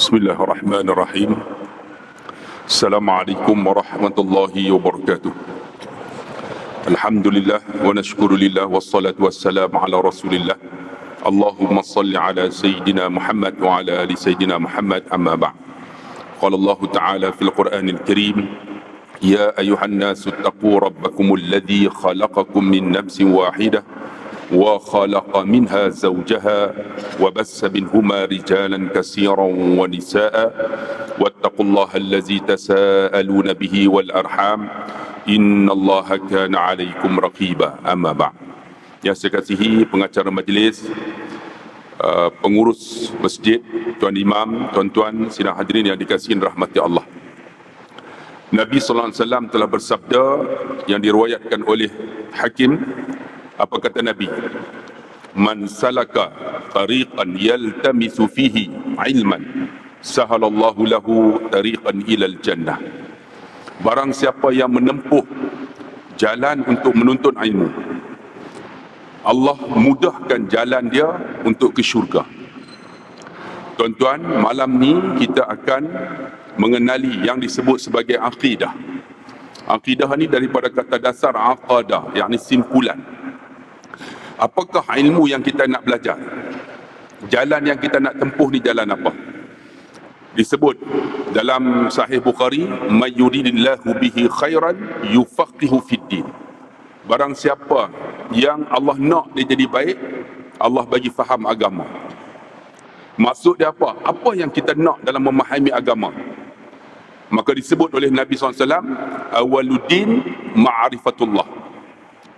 Bismillahirrahmanirrahim. Assalamualaikum warahmatullahi wabarakatuh. Alhamdulillah wa nashkurulillah wassalatu wassalamu ala rasulillah. Allahumma salli ala Sayyidina Muhammad wa ala ali Sayyidina Muhammad, amma ba'd. Qala Allah Ta'ala fil Qur'anil Karim, Ya ayuhan nasu attaqu rabbakumul ladzi khalaqakum min nafsin wahidah wa khalaqa minha zawjaha wa bassa minhuma rijalan katsiran wa nisaa wattaqullaha allazi tasaaluna bihi wal arham innallaha kana 'alaikum raqiba, amma ba'd. Yang saya kasihi pengacara majlis, pengurus masjid, tuan imam, tuan-tuan sidang hadirin yang dikasihi rahmati Allah. Nabi sallallahu alaihi wasallam telah bersabda yang diriwayatkan oleh Hakim. Apa kata Nabi? Man salaka tariqan yaltamisu fihi ilman sahalallahu lahu tariqan ilal jannah. Barang siapa yang menempuh jalan untuk menuntut ilmu, Allah mudahkan jalan dia untuk ke syurga. Tuan-tuan, malam ni kita akan mengenali yang disebut sebagai akidah. Akidah ni daripada kata dasar aqadah, yakni simpulan. Apakah ilmu yang kita nak belajar? Jalan yang kita nak tempuh ni jalan apa? Disebut dalam Sahih Bukhari, may yuridillahu bihi khairan yufaqihu fid din. Barang siapa yang Allah nak dia jadi baik, Allah bagi faham agama. Maksud dia apa? Apa yang kita nak dalam memahami agama? Maka disebut oleh Nabi SAW, awaluddin ma'rifatullah.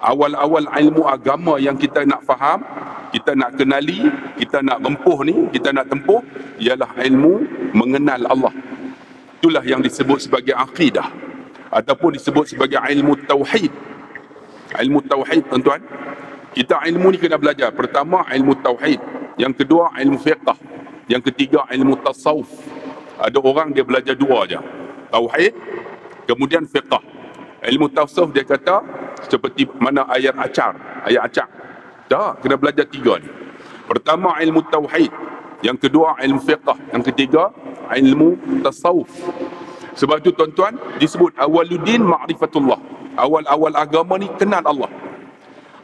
Awal-awal ilmu agama yang kita nak faham, kita nak kenali, kita nak tempuh ialah ilmu mengenal Allah. Itulah yang disebut sebagai akidah ataupun disebut sebagai ilmu tauhid. Ilmu tauhid, tuan-tuan, kita ilmu ni kena belajar. Pertama ilmu tauhid, yang kedua ilmu fiqh, yang ketiga ilmu tasawuf. Ada orang dia belajar dua aja, tauhid kemudian fiqh. Ilmu tasawuf dia kata seperti mana ayat acak. Tak, kena belajar tiga ni. Pertama ilmu tauhid, yang kedua ilmu fiqh, yang ketiga ilmu tasawuf. Sebab tu tuan-tuan disebut awaluddin ma'rifatullah. Awal-awal agama ni kenal Allah.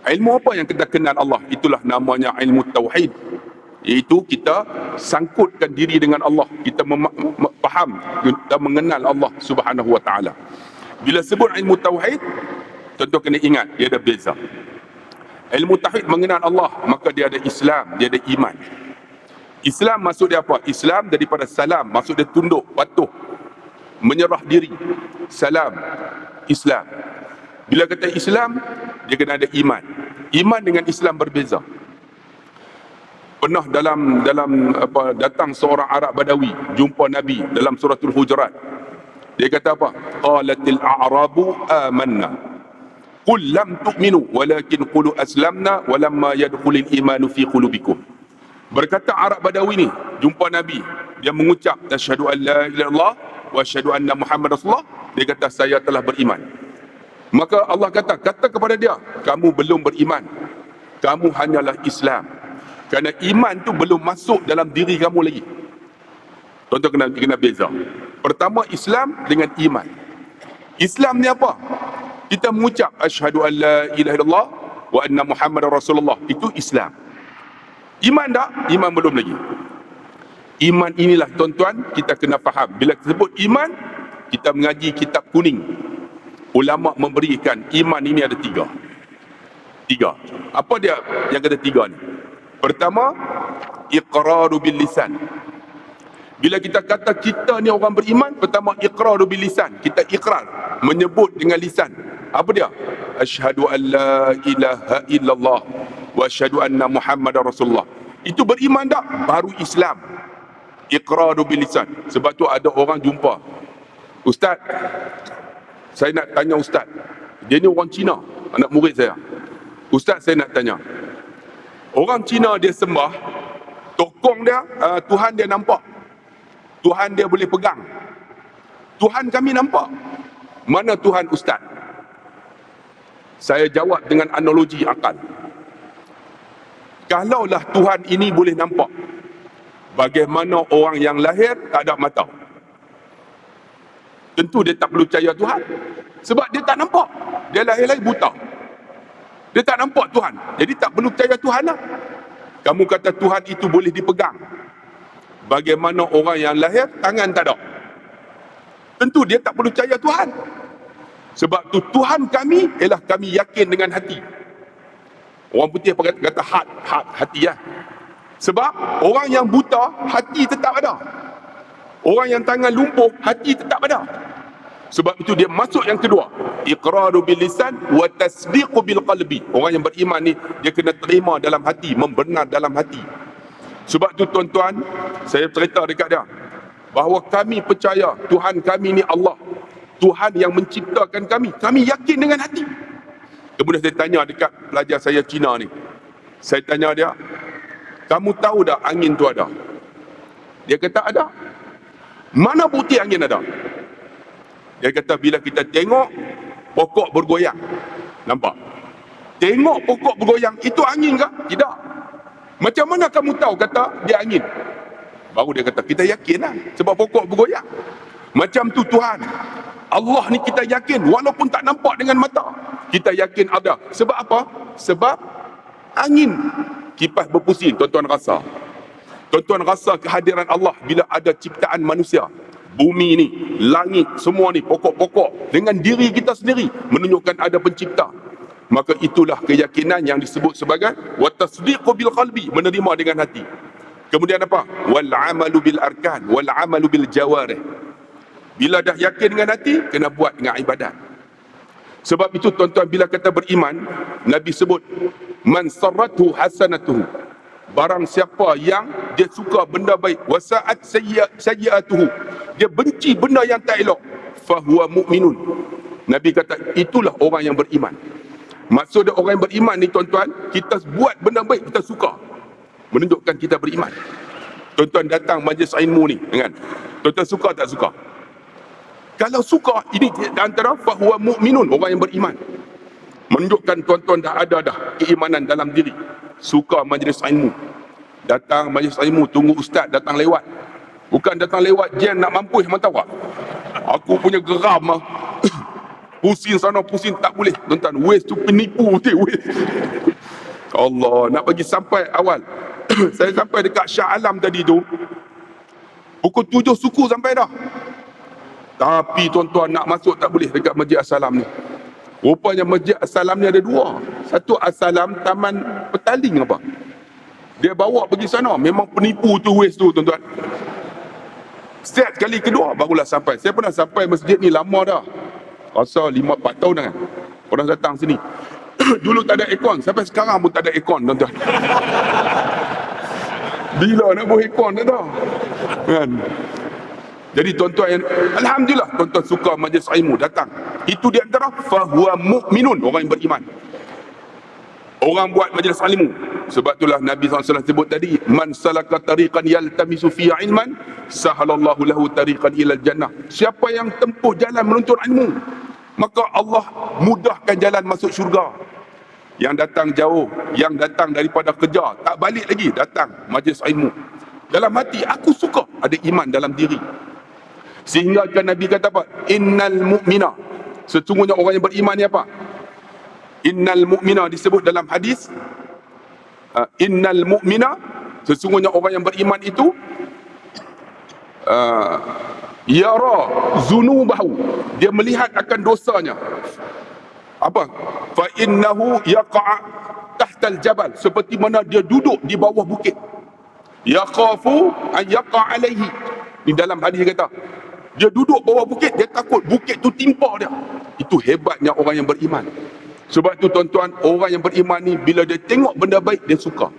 Ilmu apa yang kita kenal Allah? Itulah namanya ilmu tauhid. Iaitu kita sangkutkan diri dengan Allah, kita faham dan mengenal Allah Subhanahu wa taala. Bila sebut ilmu tauhid, tuan-tuan kena ingat dia ada beza. Ilmu tauhid mengenal Allah, maka dia ada Islam, dia ada iman. Islam maksud dia apa? Islam daripada salam, maksud dia tunduk, patuh, menyerah diri. Salam, Islam. Bila kata Islam, dia kena ada iman. Iman dengan Islam berbeza. Pernah datang seorang Arab Badawi jumpa Nabi dalam suratul Hujurat. Dia kata apa? Qalatil a'rabu amanna qul lam tu'minu walakin qulu aslamna walamma yadkhulul imanu fi qulubikum. Berkata Arab Badawi ni jumpa Nabi, dia mengucap asyhadu an la ilaha illallah wa asyhadu anna Muhammad rasulullah. Dia kata saya telah beriman. Maka Allah kata kepada dia, kamu belum beriman, kamu hanyalah Islam. Kerana iman tu belum masuk dalam diri kamu lagi. Tuan-tuan kena beza. Pertama Islam dengan iman. Islam ni apa? Kita mengucap asyhadu an la ilaha illallah wa anna Muhammadar rasulullah. Itu Islam. Iman tak? Iman belum lagi. Iman inilah tuan-tuan kita kena faham. Bila sebut iman, kita mengaji kitab kuning. Ulama memberikan iman ini ada tiga. Apa dia yang kata tiga ni? Pertama, iqraru bil lisan. Bila kita kata kita ni orang beriman, pertama iqraru bil lisan. Kita ikrar, menyebut dengan lisan. Apa dia? Asyhadu an la ilaha illallah wa asyhadu anna Muhammadar rasulullah. Itu beriman tak? Baru Islam. Iqraru bil lisan. Sebab tu ada orang jumpa, Ustaz, saya nak tanya Ustaz. Dia ni orang Cina, anak murid saya. Ustaz, saya nak tanya. Orang Cina dia sembah tokong dia, Tuhan dia nampak. Tuhan dia boleh pegang. Tuhan kami nampak. Mana Tuhan Ustaz? Saya jawab dengan analogi akal. Kalaulah Tuhan ini boleh nampak, Bagaimana orang yang lahir tak ada mata? Tentu dia tak perlu percaya Tuhan. Sebab dia tak nampak. Dia lahir-lahir buta. Dia tak nampak Tuhan. Jadi tak perlu percaya Tuhan lah. Kamu kata Tuhan itu boleh dipegang. Bagaimana orang yang lahir tangan tak ada? Tentu dia tak perlu percaya Tuhan. Sebab tu Tuhan kami ialah kami yakin dengan hati. Orang putih kata hati ya. Sebab orang yang buta hati tetap ada. Orang yang tangan lumpuh hati tetap ada. Sebab itu dia masuk yang kedua, iqraru bil lisan wa tasdiqu bil qalbi. Orang yang beriman ni dia kena terima dalam hati, membenar dalam hati. Sebab tu tuan-tuan, saya cerita dekat dia bahawa kami percaya Tuhan kami ni Allah, Tuhan yang menciptakan kami. Kami yakin dengan hati. Kemudian saya tanya dekat pelajar saya Cina ni. Saya tanya dia, kamu tahu tak angin tu ada? Dia kata ada. Mana bukti angin ada? Dia kata bila kita tengok pokok bergoyang. Nampak? Tengok pokok bergoyang, itu angin ke? Tidak. Macam mana kamu tahu kata dia angin? Baru dia kata, kita yakin lah. Sebab pokok bergoyang. Macam tu Tuhan. Allah ni kita yakin. Walaupun tak nampak dengan mata. Kita yakin ada. Sebab apa? Sebab angin. Kipas berpusing, tuan-tuan rasa. Tuan-tuan rasa kehadiran Allah bila ada ciptaan manusia. Bumi ni, langit, semua ni, pokok-pokok dengan diri kita sendiri menunjukkan ada pencipta. Maka itulah keyakinan yang disebut sebagai wa tasdiqu bil qalbi, menerima dengan hati. Kemudian apa? Wal amalu bil arkan, wal amalu bil jawarih. Bila dah yakin dengan hati, kena buat dengan ibadat. Sebab itu tuan-tuan, bila kata beriman, Nabi sebut man sarrathu hasanatuhu. Barang siapa yang dia suka benda baik, wasa'at sayyi'atuhu, dia benci benda yang tak elok, fahuwa mu'minun. Nabi kata itulah orang yang beriman. Maksud dia orang yang beriman ni tuan-tuan, kita buat benda baik kita suka, menunjukkan kita beriman. Tuan-tuan datang majlis ilmu ni, kan? Tuan-tuan suka tak suka? Kalau suka, ini di antara fahuwa mu'minun, orang yang beriman. Menunjukkan tuan-tuan dah ada dah keimanan dalam diri. Suka majlis ilmu. Datang majlis ilmu, tunggu ustaz datang lewat. Bukan datang lewat jen nak mampus, memang tahu tak? Aku punya geram lah. Pusing sana, pusing tak boleh. Tuan-tuan, waste tu penipu betul, waste. Allah, nak bagi sampai awal. Saya sampai dekat Shah Alam tadi tu, pukul 7 suku sampai dah. Tapi tuan-tuan nak masuk tak boleh dekat Masjid As-Salam ni. Rupanya Masjid As-Salam ni ada dua. Satu As-Salam Taman Petaling apa. Dia bawa pergi sana. Memang penipu tu waste tu tuan-tuan. Set kali kedua barulah sampai. Saya pernah sampai masjid ni lama dah. Rasa 5-4 tahun dah kan. Pernah datang sini. Dulu tak ada aircon. Sampai sekarang pun tak ada aircon tuan-tuan. Bila nak buat aircon tak tahu. Kan. Jadi tuan-tuan yang alhamdulillah tuan-tuan suka majlis ilmu datang. Itu di antara fahuwa mu'minun, orang yang beriman. Orang buat majlis ilmu. Sebab itulah Nabi SAW sebut tadi, man salaka tariqan yaltamisu fi ilman sahalallahu lahu tariqan ilal jannah. Siapa yang tempuh jalan menuntut ilmu, maka Allah mudahkan jalan masuk syurga. Yang datang jauh, yang datang daripada kerja, tak balik lagi, datang majlis ilmu. Dalam hati aku suka, ada iman dalam diri. Sehingga kan Nabi kata apa? Innal mu'mina. Sesungguhnya orang yang beriman ni apa? Innal mu'mina disebut dalam hadis. Innal mu'mina. Sesungguhnya orang yang beriman itu yara zunubahu. Dia melihat akan dosanya. Apa? Fa innahu yaqa' tahtal jabal. Seperti mana dia duduk di bawah bukit. Yaqafu an yaqa' alaihi. Di dalam hadis kata, dia duduk bawah bukit, dia takut bukit tu timpa dia. Itu hebatnya orang yang beriman. Sebab tu tuan-tuan, orang yang beriman ni bila dia tengok benda baik, dia suka.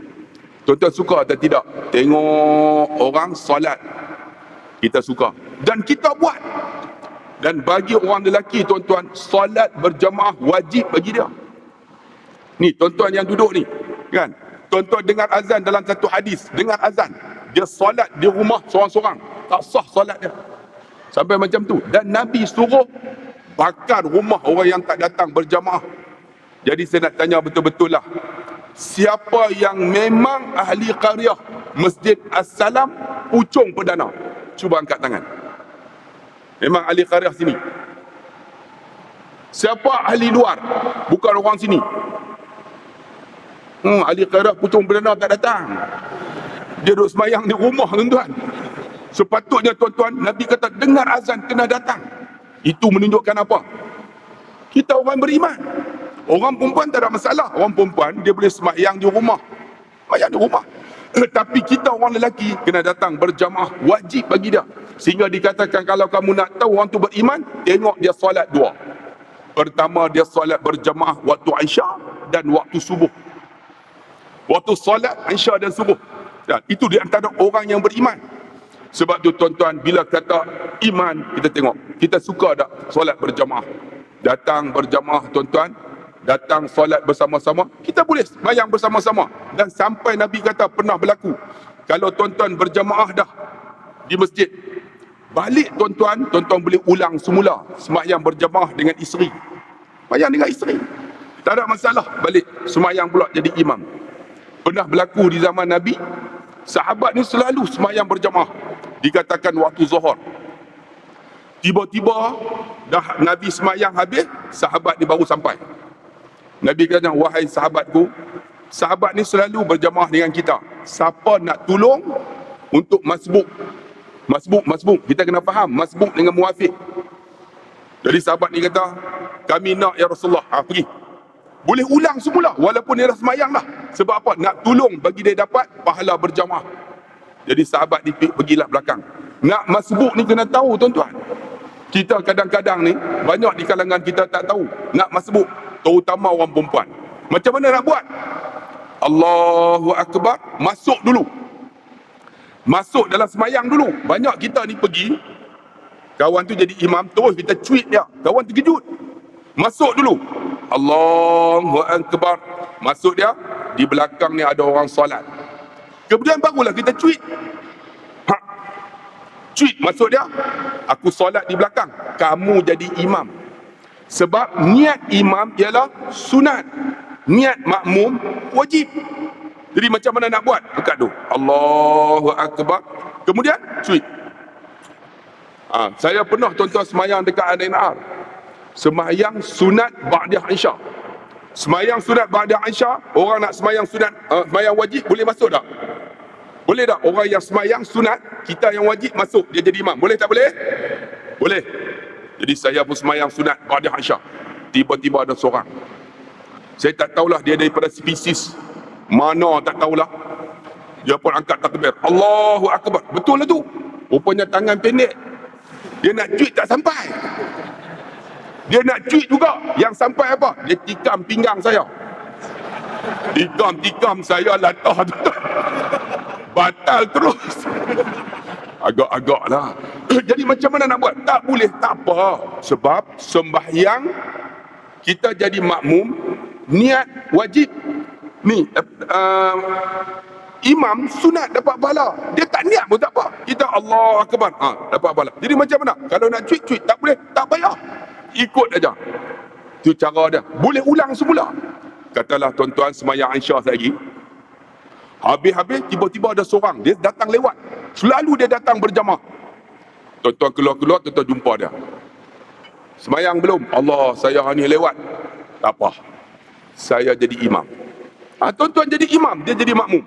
Tuan-tuan suka atau tidak? Tengok orang solat, kita suka. Dan kita buat. Dan bagi orang lelaki tuan-tuan, solat berjamaah wajib bagi dia. Ni tuan-tuan yang duduk ni, kan? Tuan-tuan dengar azan dalam satu hadis, dengar azan. Dia solat di rumah seorang-seorang, tak sah solat dia. Sampai macam tu. Dan Nabi suruh bakar rumah orang yang tak datang berjamaah. Jadi saya nak tanya betul-betul lah. Siapa yang memang ahli qaryah Masjid As-Salam Puchong Perdana, cuba angkat tangan. Memang ahli qaryah sini. Siapa ahli luar, bukan orang sini? Ahli qaryah Puchong Perdana tak datang. Dia duduk semayang di rumah, tuan-tuan. Sepatutnya, tuan-tuan, Nabi kata dengar azan kena datang. Itu menunjukkan apa? Kita orang beriman. Orang perempuan tak ada masalah. Orang perempuan dia boleh semayang di rumah. Semayang di rumah. Tapi kita orang lelaki kena datang berjamaah, wajib bagi dia. Sehingga dikatakan kalau kamu nak tahu orang tu beriman, tengok dia solat dua. Pertama, dia solat berjamaah waktu Isyak dan waktu subuh. Waktu solat Isyak dan subuh. Dan itu di antara orang yang beriman. Sebab tu, tuan-tuan, bila kata iman, kita tengok kita suka tak solat berjamaah. Datang berjamaah, tuan-tuan, datang solat bersama-sama, kita boleh sembahyang bersama-sama. Dan sampai Nabi kata pernah berlaku, kalau tuan-tuan berjamaah dah di masjid, balik tuan-tuan boleh ulang semula sembahyang berjamaah dengan isteri. Sembahyang dengan isteri, tak ada masalah. Balik sembahyang pula jadi imam. Pernah berlaku di zaman Nabi, sahabat ni selalu sembahyang berjamaah. Dikatakan waktu zuhur, tiba-tiba dah Nabi sembahyang habis, sahabat ni baru sampai. Nabi kata, wahai sahabatku, sahabat ni selalu berjamaah dengan kita. Siapa nak tolong untuk masbuk? Masbuk. Kita kena faham, masbuk dengan muafiq. Jadi sahabat ni kata, kami nak ya Rasulullah. Pergi. Boleh ulang semula, walaupun dia dah semayang dah. Sebab apa? Nak tolong bagi dia dapat pahala berjamaah. Jadi sahabat ni pergilah belakang. Nak masbuk ni kena tahu, tuan-tuan. Kita kadang-kadang ni, banyak di kalangan kita tak tahu. Nak masbuk, terutama orang perempuan. Macam mana nak buat? Allahu Akbar, masuk dulu. Masuk dalam semayang dulu. Banyak kita ni pergi, kawan tu jadi imam, terus kita cuit dia. Kawan terkejut. Masuk dulu. Allahu Akbar. Masuk dia, di belakang ni ada orang solat. Kemudian barulah kita cuit. Cuit masuk dia. Aku solat di belakang, kamu jadi imam. Sebab niat imam ialah sunat, niat makmum wajib. Jadi macam mana nak buat? Dekat tu, Allahu Akbar. Kemudian cuit. Saya pernah, tuan-tuan, semayang dekat Anaina'ar. Semayang sunat ba'dah Isyak. Semayang sunat ba'dah Isyak, orang nak semayang sunat, semayang wajib, boleh masuk tak? Boleh tak? Orang yang semayang sunat, kita yang wajib masuk, dia jadi imam. Boleh tak boleh? Boleh. Jadi saya pun semayang sunat ba'dah Isyak. Tiba-tiba ada seorang, saya tak tahulah dia daripada spesies mana, tak tahulah. Dia pun angkat takbir, Allahu Akbar. Betul lah tu. Rupanya tangan pendek. Dia nak cuit tak sampai. Dia nak cuit juga. Yang sampai apa? Dia tikam pinggang saya. Tikam saya latah tu. Batal terus. Agak-agak lah. Jadi macam mana nak buat? Tak boleh, tak apa. Sebab sembahyang kita jadi makmum, niat wajib. Ni imam sunat dapat pahala. Dia tak niat pun tak apa. Kita Allahu Akbar, dapat pahala. Jadi macam mana? Kalau nak cuit, tak boleh, tak payah. Ikut aja. Itu cara dia. Boleh ulang semula. Katalah tuan-tuan semayang Isyak lagi. Habis-habis tiba-tiba ada seorang, dia datang lewat. Selalu dia datang berjamaah. Tuan-tuan keluar-keluar, tuan-tuan jumpa dia. Semayang belum? Allah, saya ni lewat. Tak apa. Saya jadi imam. Tuan-tuan jadi imam, dia jadi makmum.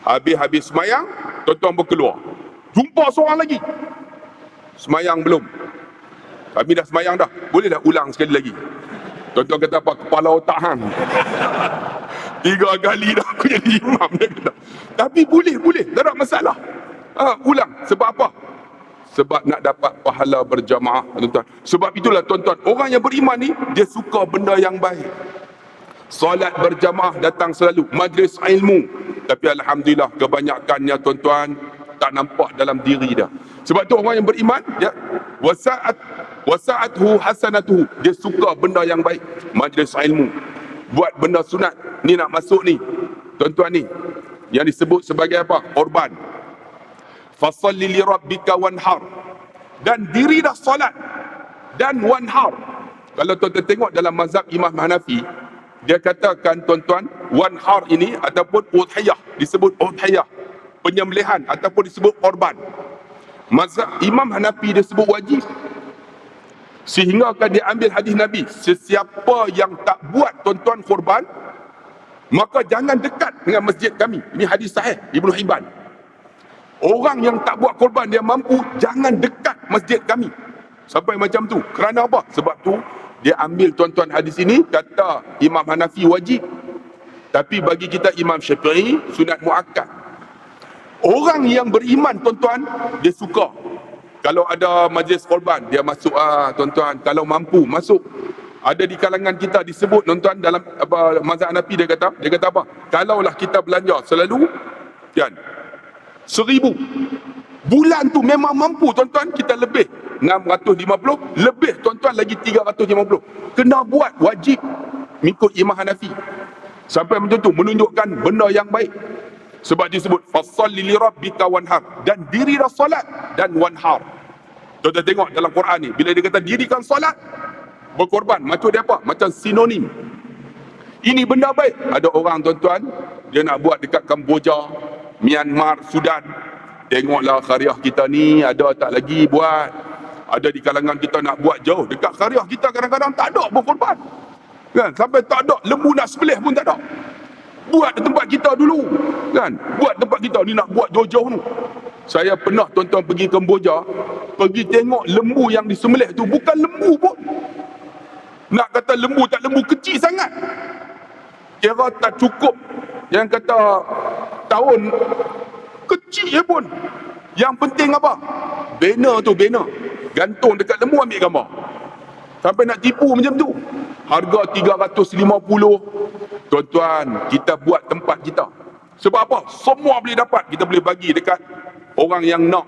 Habis-habis semayang, tuan-tuan berkeluar. Jumpa seorang lagi. Semayang belum? Kami dah semayang dah. Boleh dah ulang sekali lagi? Tuan-tuan kata apa? Kepala otak hang. 3 kali dah aku jadi imam, dia kata. Tapi boleh. Tak ada masalah. Ulang. Sebab apa? Sebab nak dapat pahala berjamaah, tuan-tuan. Sebab itulah, tuan-tuan, orang yang beriman ni, dia suka benda yang baik. Solat berjamaah datang selalu. Majlis ilmu. Tapi alhamdulillah, kebanyakannya, tuan-tuan, tak nampak dalam diri dia. Sebab tu orang yang beriman, dia wasa'athu hasanatuhu. Dia suka benda yang baik. Majlis ilmu. Buat benda sunat. Ni nak masuk ni, tuan-tuan ni, yang disebut sebagai apa? Korban. Fasalli li rabbika wanhar. Dan diri dah solat. Dan wanhar. Kalau tuan-tuan tengok dalam mazhab Imam Hanafi, Dia katakan tuan-tuan, wanhar ini ataupun udhiyah, disebut udhiyah, penyembelihan ataupun disebut korban. Mazhab Imam Hanafi dia sebut wajib. Sehingga akan diambil hadis Nabi, sesiapa yang tak buat tuan-tuan korban, maka jangan dekat dengan masjid kami. Ini hadis sahih Ibnu Hibban. Orang yang tak buat korban, dia mampu, jangan dekat masjid kami. Sampai macam tu. Kerana apa? Sebab tu dia ambil tuan-tuan hadis ini, kata Imam Hanafi wajib. Tapi bagi kita Imam Syafi'i sunat muakkad. Orang yang beriman tuan-tuan, dia suka kalau ada majlis korban, dia masuk tuan-tuan. Kalau mampu masuk. Ada di kalangan kita disebut tuan-tuan dalam mazhab Hanafi, dia kata apa? Kalaulah kita belanja selalu kan 1,000 bulan tu memang mampu tuan-tuan, kita lebih 650, lebih tuan-tuan lagi 350. Kena buat, wajib mengikut Imam Hanafi. Sampai macam tu menunjukkan benda yang baik. Sebab disebut fasalli li rabbika wanhar, dan dirilah solat dan wanhar. Tuan-tuan tengok dalam Quran ni, bila dia kata dirikan solat, berkorban, macam dia apa? Macam sinonim. Ini benda baik. Ada orang tuan-tuan, dia nak buat dekat Kamboja, Myanmar, Sudan. Tengoklah khariah kita ni, ada tak lagi buat. Ada di kalangan kita nak buat jauh. Dekat khariah kita kadang-kadang tak ada berkorban. Kan? Sampai tak ada, lembu nak sebelih pun tak ada. Buat di tempat kita dulu. Kan? Buat tempat kita ni, nak buat jauh-jauh tu. Saya pernah tuan-tuan pergi Kamboja, pergi tengok lembu yang disembelih tu, bukan lembu pun. Nak kata lembu tak lembu, kecil sangat. Kira tak cukup. Yang kata tahun kecil pun. Yang penting apa? Banner tu, banner. Gantung dekat lembu, ambil gambar. Sampai nak tipu macam tu. Harga 350. Tuan-tuan, kita buat tempat kita. Sebab apa? Semua boleh dapat. Kita boleh bagi dekat orang yang nak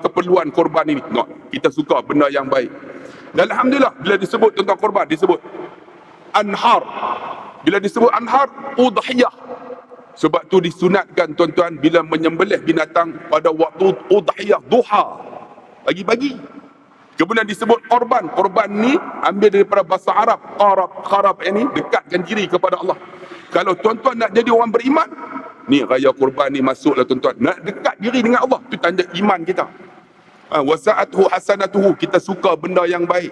keperluan korban ini. Nak. Kita suka benda yang baik. Dan alhamdulillah, bila disebut tentang korban, disebut anhar. Bila disebut anhar, udhiyah. Sebab tu disunatkan tuan-tuan bila menyembelih binatang pada waktu udhiyah, duha, pagi-pagi. Kemudian disebut korban. Korban ni ambil daripada bahasa Arab. Qarab ini dekatkan diri kepada Allah. Kalau tuan-tuan nak jadi orang beriman, ni raya korban ni masuklah tuan-tuan. Nak dekat diri dengan Allah, tu tanda iman kita. Wasa'atuhu hasanatuhu, kita suka benda yang baik.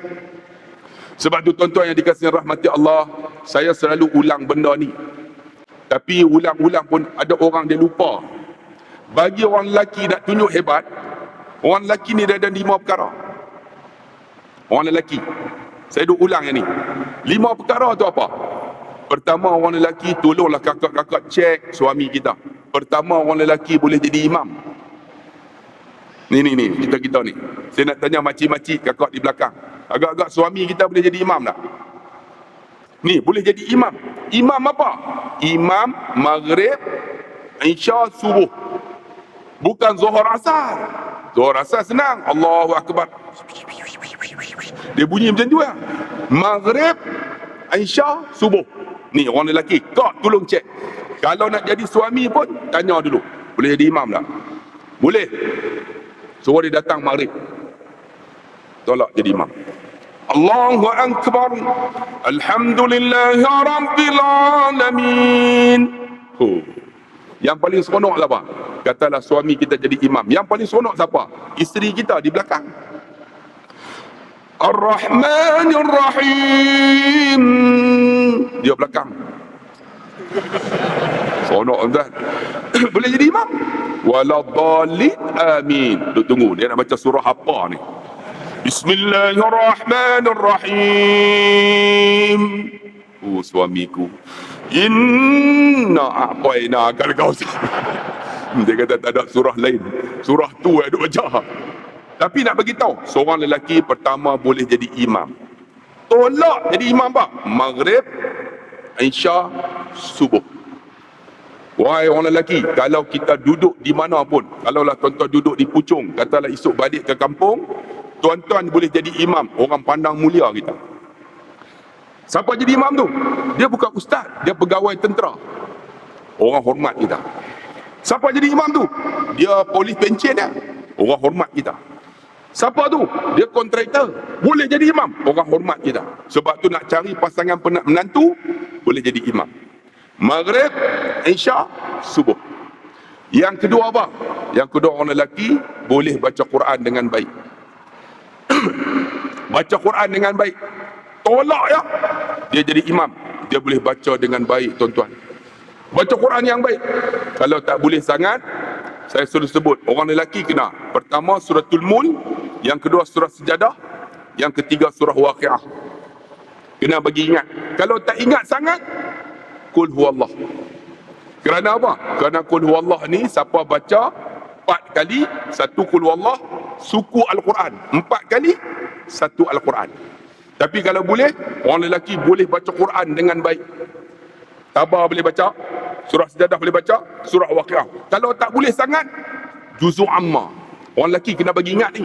Sebab tu tuan-tuan yang dikasihi rahmati Allah, saya selalu ulang benda ni. Tapi ulang-ulang pun ada orang dia lupa. Bagi orang lelaki nak tunjuk hebat, orang lelaki ni dia ada 5 perkara. Orang lelaki, saya duk ulang yang ni. 5 perkara tu apa? Pertama, orang lelaki, tolonglah kakak-kakak cek suami kita. Pertama, orang lelaki boleh jadi imam. Ni, kita ni. Saya nak tanya makcik-makcik kakak di belakang. Agak-agak suami kita boleh jadi imam tak? Ni, boleh jadi imam. Imam apa? Imam maghrib, isya, subuh. Bukan zuhur asar. Zuhur asar senang. Allahu Akbar. Dia bunyi macam tu lah. Maghrib, isya, subuh. Ni orang lelaki. Kak tolong cek. Kalau nak jadi suami pun, tanya dulu. Boleh jadi imam tak? Boleh. Suruh dia datang maghrib. Tolak jadi imam. Allahu Akbar. Alhamdulillahi Rabbil Alamin. Yang paling seronok siapa? Katalah suami kita jadi imam. Yang paling seronok siapa? Isteri kita di belakang. Ar-Rahmanir Rahim. Dia belakang. Seronok tuan. Boleh jadi imam. Waladhdallin amin. Duk tunggu, dia nak baca surah apa ni? Bismillahirrahmanirrahim. Suamiku. Inna a'tayna kal kautsar. Dia kata tak ada surah lain. Surah tu duk baca. Tapi nak bagi tahu, seorang lelaki pertama boleh jadi imam. Tolak jadi imam apa? Maghrib, isya, subuh. Wahai orang lelaki, kalau kita duduk di mana pun, kalaulah tuan-tuan duduk di Puchong, katalah esok balik ke kampung, tuan-tuan boleh jadi imam. Orang pandang mulia kita. Siapa jadi imam tu? Dia bukan ustaz, dia pegawai tentera. Orang hormat kita. Siapa jadi imam tu? Dia polis pencen dia. Orang hormat kita. Siapa tu? Dia kontraktor. Boleh jadi imam. Orang hormat kita. Sebab tu nak cari pasangan menantu, boleh jadi imam. Maghrib, Isya, Subuh. Yang kedua apa? Yang kedua, orang lelaki boleh baca Quran dengan baik. Baca Quran dengan baik. Tolak ya, dia jadi imam. Dia boleh baca dengan baik, tuan-tuan. Baca Quran yang baik. Kalau tak boleh sangat, saya suruh sebut, orang lelaki kena. Pertama suratul Mulk, yang kedua surah Sejadah, yang ketiga surah Waqiah. Kena bagi ingat. Kalau tak ingat sangat, Qul huwallah. Kerana apa? Kerana Qul huwallah ni siapa baca 4 kali, 1 Qul huwallah, suku Al-Quran. 4 kali, 1 Al-Quran. Tapi kalau boleh, orang lelaki boleh baca Quran dengan baik. Tabah boleh baca, surah Sejadah boleh baca, surah Waqiah. Kalau tak boleh sangat, Juz'u Amma. Orang lelaki kena bagi ingat ni.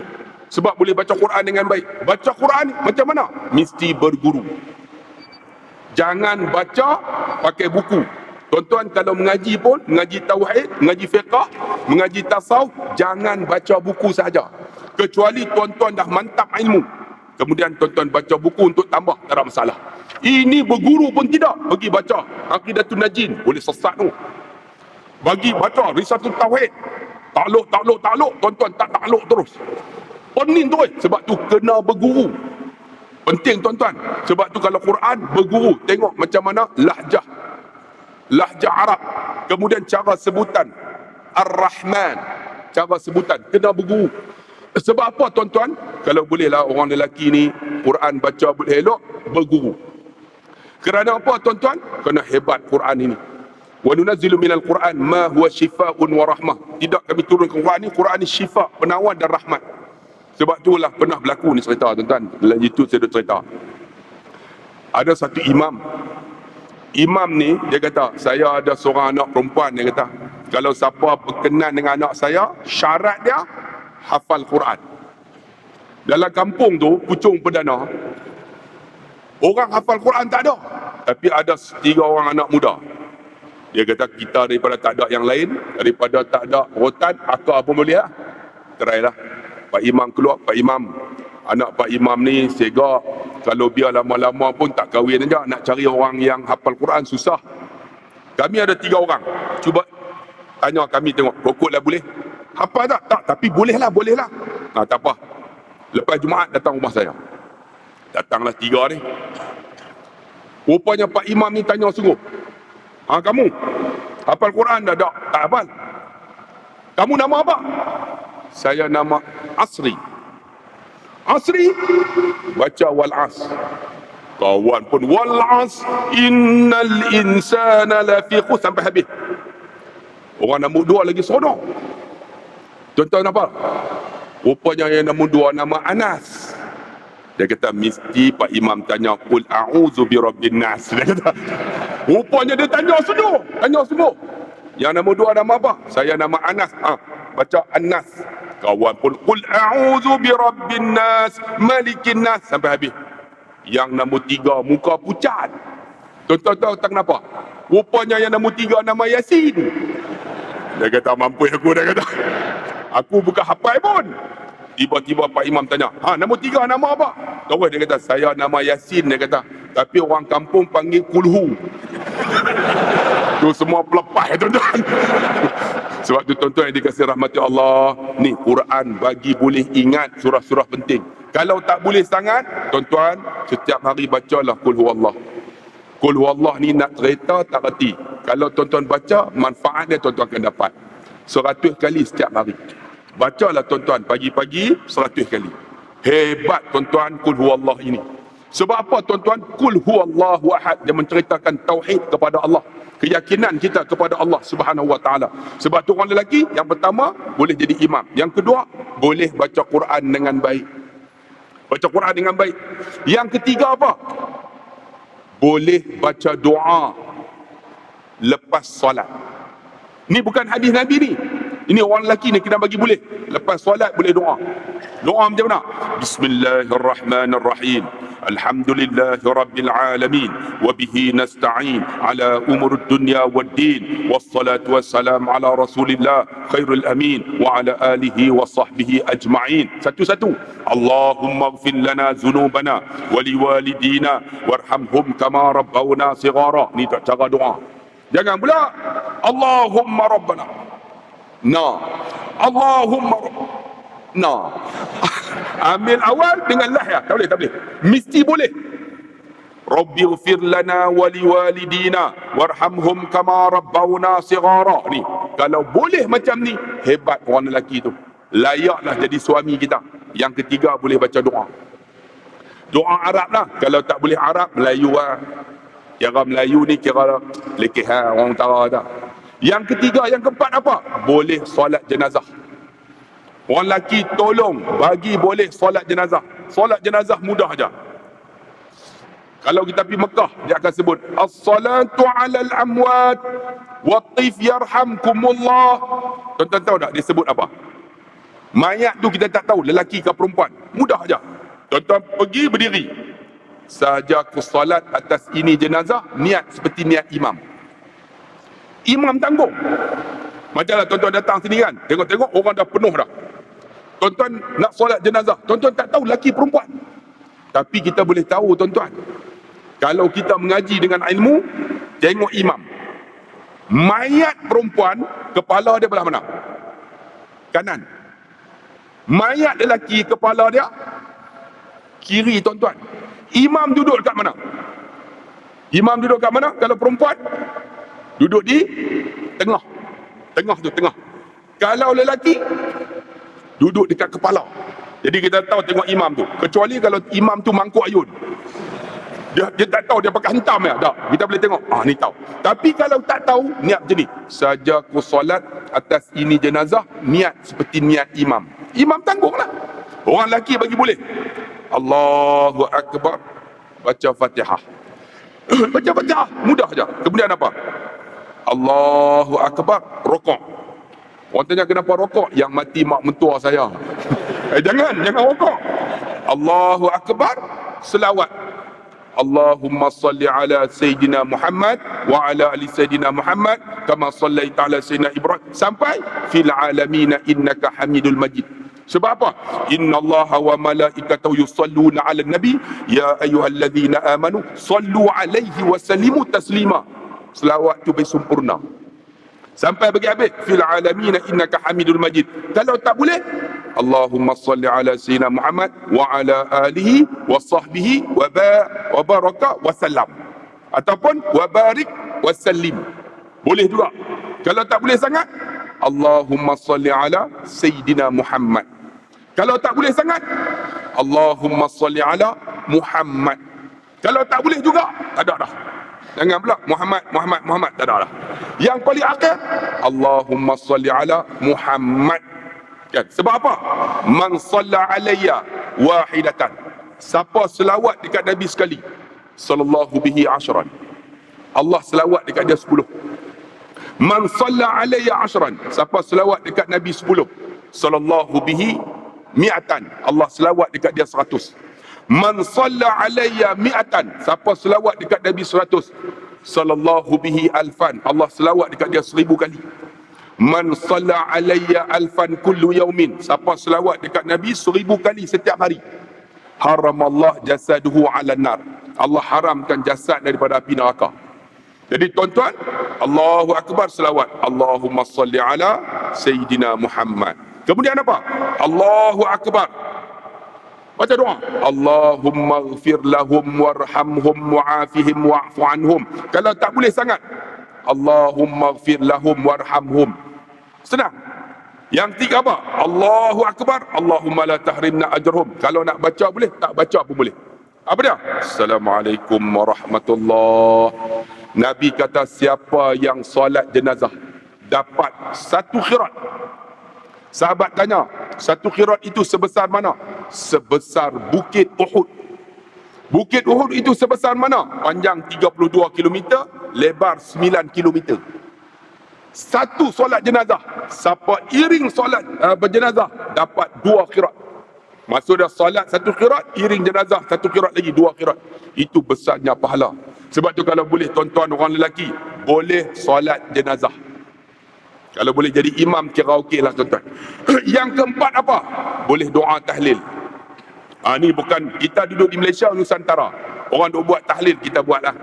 Sebab boleh baca Quran dengan baik. Baca Quran macam mana? Mesti berguru. Jangan baca pakai buku. Tuan-tuan kalau mengaji pun, mengaji tauhid, mengaji fiqah, mengaji tasawuf, jangan baca buku saja. Kecuali tuan-tuan dah mantap ilmu. Kemudian tuan-tuan baca buku untuk tambah, tak ada masalah. Ini berguru pun tidak. Pergi baca Aqidatul Najin, boleh sesat tu. Bagi baca Risalatul Tauhid. Takluk, tuan-tuan tak takluk terus. Pening tu sebab tu kena berguru. Penting tuan-tuan. Sebab tu kalau Quran berguru, tengok macam mana lahjah Arab. Kemudian cara sebutan Ar-Rahman, cara sebutan kena berguru. Sebab apa tuan-tuan? Kalau bolehlah orang lelaki ni Quran baca boleh elok, berguru. Kerana apa tuan-tuan? Kerana hebat Quran ini. Wa nunazzilu minal Quran ma huwa shifaa'un wa rahmah. Tidak kami turunkan Quran ni syifa, penawar dan rahmat. Sebab itulah pernah berlaku ni cerita tuan-tuan. Dalam YouTube saya ada cerita. Ada satu imam. Imam ni dia kata, saya ada seorang anak perempuan, dia kata, kalau siapa berkenan dengan anak saya, syarat dia hafal Quran. Dalam kampung tu, Puchong Perdana, orang hafal Quran tak ada. Tapi ada 3 orang anak muda. Dia kata, kita daripada tak ada yang lain, daripada tak ada rotan, akar pun boleh lah. Try lah. Pak Imam keluar, Pak Imam, anak Pak Imam ni segak, kalau biar lama-lama pun tak kahwin aja, nak cari orang yang hafal Quran susah. Kami ada 3 orang. Cuba tanya kami tengok, pokoklah boleh. Hafal tak? Tak, tapi bolehlah. Tak apa. Lepas Jumaat datang rumah saya. Datanglah 3 ni. Rupanya Pak Imam ni tanya sungguh. Kamu hafal Quran dah? Tak hafal. Kamu nama apa? Saya nama Asri. Asri? Baca wal as. Kawan pun wal as innal insana lafi khusr sampai habis. Orang nombor 2 lagi seronok. Tuan-tuan apa? Rupanya yang nombor 2 nama Anas. Dia kata mesti Pak Imam tanya qul a'udzu birabbin nas. Dia kata. Rupanya dia tanya sungguh. Yang nombor 2 nama apa? Saya nama Anas. Baca An-Nas. Kawan pun qul a'udzu birabbin nas malikin nas sampai habis. Yang nombor 3 muka pucat. Tuan-tuan tahu tak kenapa? Rupanya yang nombor 3 nama Yasin. Dia kata mampu aku, dia kata. Aku bukan hafal pun. Tiba-tiba Pak Imam tanya, nombor 3 nama apa? Terus dia kata, saya nama Yasin, dia kata. Tapi orang kampung panggil Kulhu. Tu semua pelepas, tuan-tuan. Sebab tu tuan-tuan yang dikasihi rahmati Allah, ni Quran bagi boleh ingat surah-surah penting. Kalau tak boleh sangat, tuan-tuan, setiap hari bacalah Qul huwallah. Qul huwallah ni nak cerita tak reti. Kalau tuan-tuan baca, manfaatnya tuan-tuan akan dapat 100 kali setiap hari. Bacalah tuan-tuan pagi-pagi 100 kali. Hebat tuan-tuan Qul huwallah ini. Sebab apa tuan-tuan? Qul huwallahu ahad. Dia menceritakan tauhid kepada Allah. Keyakinan kita kepada Allah Subhanahu wa taala. Sebab tu orang lelaki yang pertama boleh jadi imam. Yang kedua boleh baca Quran dengan baik. Baca Quran dengan baik. Yang ketiga apa? Boleh baca doa lepas solat. Ni bukan hadis Nabi ni. Ini orang lelaki ni kena bagi boleh. Lepas solat boleh doa. Doa macam mana? Bismillahirrahmanirrahim. Alhamdulillahi rabbil alamin wa bihi nasta'in ala umur dunya waddin wassalatu wassalam ala rasulillah khairul amin wa ala alihi wa sahbihi ajma'in. Satu-satu. Allahumma ighfir lana dhunubana wa liwalidina warhamhum kama rabbawna sighara. Ni tak cara doa. Jangan pula Allahumma rabbana. Nah. Allahumma rabbana. Nah. Ambil awal dengan lah ya. Tak boleh, tak boleh. Mesti boleh. Rabbi ighfir lana wa liwalidina warhamhum kama rabbawna sighara. Ni, kalau boleh macam ni, hebat orang lelaki tu. Layaklah jadi suami kita. Yang ketiga boleh baca doa. Doa Arab lah. Kalau tak boleh Arab, Melayu lah. Kira Melayu ni kira lekehan orang utara tak. Yang ketiga, yang keempat apa? Boleh solat jenazah. Orang lelaki tolong bagi boleh solat jenazah. Solat jenazah mudah aja. Kalau kita pergi Mekah, dia akan sebut as-salatu 'alal amwat wa tif yarhamkumullah. Tuan-tuan tahu tak dia sebut apa? Mayat tu kita tak tahu lelaki ke perempuan. Mudah aja. Tuan-tuan pergi berdiri. Saja ku solat atas ini jenazah, niat seperti niat imam. Imam tanggung. Macamlah tuan-tuan datang sini kan, tengok-tengok orang dah penuh dah. Tuan-tuan nak solat jenazah, tuan-tuan tak tahu lelaki perempuan. Tapi kita boleh tahu tuan-tuan, kalau kita mengaji dengan ilmu, tengok imam. Mayat perempuan, kepala dia belah mana? Kanan. Mayat lelaki, kepala dia kiri tuan-tuan. Imam duduk dekat mana? Imam duduk kat mana? Kalau perempuan, duduk di tengah. Tengah tu, tengah. Kalau lelaki, duduk dekat kepala. Jadi kita tahu tengok imam tu. Kecuali kalau imam tu mangkuk ayun. Dia tak tahu, dia pakai hentam ya. Tak. Kita boleh tengok. Ni tahu. Tapi kalau tak tahu, niat macam ni. Saja ku solat atas ini jenazah, niat seperti niat imam. Imam tanggunglah. Orang lelaki bagi boleh. Allahu Akbar. Baca Fatihah. Baca Fatihah. Mudah aja. Kemudian apa? Allahu Akbar. Rokok. Orang tanya kenapa rokok? Yang mati mak mentua saya. Jangan rokok. Allahu Akbar. Selawat. Allahumma salli ala Sayyidina Muhammad wa ala ali Sayyidina Muhammad kama sallaita ala Sayyidina Ibrahim sampai fil alamina innaka Hamidul Majid. Sebab apa? Inna Allaha wa malaikatahu yusalluna ala nabi ya ayyuhalladzina amanu sallu alaihi wa sallimu taslima. Selawat tu bersempurna. Sampai bagi habis fil alamin innaka Hamidul Majid. Kalau tak boleh, Allahumma salli ala sayyidina Muhammad wa ala alihi wa sahbihi wa baraka wa sallam. Ataupun wa barik wa sallim. Boleh juga. Kalau tak boleh sangat, Allahumma salli ala sayyidina Muhammad. Kalau tak boleh sangat, Allahumma salli ala Muhammad. Kalau tak boleh juga, tak ada dah. Jangan pula Muhammad, tak ada dah. Yang paling akhir, Allahumma salli ala Muhammad. Kan? Sebab apa? Man salla alayya wahidatan. Siapa selawat dekat Nabi sekali, sallallahu bihi ashran, Allah selawat dekat dia 10. Man salla alayya ashran. Siapa selawat dekat Nabi 10, sallallahu bihi mi'atan. Allah selawat dekat dia 100. Man salla alayya mi'atan. Siapa selawat dekat Nabi 100, sallallahu bihi alfan. Allah selawat dekat dia 1000 kali. Man salla alayya alfan kullu yaumin. Siapa selawat dekat Nabi 1000 kali setiap hari, haramallah jasaduhu ala nar. Allah haramkan jasad daripada api neraka. Jadi tuan-tuan, Allahu Akbar selawat. Allahumma salli ala Sayyidina Muhammad. Kemudian apa? Allahu Akbar. Baca doa. Allahumma ighfir lahum warhamhum wa'afihim wa'fu anhum. Kalau tak boleh sangat, Allahumma ighfir lahum warhamhum. Senang. Yang tiga apa? Allahu Akbar. Allahumma la tahrimna ajrahum. Kalau nak baca boleh, tak baca pun boleh. Apa dia? Assalamualaikum warahmatullahi. Nabi kata siapa yang solat jenazah dapat 1 khirat. Sahabat tanya, 1 khirat itu sebesar mana? Sebesar Bukit Uhud. Bukit Uhud itu sebesar mana? Panjang 32 km, lebar 9 km. Satu solat jenazah, siapa iring solat berjenazah dapat 2 khirat. Masuk dah solat satu qiraat, iring jenazah satu qiraat lagi, 2 qiraat. Itu besarnya pahala. Sebab tu kalau boleh tuan-tuan orang lelaki, boleh solat jenazah. Kalau boleh jadi imam, kira okey lah tuan-tuan. Yang keempat apa? Boleh doa tahlil. Ni bukan kita duduk di Malaysia, Nusantara. Orang duk buat tahlil, kita buat lah.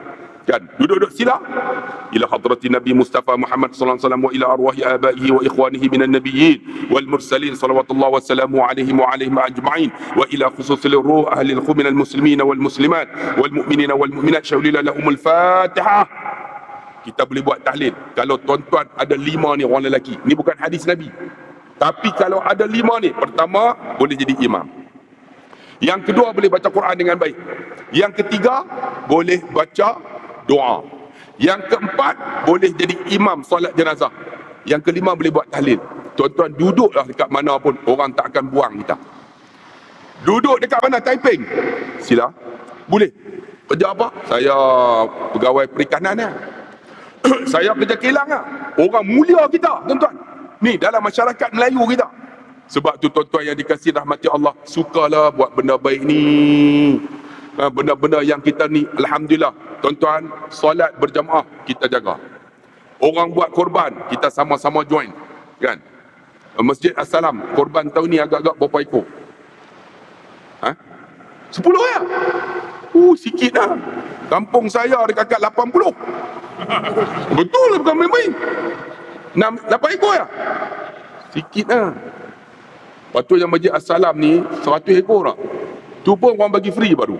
Kan? Duduk-duduk sila. Ila hadrati Nabi Mustafa Muhammad sallallahu alaihi wasallam wa ila arwahi abaihi wa ikhwanihi minan nabiyyin wal mursalin sallallahu wasallamu alaihim wa alaihim ajma'in wa ila khususil ruh ahli al-khum minal muslimin wal muslimat wal mu'minina wal mu'minat syawlila lahumul fatihah. Kita boleh buat tahlil. Kalau tuan-tuan ada 5 ni orang lelaki. Ni bukan hadis Nabi. Tapi kalau ada 5 ni, pertama, boleh jadi imam. Yang kedua, boleh baca Quran dengan baik. Yang ketiga, boleh baca doa. Yang keempat, boleh jadi imam solat jenazah. Yang kelima, boleh buat tahlil. Tuan-tuan duduklah dekat mana pun, orang tak akan buang kita. Duduk dekat mana? Taiping. Sila. Boleh. Kerja apa? Saya pegawai perikanan ya. Saya kerja kilang lah. Orang mulia kita, tuan-tuan. Ni dalam masyarakat Melayu kita. Sebab tu tuan-tuan yang dikasihi rahmati Allah, sukalah buat benda baik ni. Benda-benda yang kita ni, alhamdulillah. Tuan-tuan, solat berjamaah kita jaga. Orang buat korban, kita sama-sama join. Kan? Masjid As-Salam, korban tahun ni agak-agak berapa ekor? 10 ya? Sikit lah. Kampung saya dekat 80. Betul lah, bukan main-main. 8 ekor ya? Sikit lah. Lepas tu yang Masjid As-Salam ni 100 ekor lah. Tu pun orang bagi free baru.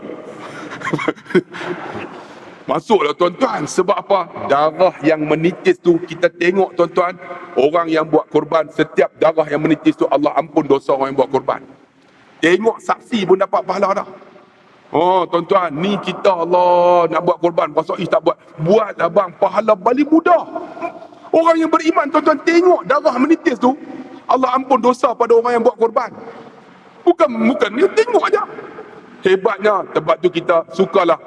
Masuklah tuan-tuan. Sebab apa? Darah yang menitis tu, kita tengok tuan-tuan, orang yang buat korban, setiap darah yang menitis tu Allah ampun dosa orang yang buat korban. Tengok saksi pun dapat pahala dah. Tuan-tuan, ni kita Allah nak buat korban, pasal tak buat. Buatlah bang, pahala balik mudah. Orang yang beriman, tuan-tuan, tengok darah menitis tu, Allah ampun dosa pada orang yang buat korban. Bukan ni, tengok aja. Hebatnya, sebab tu kita sukalah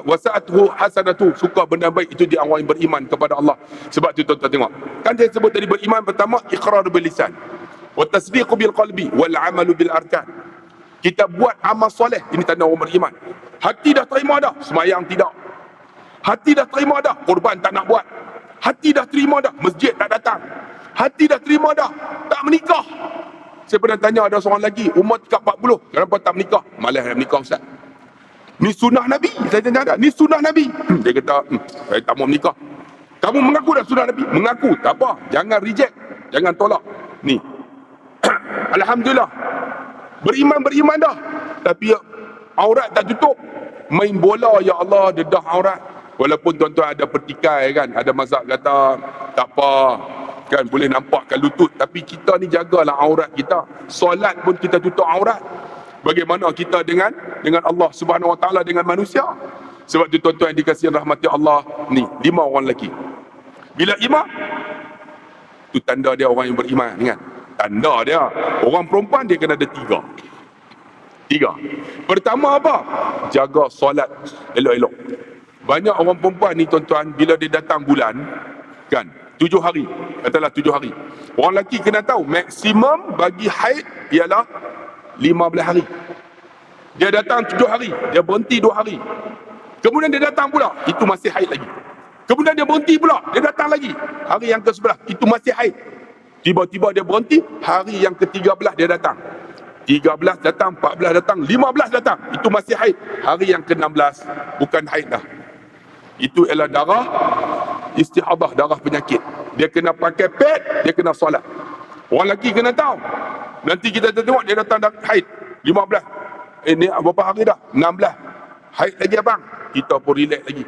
wasa'atuhu hasanatu, suka benda baik itu di orang yang beriman kepada Allah. Sebab tu tuan-tuan tengok. Kan dia sebut tadi beriman pertama, iqrar bil lisan, wa tasdiq bil qalbi, wal amalu bil arkan. Kita buat amal soleh, ini tanda orang beriman. Hati dah terima dah, semayang tidak. Hati dah terima dah, korban tak nak buat. Hati dah terima dah, masjid tak datang. Hati dah terima dah, tak menikah. Saya pernah tanya ada seorang lagi, umur 40, kenapa tak menikah? Malas nak menikah Ustaz. Ni sunnah Nabi. Saya tanya dia, ni sunnah Nabi. Dia kata, saya tak mau menikah. Kamu mengaku dah sunnah Nabi? Mengaku, tak apa. Jangan reject, jangan tolak. Ni, alhamdulillah, beriman dah. Tapi aurat tak tutup. Main bola, ya Allah, dedah aurat. Walaupun tuan-tuan ada pertikai kan, ada mazhab kata, tak apa, kan boleh nampakkan lutut, tapi kita ni jagalah aurat kita. Solat pun kita tutup aurat. Bagaimana kita dengan Allah Subhanahu Wa Taala, dengan manusia? Sebab tu tuan-tuan yang dikasihi rahmati Allah, ni 5 orang lelaki. Bila imam, tu tanda dia orang yang beriman, kan? Tanda dia orang perempuan, dia kena ada 3. Pertama apa? Jaga solat elok-elok. Banyak orang perempuan ni tuan-tuan, bila dia datang bulan, kan, 7 hari, katalah 7 hari. Orang lelaki kena tahu, maksimum bagi haid ialah 15 hari. Dia datang 7 hari, dia berhenti 2 hari. Kemudian dia datang pula, itu masih haid lagi. Kemudian dia berhenti pula, dia datang lagi. Hari yang ke-11, itu masih haid. Tiba-tiba dia berhenti, hari yang ke-13 dia datang. 13 datang, 14 datang, 15 datang, itu masih haid. Hari yang ke-16, bukan haid dah. Itu ialah darah istihadah, darah penyakit. Dia kena pakai pad, dia kena solat. Orang lelaki kena tahu. Nanti kita tengok dia datang haid 15. Ni berapa hari dah? 16. Haid lagi abang. Kita pun relax lagi.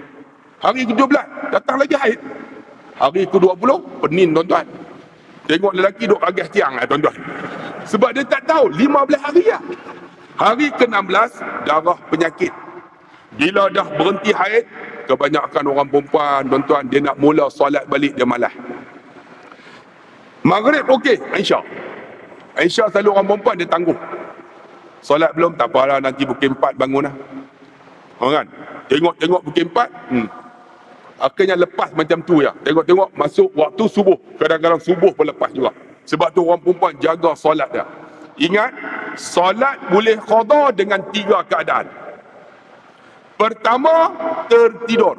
Hari ke-12 datang lagi haid. Hari ke-20 penin tuan-tuan. Tengok lelaki duk agak tiang tuan-tuan. Sebab dia tak tahu 15 hari lah. Hari ke-16 darah penyakit. Bila dah berhenti haid, kebanyakan orang perempuan, tuan-tuan, dia nak mula solat balik, dia malas. Maghrib okey, Aisyah selalu orang perempuan dia tangguh. Solat belum, tak apalah, nanti pukul 4 bangun lah. Kan? Tengok pukul 4, akhirnya lepas macam tu ya. Tengok masuk waktu subuh. Kadang-kadang subuh pun lepas juga. Sebab tu orang perempuan jaga solat dia. Ingat, solat boleh qada dengan 3 keadaan. Pertama, tertidur.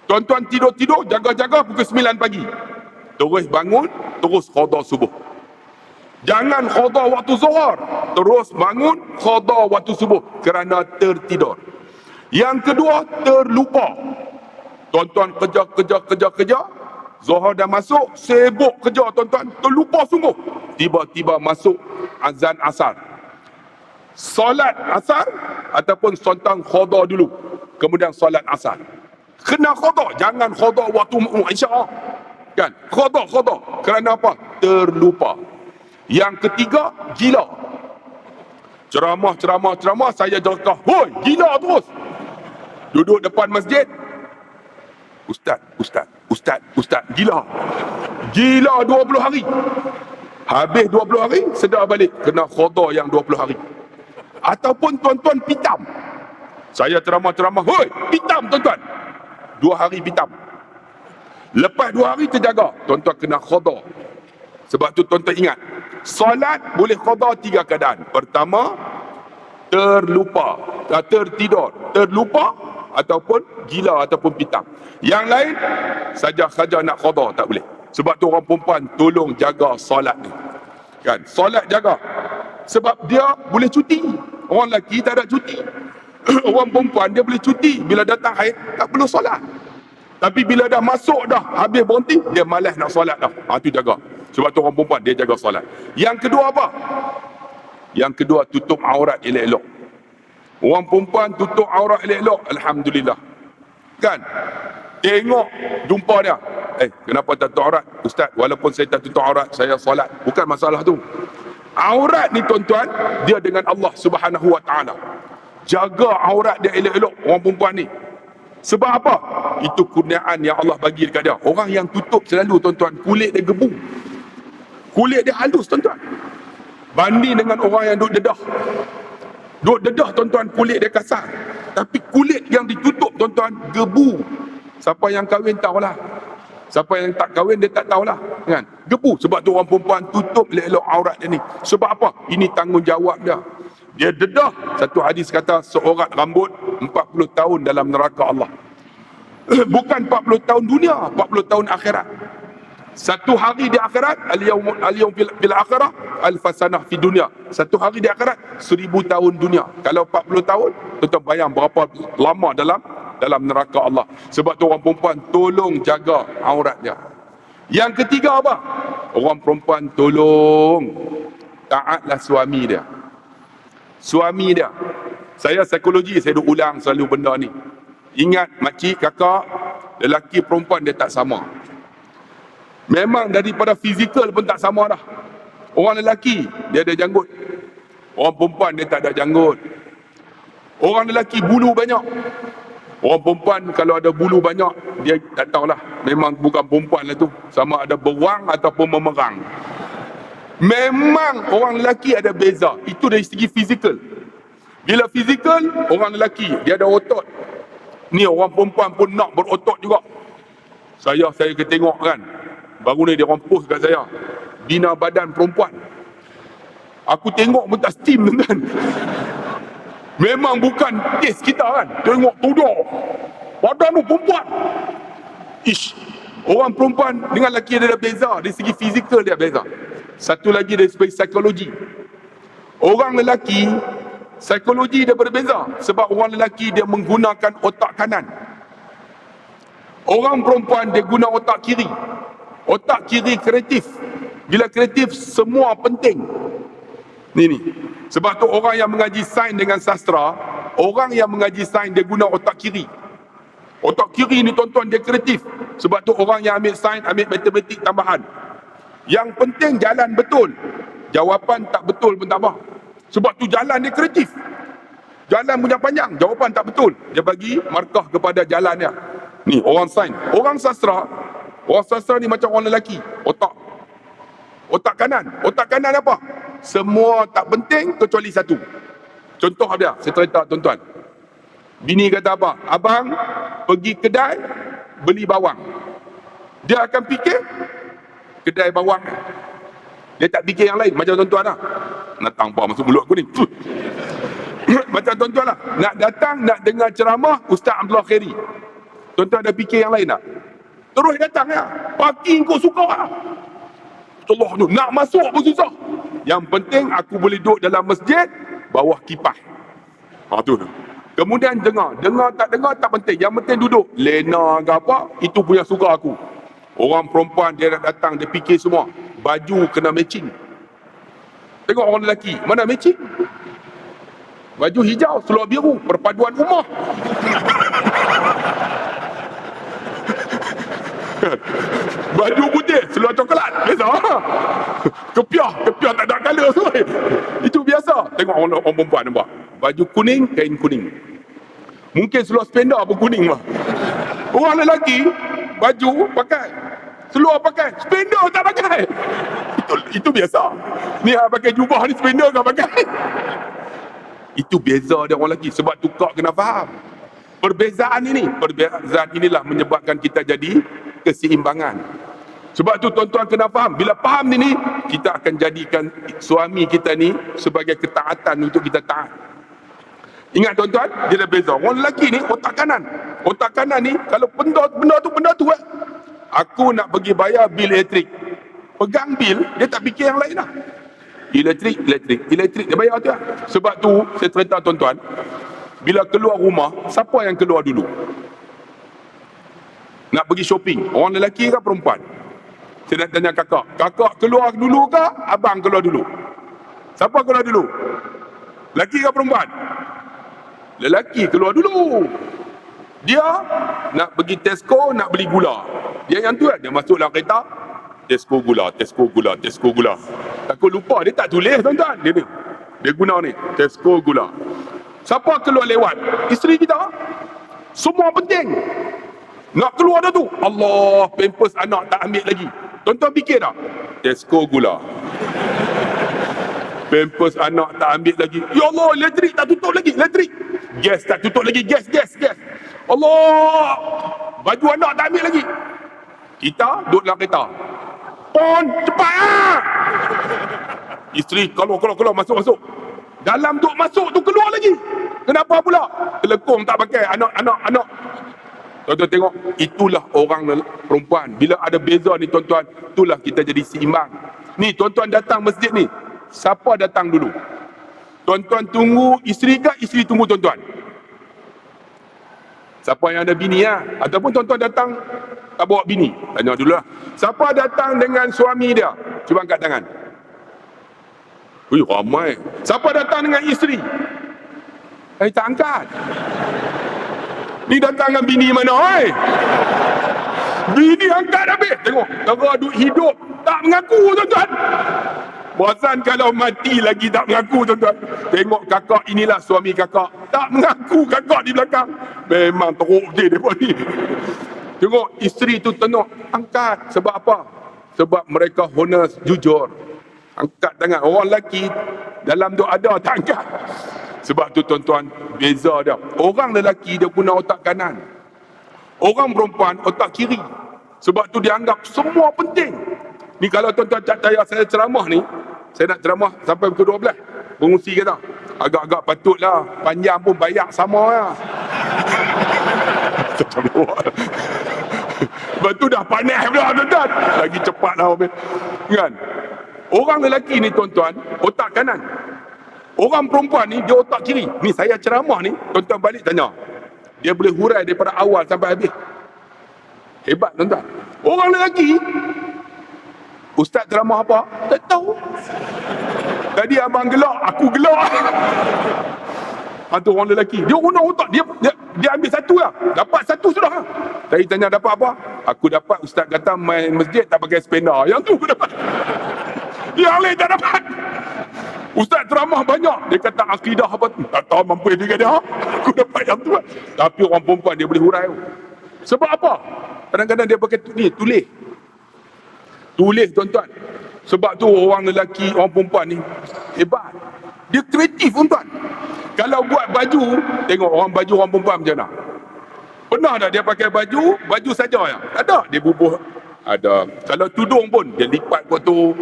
Tuan-tuan tidur-tidur, jaga-jaga pukul 9 pagi. Terus bangun, terus qada subuh. Jangan qada waktu zuhur, terus bangun qada waktu subuh kerana tertidur. Yang kedua, terlupa. Tuan-tuan kerja, zuhur dah masuk, sibuk kerja tuan-tuan, terlupa sungguh. Tiba-tiba masuk azan asar. Solat asar ataupun tuan-tuan qada dulu, kemudian solat asar. Kena qada, jangan qada waktu isyak. Kan? Qada. Kerana apa? Terlupa. Yang ketiga, gila. Ceramah, saya jerkah. Hoi, gila terus. Duduk depan masjid. Ustaz, gila. Gila 20 hari. Habis 20 hari, sedar balik. Kena qada yang 20 hari. Ataupun tuan-tuan pitam. Saya ceramah, hoi, pitam tuan-tuan. 2 hari pitam. Lepas 2 hari terjaga, tuan-tuan kena qada. Sebab tu tuan-tuan ingat, solat boleh qada 3 keadaan. Pertama, tertidur, terlupa, ataupun gila ataupun pitam. Yang lain saja nak qada tak boleh. Sebab tu orang perempuan tolong jaga solat ni. Kan? Solat jaga. Sebab dia boleh cuti. Orang lelaki tak ada cuti. Orang perempuan dia boleh cuti. Bila datang haid tak perlu solat. Tapi bila dah masuk dah, habis berhenti, dia malas nak solat dah. Tu jaga. Sebab tu orang perempuan dia jaga solat. Yang kedua apa? Yang kedua, tutup aurat elok-elok. Orang perempuan tutup aurat elok-elok, alhamdulillah. Kan? Tengok, jumpa dia. Kenapa tak tutup aurat? Ustaz, walaupun saya tak tutup aurat, saya solat. Bukan masalah tu. Aurat ni tuan-tuan, dia dengan Allah Subhanahu Wa Taala. Jaga aurat dia elok-elok, orang perempuan ni. Sebab apa? Itu kurniaan yang Allah bagi dekat dia. Orang yang tutup selalu tuan-tuan, kulit dia gebu. Kulit dia halus tuan-tuan. Banding dengan orang yang duduk dedah. Duduk dedah tuan-tuan, kulit dia kasar. Tapi kulit yang ditutup tuan-tuan, gebu. Siapa yang kahwin tahulah. Siapa yang tak kahwin dia tak tahulah. Kan? Gebu. Sebab tu orang perempuan tutup elok-elok aurat dia ni. Sebab apa? Ini tanggungjawab dia. Dia dedah. Satu hadis kata seorat rambut 40 tahun dalam neraka Allah. Bukan 40 tahun dunia, 40 tahun akhirat. Satu hari di akhirat, al-yawm fil akhirah al-fasanah fi dunia. Satu hari di akhirat 1000 tahun dunia. Kalau 40 tahun, tuan-tuan bayang berapa lama dalam neraka Allah. Sebab tu orang perempuan tolong jaga aurat dia. Yang ketiga apa? Orang perempuan tolong taatlah suami dia. Suami dia. Saya psikologi, saya duk ulang selalu benda ni. Ingat makcik, kakak, lelaki perempuan dia tak sama. Memang daripada fizikal pun tak sama dah. Orang lelaki, dia ada janggut. Orang perempuan dia tak ada janggut. Orang lelaki bulu banyak. Orang perempuan kalau ada bulu banyak, dia tak tahulah. Memang bukan perempuan lah tu. Sama ada beruang ataupun memerang. Memang orang lelaki ada beza. Itu dari segi fizikal. Bila fizikal, orang lelaki dia ada otot. Ni orang perempuan pun nak berotot juga. Saya tengok kan. Baru ni dia orang post kat saya. Bina badan perempuan. Aku tengok pun tak steam kan. Memang bukan kes kita kan. Tengok tudor. Badan tu perempuan. Orang perempuan dengan lelaki dia ada beza. Dari segi fizikal dia beza. Satu lagi dari segi psikologi. Orang lelaki, psikologi dia berbeza. Sebab orang lelaki dia menggunakan otak kanan. Orang perempuan dia guna otak kiri. Otak kiri kreatif. Bila kreatif, semua penting. Ni. Sebab tu orang yang mengaji sains dengan sastra, orang yang mengaji sains dia guna otak kiri. Otak kiri ni tuan-tuan dia kreatif. Sebab tu orang yang ambil sains, ambil matematik tambahan. Yang penting jalan betul. Jawapan tak betul pun tak apa. Sebab tu jalan dia kreatif. Jalan punya panjang, jawapan tak betul. Dia bagi markah kepada jalan dia. Ni orang sains. Orang sastra ni macam orang lelaki. Otak kanan. Otak kanan apa? Semua tak penting kecuali satu. Contoh dia, saya cerita tuan-tuan. Bini kata apa? Abang pergi kedai beli bawang. Dia akan fikir kedai bawang. Dia tak fikir yang lain macam tuan-tuan lah. Natang apa masuk mulut aku ni. Macam tuan-tuan lah, nak datang nak dengar ceramah Ustaz Abdullah Khairi. Tuan-tuan ada fikir yang lain tak? Terus datang ya. Parking kau suka lah. Allah tu nak masuk pun susah. Yang penting aku boleh duduk dalam masjid bawah kipas. Tu. Kemudian dengar tak dengar tak penting. Yang penting duduk. Lena ke apa, itu punya suka aku. Orang perempuan dia nak datang, dia fikir semua baju kena matching. Tengok orang lelaki, mana matching? Baju hijau, seluar biru, perpaduan rumah. Baju putih, seluar coklat, biasa. Kepiah tak ada colour semua. Itu biasa. Tengok orang perempuan nampak. Baju kuning, kain kuning. Mungkin seluar spender pun kuning lah. Orang lelaki, baju pakai, seluar pakai, spender tak pakai. Itu biasa. Ni pakai jubah ni, spender tak pakai. Itu beza dia orang lelaki. Sebab tu kau kena faham. Perbezaan inilah menyebabkan kita jadi keseimbangan. Sebab tu tuan-tuan kena faham. Bila faham ni, kita akan jadikan suami kita ni sebagai ketaatan untuk kita taat. Ingat tuan-tuan, dia ada beza. Orang lelaki ni otak kanan. Otak kanan ni kalau benda tu aku nak pergi bayar bil elektrik. Pegang bil, dia tak fikir yang lain lah. Elektrik dia bayar tu lah. Sebab tu saya cerita tuan-tuan, bila keluar rumah, siapa yang keluar dulu? Nak pergi shopping, orang lelaki ke perempuan? Saya nak tanya kakak keluar dulu ke abang keluar dulu? Siapa keluar dulu? Lelaki ke perempuan? Lelaki keluar dulu. Dia nak pergi Tesco, nak beli gula. Dia yang tu kan, dia masuk dalam kereta, Tesco gula. Takut lupa, dia tak tulis tuan-tuan. Dia guna ni, Tesco gula. Siapa keluar lewat? Isteri kita. Semua penting. Nak keluar dah tu, Allah, pampers anak tak ambil lagi. Tuan-tuan fikir tak? Tesco gula. Pampers anak tak ambil lagi. Ya Allah, elektrik tak tutup lagi. Gas tak tutup lagi. Gas. Allah, baju anak tak ambil lagi. Kita duduk dalam kereta. Pon, cepat lah. Isteri kalau masuk. Dalam duk masuk tu keluar lagi. Kenapa pula? Telekong tak pakai. Anak. Tuan-tuan tengok, itulah orang perempuan. Bila ada beza ni tuan-tuan, itulah kita jadi seimbang. Ni tuan-tuan datang masjid ni, siapa datang dulu? Tuan-tuan tunggu isteri ke isteri tunggu tuan-tuan? Siapa yang ada bini lah? Ataupun tuan-tuan datang tak bawa bini? Tanya dulu lah. Siapa datang dengan suami dia? Cuba angkat tangan. Ramai. Siapa datang dengan isteri? Tak angkat. Ni datang dengan bini mana, Bini angkat habis. Tengok, teradu hidup tak mengaku tuan-tuan. Bosan kalau mati lagi tak mengaku tuan-tuan. Tengok kakak, inilah suami kakak. Tak mengaku kakak di belakang. Memang teruk dia pun ni. Tengok isteri tu tengok, angkat. Sebab apa? Sebab mereka honest, jujur. Angkat tangan. Orang lelaki dalam duk ada tak angkat. Sebab tu tuan-tuan, beza dia. Orang lelaki dia guna otak kanan. Orang perempuan otak kiri. Sebab tu dia anggap semua penting. Ni kalau tuan-tuan tak percaya saya ceramah ni, saya nak ceramah sampai pukul 12. Pengusi kata, agak-agak patutlah, panjang pun bayar sama lah. Sebab tu dah panas pula tuan-tuan. Lagi cepat lah. Kan? Orang lelaki ni tuan-tuan, otak kanan. Orang perempuan ni, dia otak kiri. Ni saya ceramah ni, tuan-tuan balik tanya. Dia boleh hurai daripada awal sampai habis. Hebat tuan-tuan. Orang lelaki, ustaz ceramah apa? Tak tahu. Tadi abang gelak, aku gelak. Itu orang lelaki. Dia guna otak. Dia ambil satu lah. Dapat satu sudah. Tadi tanya dapat apa? Aku dapat ustaz kata main masjid tak pakai spender. Yang tu aku dapat. Yang lain tak dapat. Ustaz ceramah banyak. Dia kata akidah apa tu. Tak tahu mampu juga dia. Aku dapat yang tu. Tapi orang perempuan dia boleh hurai. Sebab apa? Kadang-kadang dia pakai tulis. Tulis tuan-tuan. Sebab tu orang lelaki, orang perempuan ni hebat. Dia kreatif tuan-tuan. Kalau buat baju, tengok orang baju orang perempuan macam mana. Pernah tak dia pakai baju saja ya? Ada. Dia bubuh. Ada. Kalau tudung pun dia lipat kot tu.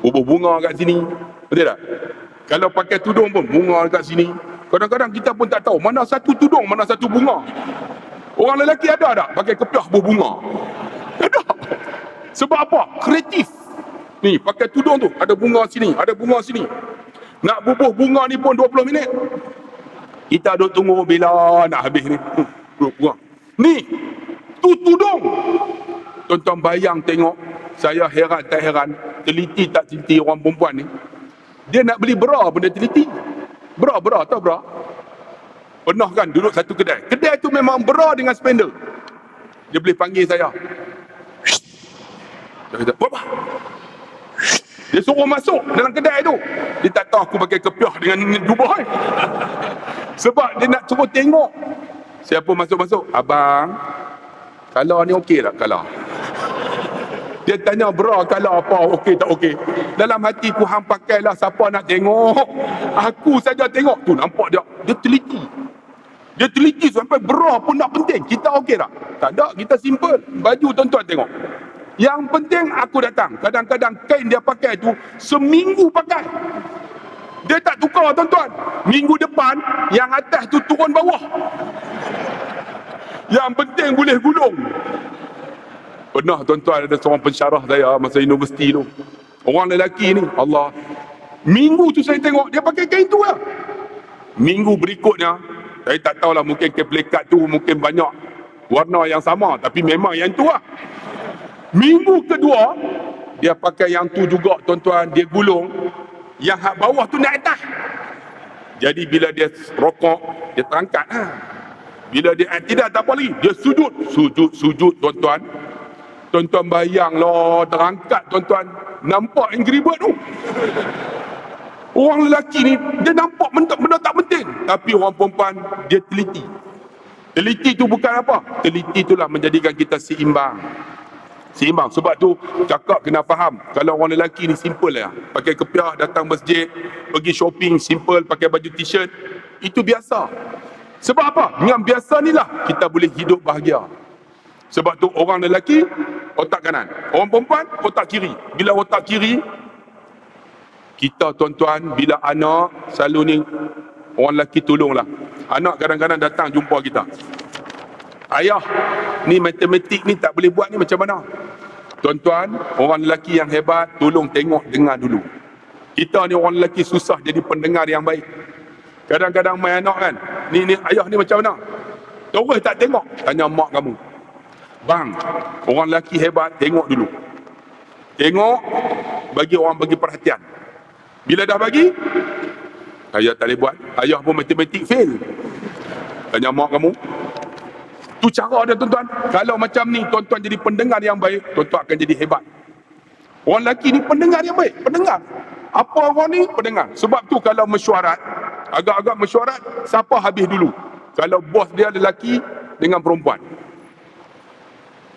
Bubuh bunga kat sini. Betul tak? Kalau pakai tudung pun bunga dekat sini. Kadang-kadang kita pun tak tahu mana satu tudung, mana satu bunga. Orang lelaki ada tak pakai kepiah berbunga? Ada. Sebab apa? Kreatif. Ni pakai tudung tu, ada bunga sini, ada bunga sini. Nak bubuh bunga ni pun 20 minit. Kita duduk tunggu bila nak habis ni. Bunga. Ni, tu tudung. Tuan-tuan bayang tengok, saya heran tak heran, teliti tak teliti orang perempuan ni. Dia nak beli bra pun dia teliti. Bra tahu bra? Pernah kan duduk satu kedai. Kedai tu memang bra dengan spender. Dia boleh panggil saya. Dia kata, apa? Dia suruh masuk dalam kedai tu. Dia tak tahu aku pakai kepiah dengan jubah. Sebab dia nak suruh tengok. Siapa masuk-masuk? Abang, color ni okey tak color? Dia tanya bra color apa, okey tak okey? Dalam hatiku, hang pakailah, siapa nak tengok? Aku saja tengok. Tu nampak dia teliti. Dia teliti sampai bra pun nak penting. Kita okey tak? Tak ada, kita simple. Baju tuan-tuan tengok. Yang penting aku datang. Kadang-kadang kain dia pakai tu seminggu pakai. Dia tak tukar tuan-tuan. Minggu depan yang atas tu turun bawah. Yang penting boleh gulung. Pernah tuan-tuan ada seorang pensyarah saya masa universiti tu. Orang lelaki ni, Allah. Minggu tu saya tengok dia pakai kain tu lah. Minggu berikutnya, saya tak tahulah, mungkin kain plekat tu mungkin banyak warna yang sama. Tapi memang yang tu lah. Minggu kedua, dia pakai yang tu juga tuan-tuan. Dia gulung. Yang hak bawah tu naik atas. Jadi bila dia rokok, dia terangkat. Bila dia tidak apa lagi. Dia sujud tuan-tuan. Tuan-tuan bayanglah, terangkat tuan-tuan. Nampak Angry Bird tu. Orang lelaki ni, dia nampak benda tak penting. Tapi orang perempuan, dia teliti. Teliti tu bukan apa? Teliti itulah menjadikan kita seimbang. Seimbang. Sebab tu, cakap kena faham. Kalau orang lelaki ni simple lah. Pakai kepiah, datang masjid, pergi shopping, simple, pakai baju t-shirt. Itu biasa. Sebab apa? Dengan biasa ni lah, kita boleh hidup bahagia. Sebab tu orang lelaki, otak kanan. Orang perempuan, otak kiri. Bila otak kiri, kita tuan-tuan, bila anak, selalu ni, orang lelaki tolonglah. Anak kadang-kadang datang jumpa kita. Ayah, ni matematik ni tak boleh buat ni macam mana? Tuan-tuan, orang lelaki yang hebat, tolong tengok, dengar dulu. Kita ni orang lelaki susah jadi pendengar yang baik. Kadang-kadang main anak kan, ni ayah ni macam mana? Terus tak tengok, tanya mak kamu. Bang, orang lelaki hebat, tengok dulu. Tengok, bagi orang bagi perhatian. Bila dah bagi, ayah tak boleh buat. Ayah pun matematik fail. Tanya mak kamu. Tu cara dia tuan-tuan. Kalau macam ni, tuan-tuan jadi pendengar yang baik, tuan-tuan akan jadi hebat. Orang lelaki ni pendengar yang baik. Pendengar. Apa orang ni? Pendengar. Sebab tu kalau mesyuarat, agak-agak mesyuarat, siapa habis dulu? Kalau bos dia lelaki dengan perempuan.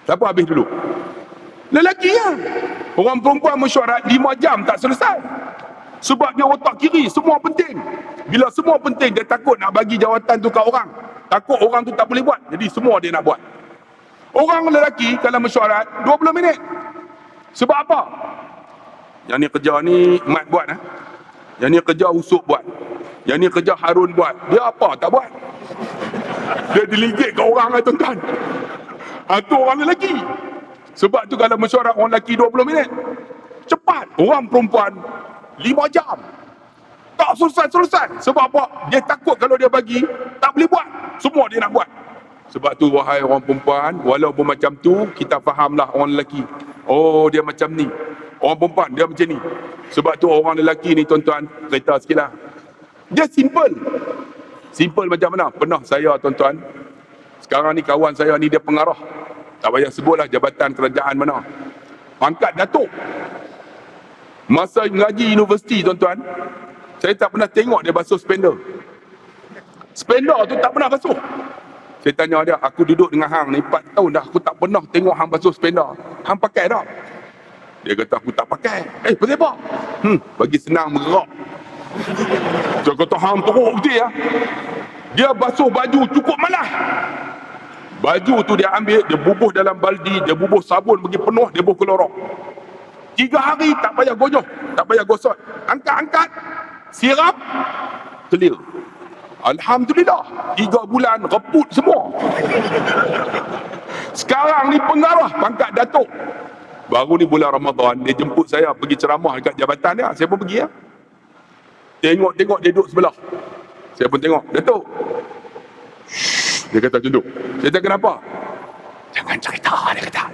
Siapa habis dulu? Lelaki lah. Orang perempuan mesyuarat 5 jam tak selesai. Sebab dia otak kiri, semua penting. Bila semua penting, dia takut nak bagi jawatan tu ke orang. Takut orang tu tak boleh buat. Jadi semua dia nak buat. Orang lelaki kalau mesyuarat 20 minit. Sebab apa? Yang ni kerja ni Mat buat. Yang ni kerja Usuk buat. Yang ni kerja Harun buat. Dia apa tak buat? Dia delegate ke orang lah tuan-tuan. Itu orang lelaki. Sebab tu kalau mesyuarat orang lelaki 20 minit. Cepat. Orang perempuan 5 jam. Tak selesai-selesai. Sebab apa? Dia takut kalau dia bagi, tak boleh buat. Semua dia nak buat. Sebab tu wahai orang perempuan, walaupun macam tu, kita fahamlah orang lelaki. Oh, dia macam ni. Orang perempuan, dia macam ni. Sebab tu orang lelaki ni tuan-tuan, cerita sikit lah. Dia simple. Simple macam mana? Pernah saya tuan-tuan, sekarang ni kawan saya ni dia pengarah. Tak payah sebutlah jabatan kerajaan mana. Pangkat Datuk. Masa ngaji universiti tuan-tuan, saya tak pernah tengok dia basuh spender. Spender tu tak pernah basuh. Saya tanya dia, aku duduk dengan hang ni 4 tahun dah, aku tak pernah tengok hang basuh spender. Hang pakai tak? Dia kata aku tak pakai. Pasal apa? Bagi senang bergerak. Dia kata hang teruk betul ya. Dia basuh baju cukup malas. Baju tu dia ambil, dia bubuh dalam baldi, dia bubuh sabun bagi penuh, dia bubuh kelorok. 3 hari tak payah gojoh, tak payah gosok. Angkat-angkat, Sirap clear. Alhamdulillah, 3 bulan reput semua. Sekarang ni pengarah pangkat Datuk. Baru ni bulan Ramadan, dia jemput saya pergi ceramah dekat jabatan dia. Saya pun pergi ya. Tengok dia duduk sebelah. Saya pun tengok, Datuk. Shh, dia kata macam tu. Saya kata kenapa? Jangan cerita, dia kata.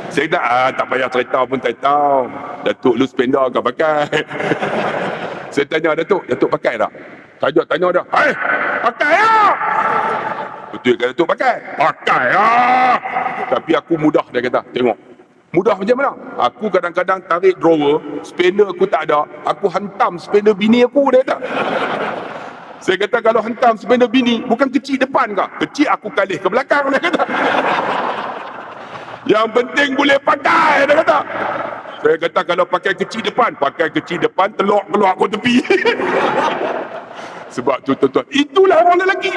Saya kata, tak payah cerita pun tak tahu. Datuk lu spender kau pakai. Saya tanya Datuk pakai tak? Tanya dia, pakai lah. Betul ke Datuk pakai? Pakai lah. Tapi aku mudah, dia kata. Tengok. Mudah macam mana? Aku kadang-kadang tarik drawer, spender aku tak ada. Aku hantam spender bini aku, dia kata. Saya kata kalau hantam spender bini, bukan kecil depan kah? Kecil aku kalih ke belakang, dia kata. Yang penting boleh pakai, dia kata. Saya kata kalau pakai kecil depan, telok keluar aku tepi. Sebab tu tuan-tuan, itulah orang lelaki.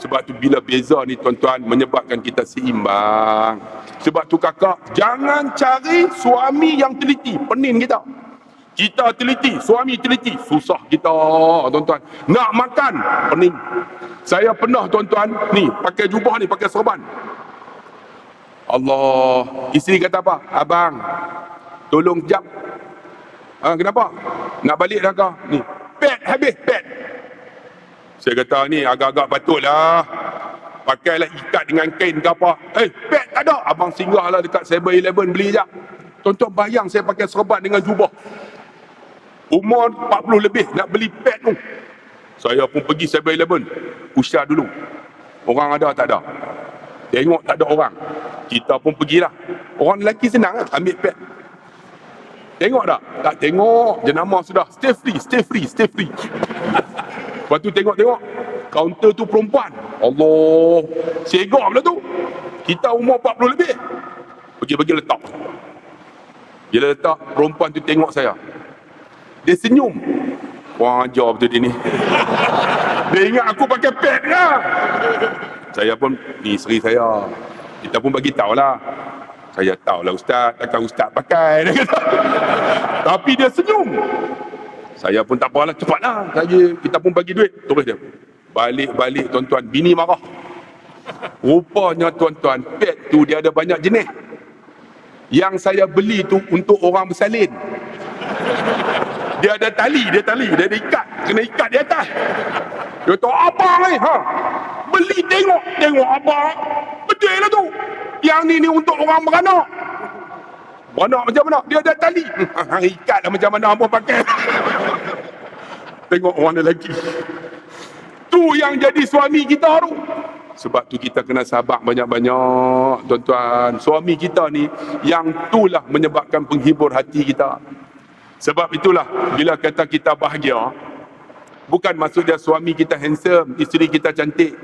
Sebab tu bila beza ni tuan-tuan menyebabkan kita seimbang. Sebab tu kakak, jangan cari suami yang teliti, penin kita. Kita teliti, suami teliti, susah kita tuan-tuan. Nak makan, pening. Saya pernah tuan-tuan, ni pakai jubah ni, pakai serban. Allah, isteri kata apa? Abang, tolong jap. Kenapa? Nak balik dah kau? Ni, pet habis, pet. Saya kata ni agak-agak patutlah. Pakailah ikat dengan kain ke apa. Pet tak ada. Abang singgahlah dekat 7-Eleven beli jap. Tuan-tuan bayang saya pakai serban dengan jubah. Umur 40 lebih nak beli pet tu. Saya pun pergi 7-Eleven. Usah dulu. Orang ada tak ada? Tengok tak ada orang. Kita pun pergilah. Orang lelaki senang lah ambil pet. Tengok tak? Tak tengok. Jenama sudah. Stay free. Lepas tu tengok. Kaunter tu perempuan. Allah. Segak pula tu. Kita umur 40 lebih. Pergi letak. Bila letak, perempuan tu tengok saya. Dia senyum. Wah, ajar betul dia ni. Dia ingat aku pakai pet lah. Saya pun, ni isteri saya. Kita pun bagi tahulah. Saya tahulah ustaz, takkan ustaz pakai. Dia kata. Tapi dia senyum. Saya pun tak apalah, cepatlah. Kita pun bagi duit. Terus dia. Balik tuan-tuan, bini marah. Rupanya tuan-tuan, pet tu dia ada banyak jenis. Yang saya beli tu untuk orang bersalin. Dia ada tali, dia ada ikat. Kena ikat di atas. Dia kata, abang ni, beli tengok abang. Betul lah tu. Yang ni untuk orang beranak. Beranak macam mana? Dia ada tali. Ikat lah macam mana abang pakai. Tengok orang lelaki. Tu yang jadi suami kita tu. Sebab tu kita kena sabar banyak-banyak tuan-tuan. Suami kita ni yang itulah menyebabkan penghibur hati kita. Sebab itulah bila kata kita bahagia, bukan maksud dia suami kita handsome, isteri kita cantik.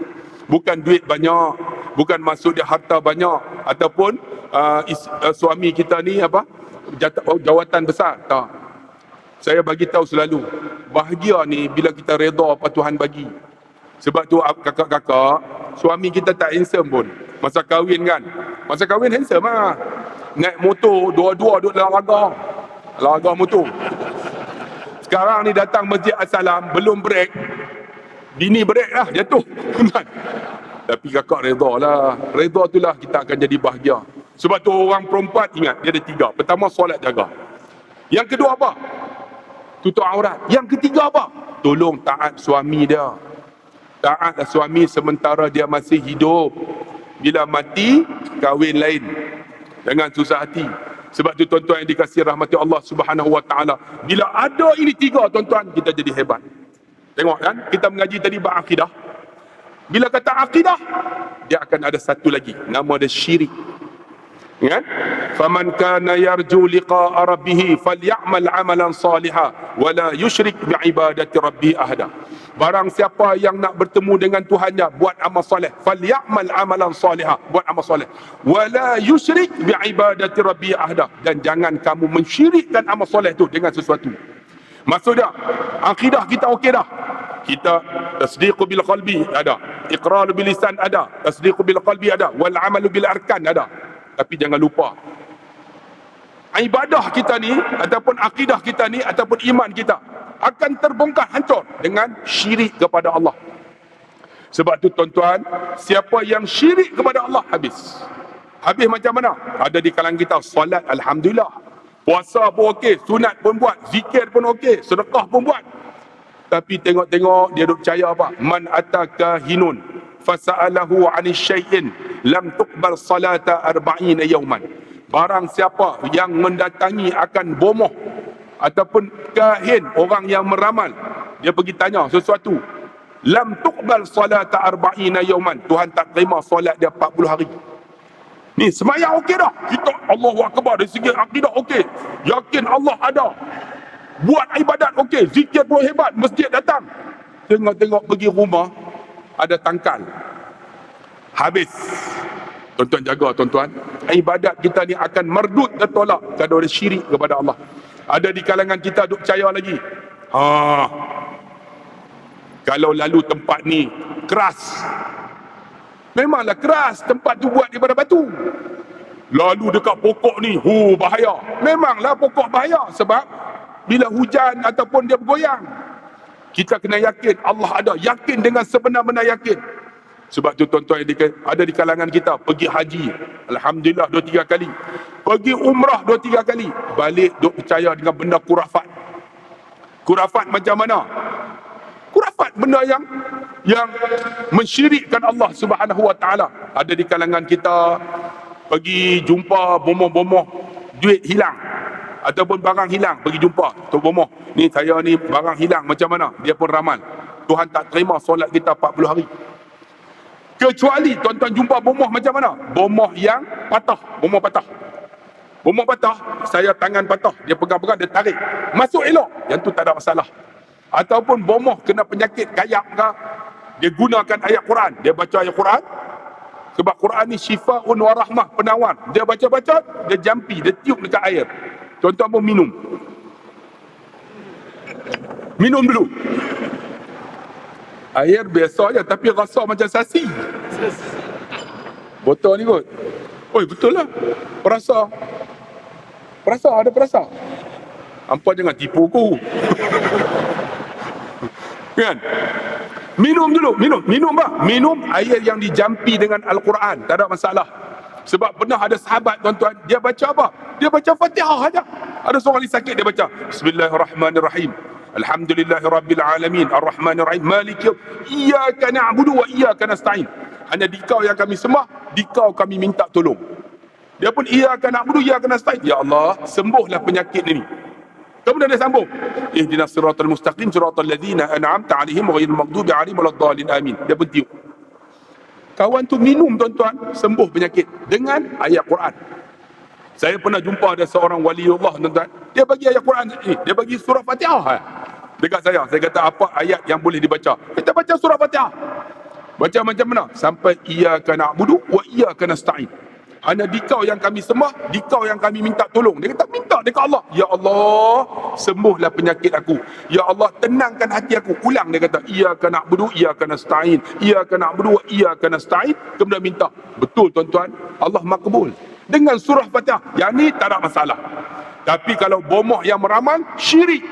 Bukan duit banyak, bukan maksud dia harta banyak, ataupun suami kita ni jawatan besar. Tak. Saya bagi tahu selalu, bahagia ni bila kita redha apa Tuhan bagi. Sebab tu kakak-kakak, suami kita tak handsome pun. Masa kahwin kan, masa kahwin handsome lah. Naik motor, dua-dua duduk dalam laga motor. Sekarang ni datang Masjid As-Salam, belum break. Bini break lah, jatuh. Tapi kakak redha lah. Redha tu lah kita akan jadi bahagia. Sebab tu orang perempuan, ingat, dia ada 3. Pertama, solat jaga. Yang kedua apa? Tutup aurat. Yang ketiga apa? Tolong taat suami dia. Taatlah suami sementara dia masih hidup. Bila mati, kahwin lain. Jangan susah hati. Sebab tu tuan-tuan yang dikasihi rahmati Allah Subhanahu wa taala, bila ada ini 3 tuan-tuan, kita jadi hebat. Tengok kan, kita mengaji tadi bab akidah. Bila kata akidah, dia akan ada satu lagi, nama dia syirik. Kan? Faman kana yarju liqa'a rabbih falyamal 'amalan salihan wa la yusyrik bi'ibadati rabbih ahada. Barang siapa yang nak bertemu dengan Tuhannya, buat amal soleh. Falyamal 'amalan salihan, buat amal soleh. Wa la yusyrik bi'ibadati rabbih ahada. Dan jangan kamu mensyirikkan amal soleh tu dengan sesuatu. Maksudnya, akidah kita okey dah. Kita tasdiqu bil qalbi ada, iqrar bil lisan ada, tasdiqu bil qalbi ada, wal 'amalu bil arkan ada. Tapi jangan lupa, ibadah kita ni, ataupun akidah kita ni, ataupun iman kita, akan terbongkar hancur dengan syirik kepada Allah. Sebab tu tuan-tuan, siapa yang syirik kepada Allah habis. Habis macam mana? Ada di kalangan kita solat alhamdulillah, puasa pun okey, sunat pun buat, zikir pun okey, sedekah pun buat. Tapi tengok-tengok dia duk percaya apa? Man ataka hinun fasa'alahu 'ani syai'in lam tuqbal salata 40 yawman. Barang siapa yang mendatangi akan bomoh ataupun kahin, orang yang meramal, dia pergi tanya sesuatu, lam tuqbal salata 40 yawman, Tuhan tak terima solat dia 40 hari. Ni semayang okey dah, kita Allahu Akbar dari segi akidah okey, yakin Allah ada, buat ibadat okey, zikir pun hebat, masjid datang. Tengok-tengok pergi rumah ada tangkal, habis. Tuan-tuan jaga tuan-tuan, ibadat kita ni akan merdut tertolak kalau ada syirik kepada Allah. Ada di kalangan kita duk percaya lagi, kalau lalu tempat ni keras, memanglah keras, tempat tu buat daripada batu. Lalu dekat pokok ni, bahaya. Memanglah pokok bahaya sebab bila hujan ataupun dia bergoyang. Kita kena yakin Allah ada, yakin dengan sebenar-benar yakin. Sebab tu tuan-tuan ada di kalangan kita pergi haji, alhamdulillah 2-3 kali. Pergi umrah 2-3 kali, balik duk percaya dengan benda kurafat. Kurafat macam mana? Kurafat benda yang mensyirikkan Allah Subhanahu wa taala. Ada di kalangan kita pergi jumpa bomoh-bomoh, duit hilang ataupun barang hilang, pergi jumpa tok bomoh, ni saya ni barang hilang macam mana? Dia pun ramal, Tuhan tak terima solat kita 40 hari. Kecuali tuan-tuan jumpa bomoh macam mana? Bomoh yang patah, bomoh patah. Bomoh patah, saya tangan patah, dia pegang-pegang, dia tarik, masuk elok, yang tu tak ada masalah. Ataupun bomoh kena penyakit kayak ke, dia gunakan ayat Quran, dia baca ayat Quran, sebab Quran ni syifa'un wa rahmah, penawar. Dia baca-baca, dia jampi, dia tiup dekat air. Tuan-tuan pun minum. Minum dulu. Air biasa je, tapi rasa macam sasi. Botol ni kot. Oi, betul lah. Perasa, ada perasa. Hampa jangan tipu aku. Kan? Minum dulu, minum apa? Minum air yang dijampi dengan Al-Quran, tak ada masalah. Sebab pernah ada sahabat tuan-tuan, dia baca apa? Dia baca Fatihah aja. Ada seorang ni sakit, dia baca Bismillahirrahmanirrahim, Alhamdulillahirabbil alamin, Arrahmanirrahim, Maliki, Iyyaka na'budu wa iyyaka nasta'in. Hanya di Kau yang kami sembah, di Kau kami minta tolong. Dia pun Iyyaka na'budu, Iyyaka nasta'in. Ya Allah, sembuhlah penyakit ini. Kemudian dia sambung, ihdinas siratal mustaqim siratal ladzina an'amta 'alaihim ghairil maghdubi 'alaihim waladdallin amin. Dia pun tiup. Kawan tu minum tuan-tuan, sembuh penyakit dengan ayat Quran. Saya pernah jumpa ada seorang waliullah tuan-tuan, dia bagi ayat Quran ni, dia bagi surah Fatihah dekat saya. Saya kata, apa ayat yang boleh dibaca? Kita baca surah Fatihah. Baca macam mana? Sampai iyyaka na'budu wa iyyaka nasta'in. Hanya di Kau yang kami sembah, di Kau yang kami minta tolong. Dia kata, minta dekat Allah. Ya Allah, sembuhlah penyakit aku. Ya Allah, tenangkan hati aku. Ulang, dia kata, iyyaka na'budu, iyyaka nasta'in, iyyaka na'budu wa iyyaka nasta'in. Kemudian minta. Betul tuan-tuan, Allah makbul dengan surah Fatihah. Yang ni tak ada masalah. Tapi kalau bomoh yang meramal, syirik,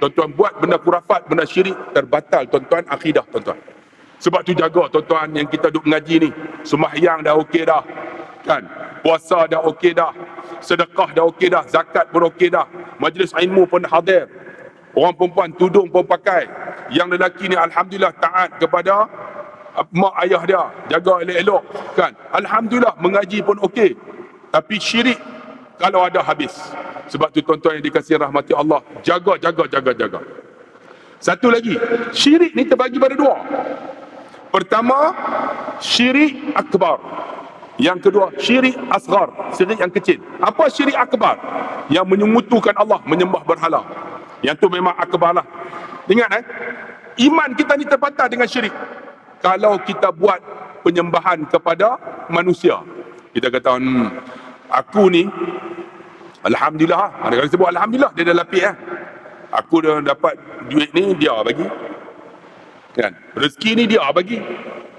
tuan-tuan buat benda kurafat, benda syirik, terbatal tuan-tuan akidah tuan-tuan. Sebab tu jaga tuan-tuan yang kita duk mengaji ni. Sembahyang dah okey dah, kan? Puasa dah okey dah, sedekah dah okey dah, zakat pun okey dah, majlis ilmu pun hadir, orang perempuan tudung pun pakai, yang lelaki ni alhamdulillah taat kepada mak ayah dia, jaga elok-elok, kan? Alhamdulillah, mengaji pun okey. Tapi syirik kalau ada habis. Sebab tu tuan-tuan yang dikasihi rahmati Allah, jaga. Satu lagi, syirik ni terbagi pada dua. Pertama, syirik akbar. Yang kedua, syirik asghar, syirik yang kecil. Apa syirik akbar? Yang menyekutukan Allah, menyembah berhala. Yang tu memang akbar lah. Ingat iman kita ni terbatal dengan syirik kalau kita buat penyembahan kepada manusia. Kita kata, aku ni alhamdulillah, ada kali sebut alhamdulillah, dia dah lapis aku dah dapat duit ni, dia bagi, kan? Rezeki ni dia bagi.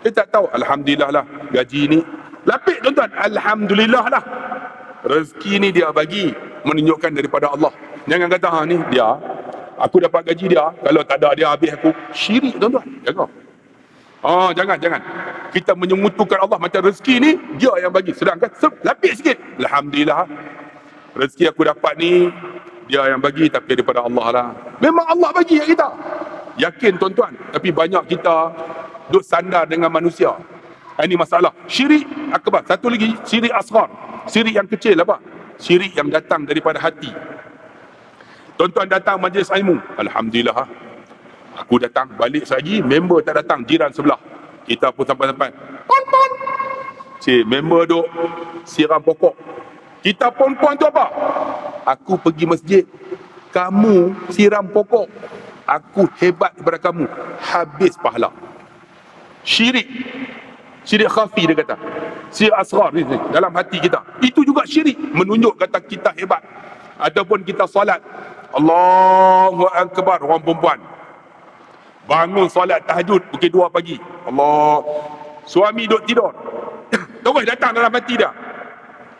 Dia tak tahu, alhamdulillah lah, gaji ni lapik tuan-tuan, alhamdulillah lah, rezeki ni dia bagi, menunjukkan daripada Allah. Jangan kata ni dia, Aku dapat gaji dia, kalau tak ada dia habis aku. Syirik tuan-tuan. Jaga. Jangan. Kita menyemutukan Allah macam rezeki ni, dia yang bagi. Sedangkan lapis sikit. Alhamdulillah. Rezeki aku dapat ni, dia yang bagi, tapi daripada Allah lah. Memang Allah bagi kat kita. Yakin tuan-tuan. Tapi banyak kita duk sandar dengan manusia. Ini masalah. Syirik akbar. Satu lagi, syirik asghar. Syirik yang kecil apa? Syirik yang datang daripada hati. Tuan-tuan datang majlis ilmu. Alhamdulillah. Aku datang, balik lagi, member tak datang, jiran sebelah. Kita pun sampai-sampai. Pon-pon. Member duk siram pokok. Kita pon-pon tu apa? Aku pergi masjid. Kamu siram pokok. Aku hebat daripada kamu. Habis pahala. Syirik. Syirik khafi dia kata. Syirik asghar ni dalam hati kita. Itu juga syirik. Menunjuk kata kita hebat. Ataupun kita solat. Allahu Akbar, orang perempuan. Bangun solat tahajud pukul 2 pagi. Allah. Suami duduk tidur. Terus datang dalam hati dia.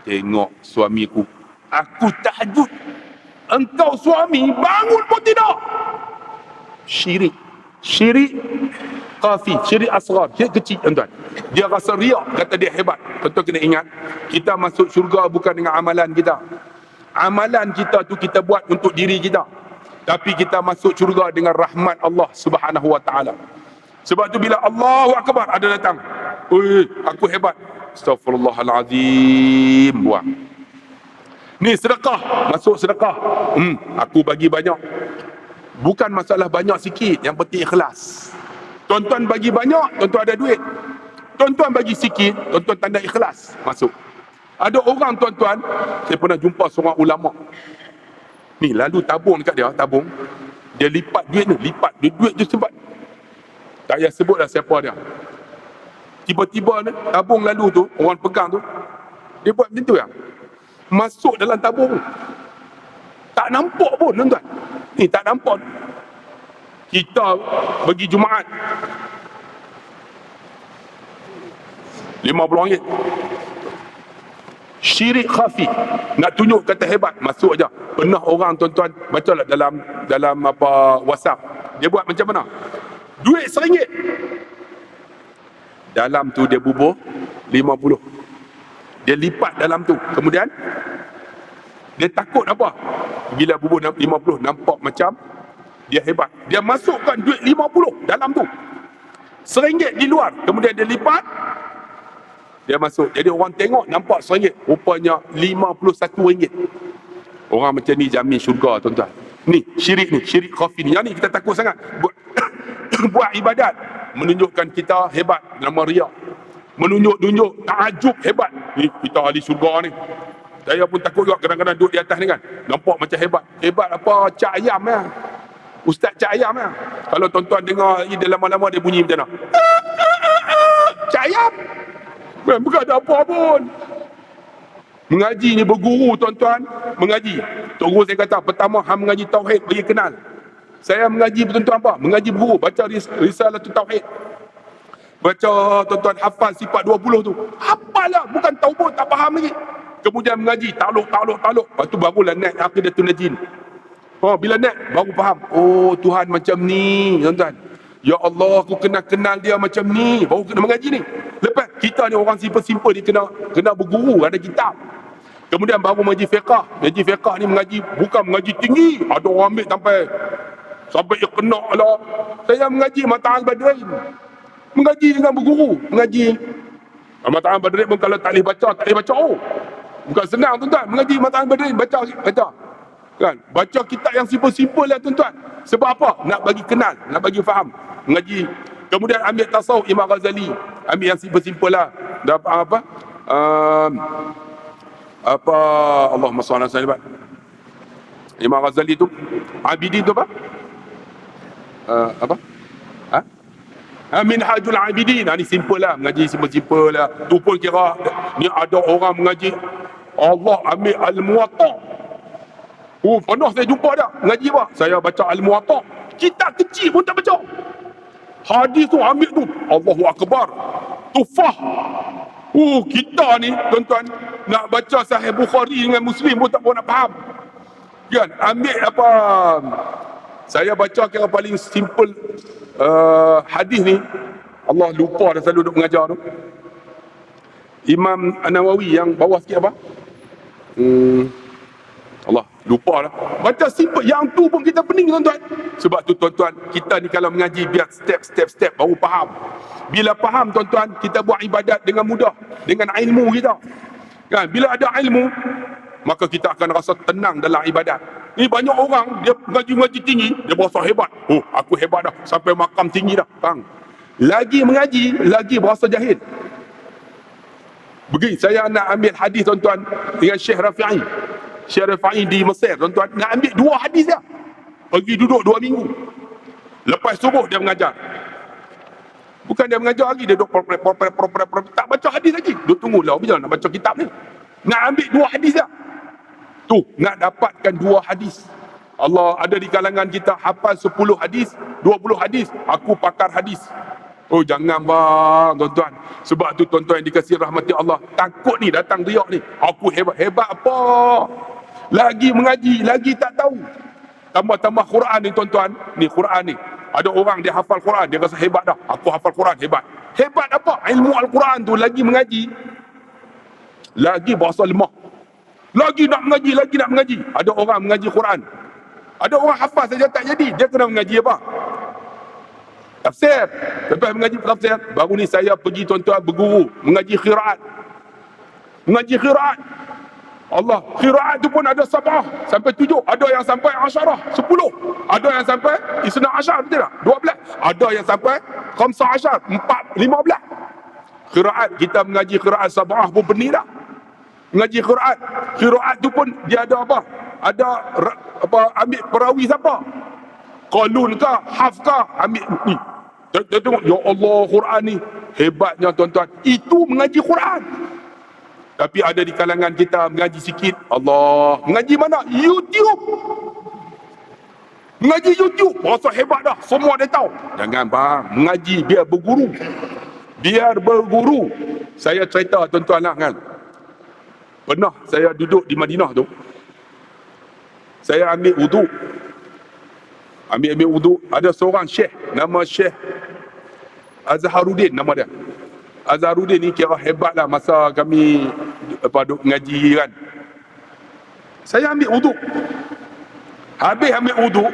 Tengok suamiku. Aku tahajud. Engkau suami bangun pun tidak. Syirik. Syirik khafi, syirik asghar, syirik kecil tuan-tuan. Dia rasa riak, kata dia hebat. Tuan-tuan kena ingat, kita masuk syurga bukan dengan amalan kita. Amalan kita tu kita buat untuk diri kita. Tapi kita masuk syurga dengan rahmat Allah Subhanahu wa taala. Sebab tu bila Allahu Akbar ada datang. Oi, aku hebat. Astaghfirullahalazim, buang. Ni sedekah, masuk sedekah. Aku bagi banyak. Bukan masalah banyak sikit, yang penting ikhlas. Tuan-tuan bagi banyak, tuan-tuan ada duit. Tuan-tuan bagi sikit, tuan-tuan tanda ikhlas, masuk. Ada orang tuan-tuan, saya pernah jumpa seorang ulama. Ni lalu tabung dekat dia, tabung. Dia lipat duit ni, lipat duit tu sebab. Tak payah sebutlah siapa dia. Tiba-tiba ni, tabung lalu tu, orang pegang tu, dia buat macam tu ya. Masuk dalam tabung. Tak nampak pun tuan-tuan. Ni tak nampak. Kita bagi Jumaat RM50. Syirik khafi. Nak tunjuk kata hebat, masuk aja. Pernah orang tuan-tuan bacalah dalam apa WhatsApp. Dia buat macam mana? Duit RM1. Dalam tu dia bubuh 50. Dia lipat dalam tu. Kemudian dia takut apa? Bila bubuh 50 nampak macam dia hebat. Dia masukkan duit 50 dalam tu. RM1 di luar. Kemudian dia lipat. Dia masuk. Jadi orang tengok nampak RM1. Rupanya RM51. Orang macam ni jamin syurga tuan-tuan. Ni syirik ni. Syirik khafi ni. Yang ni kita takut sangat. Buat ibadat. Menunjukkan kita hebat. Nama riak. Menunjuk ta'ajub hebat. Ni kita ahli syurga ni. Saya pun takut juga kadang-kadang duduk di atas ni kan. Nampak macam hebat. Hebat apa? Cak ayam ya. Ustaz cak ayam ya. Kalau tuan-tuan dengar dia lama-lama dia bunyi macam mana? Cak ayam. Bukan ada apa pun. Mengaji ni berguru tuan-tuan. Mengaji. Tok guru saya kata pertama hang mengaji tauhid bagi kenal. Saya mengaji tuan-tuan apa? Mengaji berguru. Baca risalah tauhid. Baca tuan-tuan hafal sifat 20 tu. Hafal lah. Bukan tahu pun tak faham lagi. Kemudian mengaji takluk. Lepas tu barulah naik aqidatul najin. Bila naik baru faham. Oh Tuhan macam ni tuan-tuan. Ya Allah aku kenal dia macam ni. Baru kena mengaji ni. Lepas kita ni orang simple-simple ni kena berguru, ada kitab. Kemudian baru mengaji fiqah. Mengaji fiqah ni bukan mengaji tinggi. Ada orang ambil sampai dia kena lah. Saya mengaji Mata'al Badrin. Mengaji dengan berguru. Mengaji Mata'al Badrin pun kalau tak boleh baca. Bukan senang tuan-tuan. Mengaji Mata'al Badrin. Baca. Kan? Baca kitab yang simple-simple lah tuan-tuan. Sebab apa? Nak bagi kenal. Nak bagi faham. Mengaji. Kemudian ambil tasawuf Imam Ghazali. Ambil yang simple-simple lah. Dapat apa? Allahumma salli ala sayyidina Imam Ghazali tu. Abidin tu apa? Minhajul Abidin. Ni simple lah. Mengaji simple-simple lah. Tu pun kira ni ada orang mengaji Allah ambil Al-Muwatta. Pernah saya jumpa dah. Mengaji apa? Saya baca Al-Muwatta. Kitab kecil pun tak baca. Hadis tu ambil tu. Allahu Akbar. Tufah. Kita ni tuan-tuan nak baca Sahih Bukhari dengan Muslim pun tak nak faham. Kan? Ambil apa? Saya baca kira paling simple hadis ni, Allah lupa dah selalu duk mengajar tu. Imam An-Nawawi yang bawah sikit apa? Allah lupa lah. Baca simple, yang tu pun kita pening tuan-tuan. Sebab tu tuan-tuan, kita ni kalau mengaji biar step baru faham. Bila faham tuan-tuan, kita buat ibadat dengan mudah, dengan ilmu kita. Kan? Bila ada ilmu, maka kita akan rasa tenang dalam ibadat. Ni banyak orang dia mengaji tinggi, dia berasa hebat. Oh, aku hebat dah, sampai makam tinggi dah. Bang, lagi mengaji, lagi berasa jahil. Begini, saya nak ambil hadis tuan-tuan dengan Syekh Rafi'i. Syekh Rafi'i di Mesir tuan-tuan, nak ambil 2 hadis dia. Pergi duduk 2 minggu. Lepas subuh dia mengajar. Bukan dia mengajar lagi, dia duduk tak baca hadis lagi. Duduk tunggu lah, bila nak baca kitab ni. Nak ambil 2 hadis dia. Tu, nak dapatkan 2 hadis. Allah ada di kalangan kita hafal 10 hadis, 20 hadis. Aku pakar hadis. Oh, jangan bang, tuan-tuan. Sebab tu tuan-tuan yang dikasihi rahmati Allah, takut ni datang riak ni. Aku hebat. Hebat apa? Lagi mengaji, lagi tak tahu. Tambah-tambah Quran ni tuan-tuan. Ni Quran ni. Ada orang dia hafal Quran, dia rasa hebat dah. Aku hafal Quran, hebat. Hebat apa? Ilmu Al-Quran tu lagi mengaji, lagi berasa lemah. Lagi nak mengaji. Ada orang mengaji Quran. Ada orang hafal saja tak jadi. Dia kena mengaji apa? Tafsir. Lepas mengaji tafsir, baru ni saya pergi tuan-tuan berguru mengaji qiraat. Allah, qiraat tu pun ada 7 sampai 7, ada yang sampai 10, 10. Ada yang sampai 12, betul tak? 12. Ada yang sampai 15, 15. Qiraat, kita mengaji qiraat 7 pun benih dah. Mengaji qiraat tu pun dia ada apa? Ada ambil perawi siapa? Qalun kah, haf kah, ambil ni. Dia tengok, ya Allah, Quran ni hebatnya tuan-tuan. Itu mengaji Quran. Tapi ada di kalangan kita mengaji sikit, Allah, mengaji mana? YouTube. Mengaji YouTube, berasa hebat dah, semua dia tahu. Jangan bang, mengaji biar berguru. Saya cerita tuan-tuan lah kan. Pernah saya duduk di Madinah tu, saya ambil wuduk. Ada seorang syekh, nama Syekh Azharuddin nama dia. Azharuddin ni kira hebat lah masa kami duduk mengaji kan. Saya ambil wuduk. Habis ambil wuduk,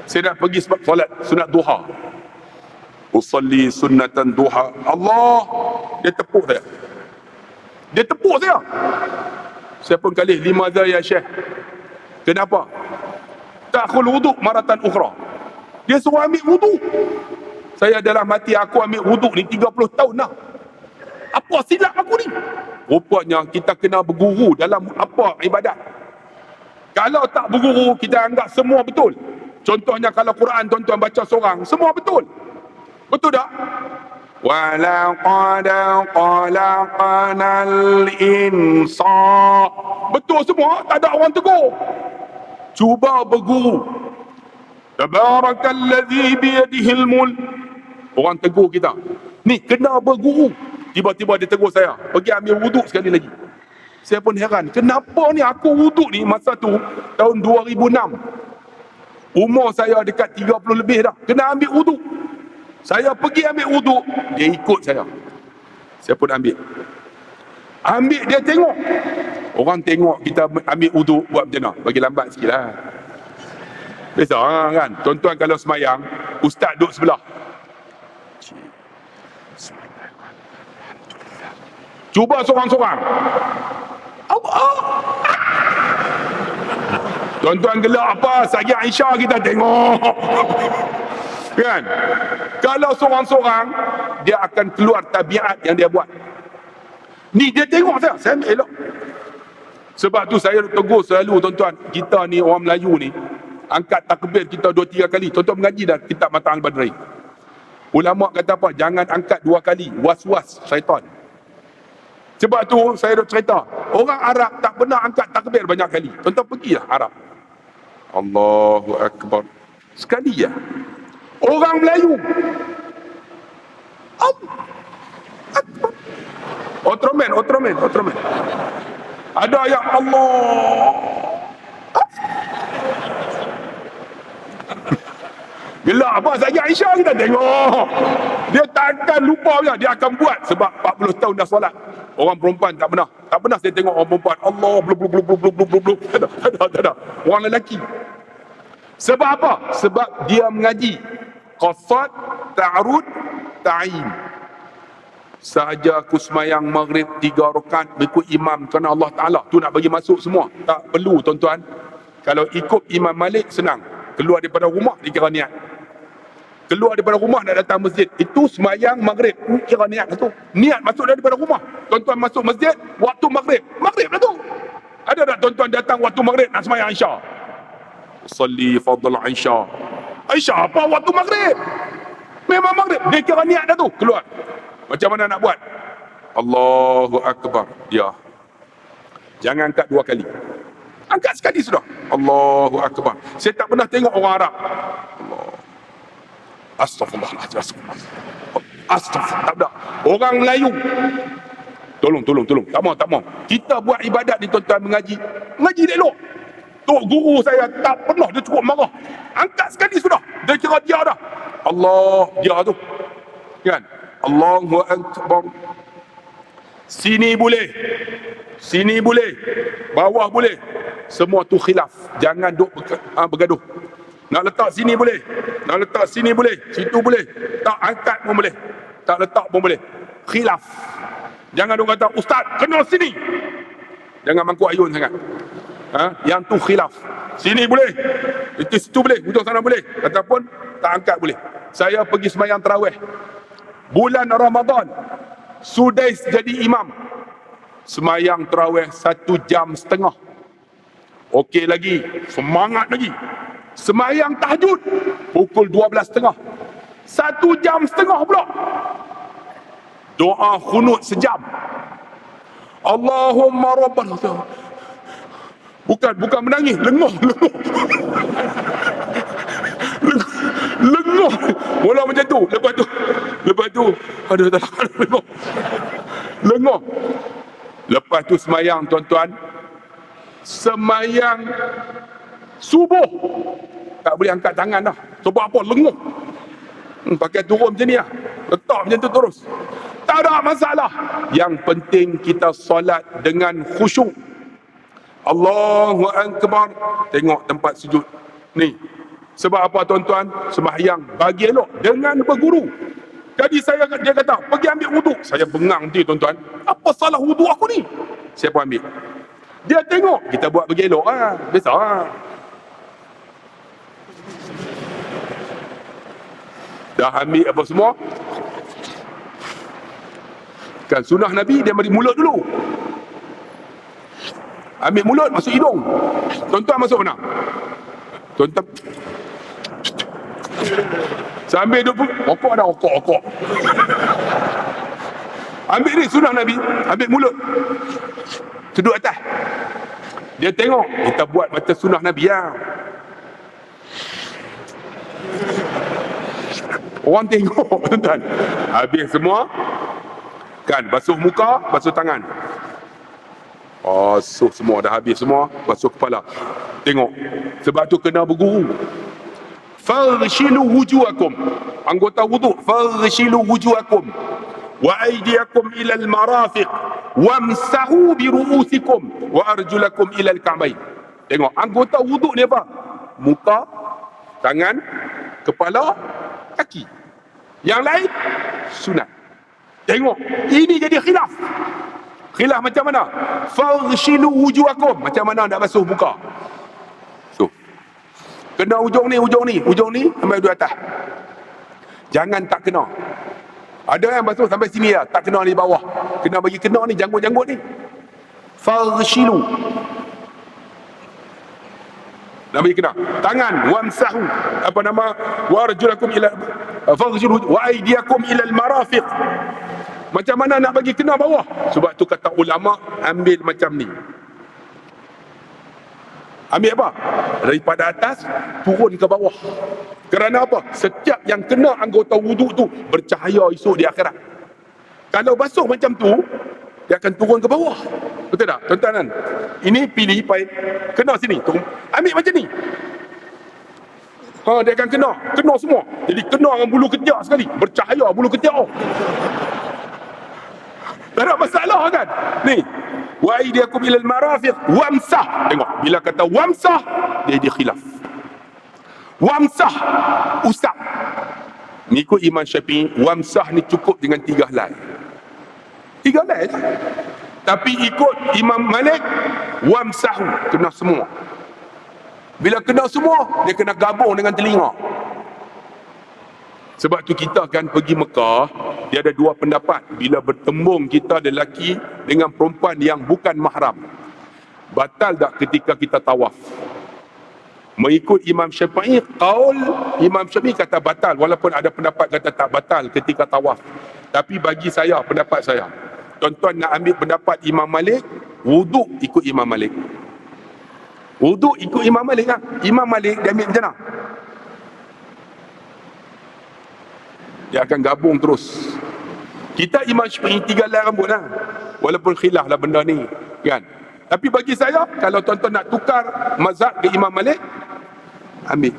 saya nak pergi solat sunat duha. Usalli sunnatan duha. Allah, dia tepuk saya. Saya pun kali, limadha ya Syekh? Kenapa? Ta'khul wuduk maratan ukhra. Dia suruh ambil wuduk. Saya dalam hati, aku ambil wuduk ni 30 tahun dah. Apa silap aku ni? Rupanya kita kena berguru dalam apa ibadat. Kalau tak berguru, kita anggap semua betul. Contohnya kalau Quran tuan-tuan baca seorang, semua betul. Betul tak? وَلَقَدْ خَلَقْنَا الْإِنسَانَ. Betul semua, tak ada orang tegur. Cuba berguru. Tabarakalladzi biyadihil mulk. Orang tegur kita. Ni kena berguru. Tiba-tiba dia tegur saya, pergi ambil wuduk sekali lagi. Saya pun heran, kenapa ni aku wuduk ni masa tu tahun 2006. Umur saya dekat 30 lebih dah. Kena ambil wuduk. Saya pergi ambil wuduk, dia ikut saya. Saya pun ambil. Dia tengok. Orang tengok kita ambil wuduk, buat macam mana? Bagi lambat sikit lah. Biasa kan? Tuan-tuan kalau semayang, ustaz duduk sebelah. Cuba seorang-seorang. Tuan-tuan gelak apa? Sagi Aisyah kita tengok. Kan? Kalau seorang-seorang, dia akan keluar tabiat yang dia buat. Ni dia tengok saya ambil elok. Sebab tu saya tegur selalu tuan-tuan, kita ni orang Melayu ni, angkat takbir kita 2-3 kali. Tuan-tuan mengaji dah kitab Mata' al-Badri. Ulama kata apa? Jangan angkat 2 kali, was-was syaitan. Sebab tu saya dah cerita, orang Arab tak pernah angkat takbir banyak kali. Tuan-tuan pergilah Arab. Allahu Akbar. Sekali je. Orang Melayu. Ultraman. Ada yang Allah. Bila apa saja Aisyah kita tengok. Dia takkan lupa punya, dia akan buat sebab 40 tahun dah solat. Orang perempuan tak pernah saya tengok orang perempuan Allah blub blub blub blub blub blub. Tak ada. Orang lelaki. Sebab apa? Sebab dia mengaji qasad, ta'arud, ta'in. Sahaja aku semayang maghrib 3 rakaat ikut imam kerana Allah Ta'ala tu nak bagi masuk semua. Tak perlu tuan-tuan. Kalau ikut Imam Malik senang. Keluar daripada rumah dikira niat. Keluar daripada rumah nak datang masjid, itu semayang maghrib, kira niat lah tu. Niat masuk daripada rumah. Tuan-tuan masuk masjid waktu maghrib lah tu. Ada tak tuan-tuan datang waktu maghrib nak semayang Isya? Salli fadl Isya apa waktu maghrib? Memang maghrib, dia kira niat dah tu. Keluar. Macam mana nak buat? Allahu Akbar. Ya. Jangan angkat 2 kali. Angkat sekali sudah. Allahu Akbar. Saya tak pernah tengok orang Arab. Allah. Astaghfirullahaladzim. Astaghfirullah. Tak ada. Orang Melayu. Tolong. Tak mau. Kita buat ibadat ni tuan-tuan mengaji. Mengaji elok. Tok guru saya tak pernah, dia cukup marah. Angkat sekali sudah. Dia kira dia dah. Allah, dia tu. Kan? Allahu Akbar. Sini boleh. Bawah boleh. Semua tu khilaf. Jangan duk bergaduh. Nak letak sini boleh. Nak letak sini boleh. Situ boleh. Tak angkat pun boleh. Tak letak pun boleh. Khilaf. Jangan duk kata, Ustaz, kena sini. Jangan mangkuk ayun sangat. Yang tu khilaf. Sini boleh. Itu situ boleh. Hujung sana boleh. Ataupun tak angkat boleh. Saya pergi sembahyang tarawih. Bulan Ramadan. Sudais jadi imam. Sembahyang tarawih 1 jam setengah. Okey lagi. Semangat lagi. Sembahyang tahajud pukul 12.30. 1 jam setengah pula. Doa khunut sejam. Allahumma rabbana. Bukan menangis, lenguh. Lenguh. Mula macam tu. Lepas tu aduh tak lenguh. Lenguh. Lepas tu semayang tuan-tuan. Semayang subuh. Tak boleh angkat tangan dah. Sebab apa? Lenguh. Pakai turun macam ni lah. Letak macam tu terus. Tak ada masalah. Yang penting kita solat dengan khusyuk. Allahu Akbar. Tengok tempat sujud. Ni. Sebab apa tuan-tuan? Sembahyang bagi elok dengan berguru. Tadi dia kata, pergi ambil wuduk. Saya bengang nanti tuan-tuan. Apa salah wuduk aku ni? Saya pun ambil. Dia tengok. Kita buat bagi elok. Biasa. Dah ambil apa semua. Kan sunnah Nabi dia beri mulut dulu. Ambil mulut masuk hidung. Tuan-tuan masuk mana? Tuan-tuan sambil duduk rokok ada rokok. Ambil ni sunnah Nabi. Ambil mulut. Duduk atas. Dia tengok. Kita buat macam sunnah Nabi ya. Orang tengok tuan-tuan. Habis semua. Kan basuh muka, basuh tangan. Basuh semua, dah habis semua, basuh kepala. Tengok. Sebab tu kena berguru. Faghsilu wujuhakum. Anggota wuduk. Faghsilu wujuhakum wa aydiyakum ila al-marafiq wamsahu bi ru'usikum wa arjulakum ila al-ka'bayn. Tengok, anggota wuduk ni apa? Muka, tangan, kepala, kaki. Yang lain sunat. Tengok, ini jadi khilaf. Khilaf macam mana? Faghsilu wujuhakum. Macam mana nak basuh muka? So, kena ujung ni sampai duduk atas. Jangan tak kena. Ada yang basuh sampai sini lah, tak kena di bawah. Kena bagi kena ni, janggut-janggut ni. Faghsilu. Nak bagi kena. Tangan, wamsahu. Apa nama? Warjulakum ila faghsilu wa aydiyakum ila al-marafiq. Macam mana nak bagi kena bawah? Sebab tu kata ulama, ambil macam ni. Ambil apa? Daripada atas turun ke bawah. Kerana apa? Setiap yang kena anggota wuduk tu bercahaya esok di akhirat. Kalau basuh macam tu, dia akan turun ke bawah. Betul tak? Tuan-tuan, ini pilih paip. Kena sini. Turun. Ambil macam ni. Dia akan kena semua. Jadi kena dengan bulu ketiak sekali, bercahaya bulu ketiak. Tak ada masalah kan? Ni, wa aydiyakum ilal marafiq wamsah. Tengok, bila kata wamsah, dia khilaf. Wamsah, usap. Mengikut Imam Syafi'i, wamsah ni cukup dengan 3 helai. 3 helai je. Tapi ikut Imam Malik, wamsahu, kena semua. Bila kena semua, dia kena gabung dengan telinga. Sebab tu kita kan pergi Mekah, dia ada 2 pendapat. Bila bertembung kita lelaki dengan perempuan yang bukan mahram, batal tak ketika kita tawaf? Mengikut Imam Syafi'i, qaul Imam Syafi'i kata batal, walaupun ada pendapat kata tak batal ketika tawaf. Tapi bagi saya, pendapat saya, tuan-tuan nak ambil pendapat Imam Malik, wuduk ikut Imam Malik. Wuduk ikut Imam Malik kan? Imam Malik dia ambil macam mana? Dia akan gabung terus. Kita Imam Syafi'i 3 helai rambut lah. Walaupun khilaf lah benda ni kan. Tapi bagi saya, kalau tuan-tuan nak tukar mazhab ke Imam Malik, ambil.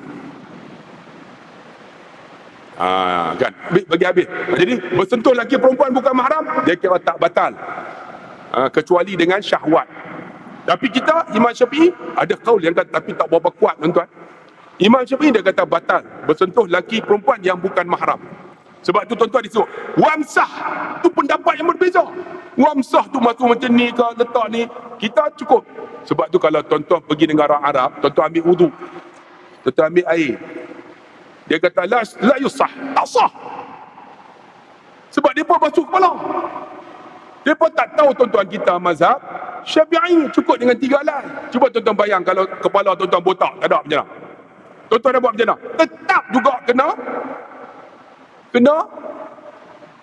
Kan? Bagi habis. Jadi bersentuh lelaki perempuan bukan mahram, dia kira tak batal. Kecuali dengan syahwat. Tapi kita, Imam Syafi'i, ada kaul yang kata, tapi tak berapa kuat tuan-tuan. Imam Syafi'i dia kata batal, bersentuh lelaki perempuan yang bukan mahram. Sebab tu tuan-tuan disuruh, wamsah, tu pendapat yang berbeza. Wamsah tu masuk macam ni ke, letak ni, kita cukup. Sebab tu kalau tuan-tuan pergi negara Arab, tuan-tuan ambil wudu, tuan-tuan ambil air, dia kata, la yusah, tak sah. Sebab dia pun basuh kepala. Dia pun tak tahu tuan-tuan kita mazhab Syafi'i cukup dengan 3 helai. Cuba tuan-tuan bayang kalau kepala tuan-tuan botak, tak ada macam mana? Tuan-tuan dah buat macam mana? Tetap juga kena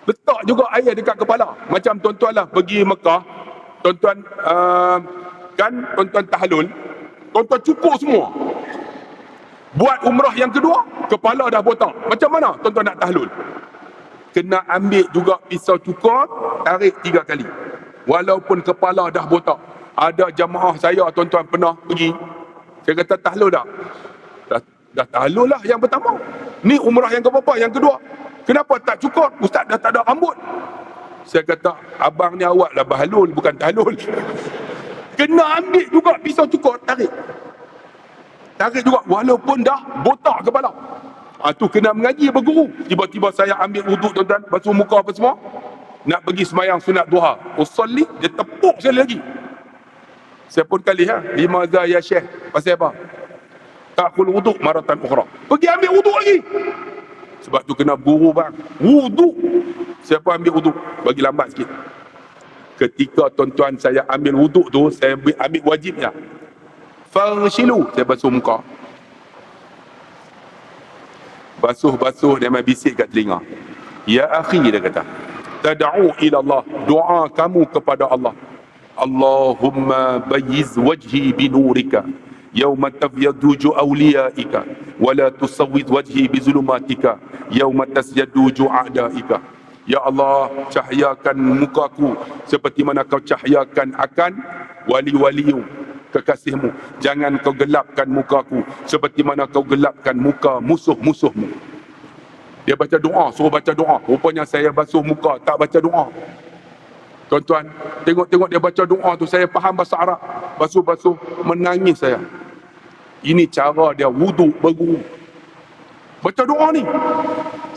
letak juga air dekat kepala. Macam tuan-tuan lah pergi Mekah, tuan-tuan kan tuan-tuan tahlul, tuan-tuan cukur semua. Buat umrah yang kedua, kepala dah botak. Macam mana tuan-tuan nak tahlul? Kena ambil juga pisau cukur, tarik 3 kali. Walaupun kepala dah botak. Ada jamaah saya tuan-tuan pernah pergi, saya kata tahlul tak? Dah tahlul lah yang pertama. Ni umrah yang keberapa? Yang kedua. Kenapa tak cukur? Ustaz dah tak ada rambut. Saya kata, abang ni awak lah bahalul, bukan tahlul. Kena ambil juga pisau cukur, tarik. Tarik juga, walaupun dah botak kepala. Tu kena mengaji berguru. Tiba-tiba saya ambil wuduk tuan-tuan, basuh muka apa semua, nak pergi semayang sunat duha. Usalli, dia tepuk sekali lagi. Saya pun kali lima za ya syekh. Pasal apa? Ta'kul wuduk maratan ukhra. Pergi ambil wuduk lagi. Sebab tu kena guru bang. Wuduk. Saya pun ambil wuduk. Bagi lambat sikit. Ketika tuan-tuan saya ambil wuduk tu, saya ambil wajibnya. Farshilu. Saya basuh muka. Basuh, dia main bisik kat telinga. Ya akhi, dia kata, tad'u ila Allah, doa kamu kepada Allah. Allahumma bayyiz wajhi binurika yawma tabyaddu wujuh awliyaika wa la tusawwid wajhi bizulumatika yawma tasyaddu wujuh a'daika. Ya Allah, cahayakan mukaku seperti mana kau cahayakan akan wali-walimu, kekasihmu. Jangan kau gelapkan mukaku seperti mana kau gelapkan muka musuh-musuhmu. Dia baca doa, suruh baca doa. Rupanya saya basuh muka, tak baca doa. Tuan-tuan, tengok dia baca doa tu, saya faham bahasa Arab. Basuh-basuh, menangis saya. Ini cara dia wuduk berguru. Baca doa ni.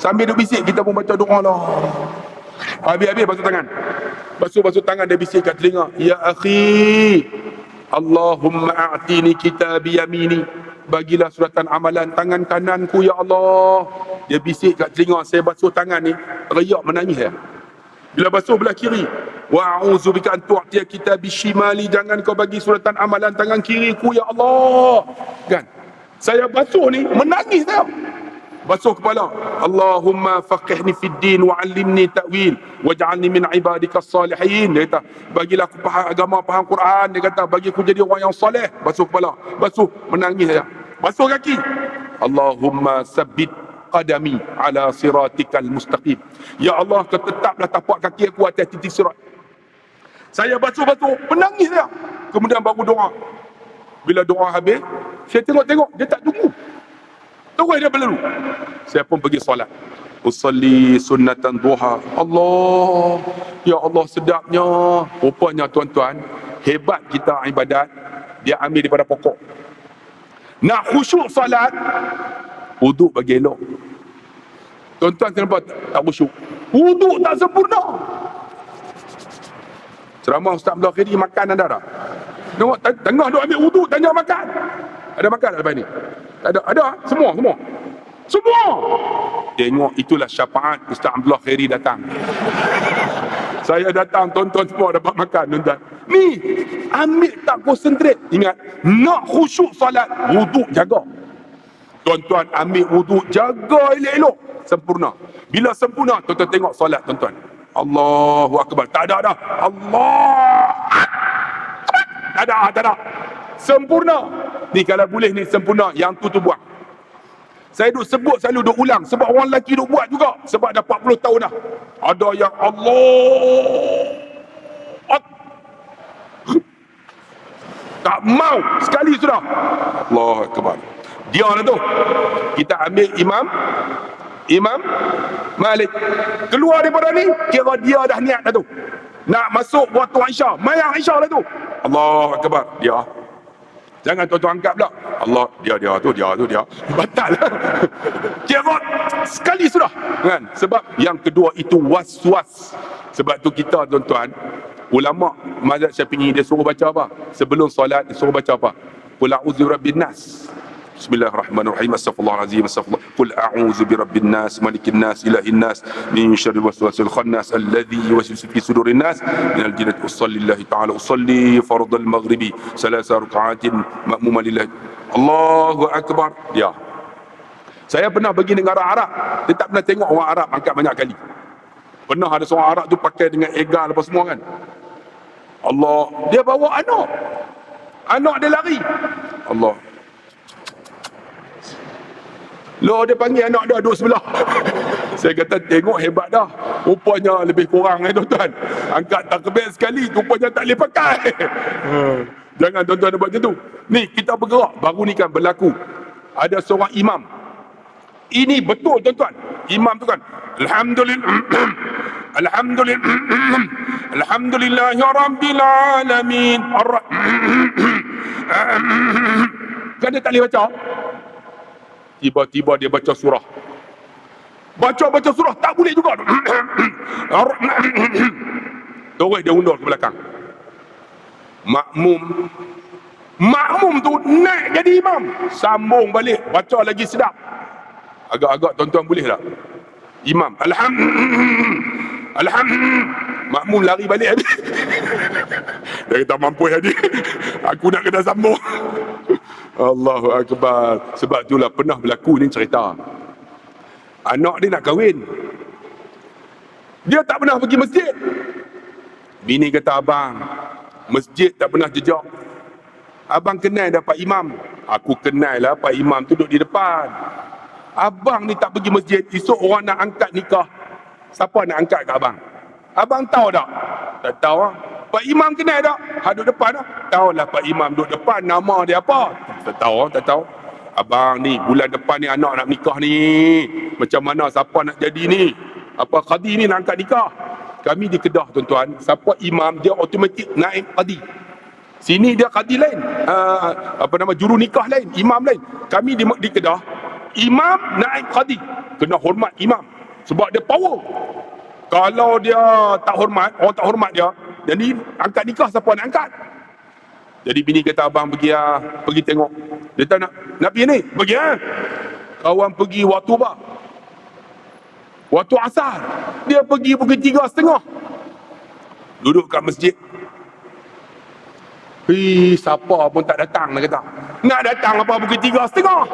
Sambil dia bisik, kita pun baca doa lah. Habis-habis basuh tangan. Basuh-basuh tangan, dia bisik kat telinga. Ya akhi, Allahumma a'tini kitabi yamini. Bagilah suratan amalan tangan kananku, ya Allah. Dia bisik kat telinga, saya basuh tangan ni, teriak menangis ya. Bila basuh belah kiri, wa a'udzu bika an tu'tiya kitabi shimali. Jangan kau bagi suratan amalan tangan kiriku, ya Allah. Kan? Saya basuh ni, menangis saya. Basuh kepala. Allahumma faqihni fid din wa 'allimni ta'wil waj'alni min ibadika salihin. Dia kata, bagilah aku faham agama, faham Quran. Dia kata, bagi aku jadi orang yang soleh. Basuh kepala. Basuh, menangis saya. Basuh kaki. Allahumma sabbit qadami ala siratikal mustaqim. Ya Allah, kau tetaplah tapak kaki aku atas titik sirat. Saya basuh-basuh, menangis saya. Kemudian baru doa. Bila doa habis, saya tengok dia tak tunggu. Terus dia berlalu. Saya pun pergi solat. Usalli sunnatan duha. Allah, ya Allah, sedapnya. Rupanya tuan-tuan, hebat kita ibadat, dia ambil daripada pokok. Nak khusyuk solat, wuduk bagi elok. Tuan-tuan kenapa tak khusyuk? Wuduk tak sempurna. Ceramah Ustaz Abdul Khairi makan anda tak? Tengok tengah duk ambil wuduk tanya makan. Ada makan tak lepas ni? Tak ada. Ada semua. Tengok, itulah syafaat Ustaz Abdul Khairi datang. Saya datang, tuan-tuan semua dapat makan, tuan-tuan. Ni ambil tak konsentrate. Ingat, nak khusyuk solat, wuduk jaga. Tuan-tuan ambil wuduk, jaga elok-elok, sempurna. Bila sempurna, tuan-tuan tengok solat, tuan-tuan. Allahu Akbar. Tak ada dah. Allah. Tak ada. Sempurna. Ni kalau boleh ni sempurna, yang tu buang. Saya duk sebut, selalu duk ulang. Sebab orang lelaki duk buat juga. Sebab dah 40 tahun dah. Ada yang Allah. Tak mau. Sekali sudah. Allahu Akbar. Dia lah tu. Kita ambil Imam Malik. Keluar daripada ni, kira dia dah niat dah tu. Nak masuk waktu Aisyah. Mayang Aisyah lah tu. Allahu Akbar. Dia. Jangan tuan-tuan angkat pula. Allah, dia tu. Batal lah. Kira sekali sudah. Kan? Sebab yang kedua itu was-was. Sebab tu kita tuan-tuan, ulama' mazhab Syafi'i dia suruh baca apa? Sebelum solat dia suruh baca apa? Qul a'udzu birabbin nas. Bismillahirrahmanirrahim. Astaghfirullahalazim. Qul a'udzu birabbin nas, malikin nas, ilahin nas, min syarril waswasil khannas alladzi yuwaswisu fi sudurin nas minal jinnati. Usalli fardal maghribi salasa raka'atin ma'muman lillahi. Allahu Akbar. Ya. Saya pernah pergi negara Arab, dia tak pernah tengok orang Arab angkat banyak kali. Pernah ada seorang Arab tu pakai dengan egal apa semua kan. Allah, dia bawa anak dia lari. Allah. Loh, dia panggil anak dia duduk sebelah. Saya kata tengok hebat dah. Rupanya lebih kurang tuan-tuan. Angkat takbir sekali, rupanya tak boleh pakai. Jangan tuan-tuan buat macam tu. Ni kita bergerak. Baru ni kan berlaku. Ada seorang imam. Ini betul tuan-tuan. Imam tu kan. Alhamdulillahi Rabbil Alamin. Kan dia tak boleh baca. Tiba-tiba dia baca surah. Baca surah tak boleh juga. Terus dia undur ke belakang. Makmum tu naik jadi imam. Sambung balik, baca lagi sedap. Agak-agak tuan-tuan boleh tak? Imam, makmum lari balik tadi. Dia kata mampu tadi. Aku nak kena sambung. Allahu Akbar. Sebab itulah pernah berlaku ni cerita. Anak dia nak kahwin. Dia tak pernah pergi masjid. Bini kata, abang, masjid tak pernah jejak. Abang kenal dah Pak Imam. Aku kenal lah Pak Imam tu duduk di depan. Abang ni tak pergi masjid. Esok orang nak angkat nikah. Siapa nak angkat kat abang? Abang tahu tak? Tak tahu lah. Pak Imam kenal tak? Duduk depan tak? Tahu lah Pak Imam duduk depan. Nama dia apa? Tak tahu. Abang ni bulan depan ni anak nak nikah ni. Macam mana siapa nak jadi ni? Apa qadi ni nak angkat nikah? Kami di Kedah tuan-tuan. Siapa imam dia automatik naib qadi. Sini dia qadi lain. Juru nikah lain. Imam lain. Kami di Kedah. Imam naib qadi. Kena hormat imam. Sebab dia power. Kalau dia tak hormat, orang tak hormat dia, jadi angkat nikah siapa nak angkat? Jadi bini kata, abang pergi tengok. Dia tak nak pergi ni? Pergi Kawan pergi waktu apa? Waktu asar. Dia pergi pukul 3:30. Duduk kat masjid. Siapa pun tak datang, dia kata. Nak datang apa pukul 3:30?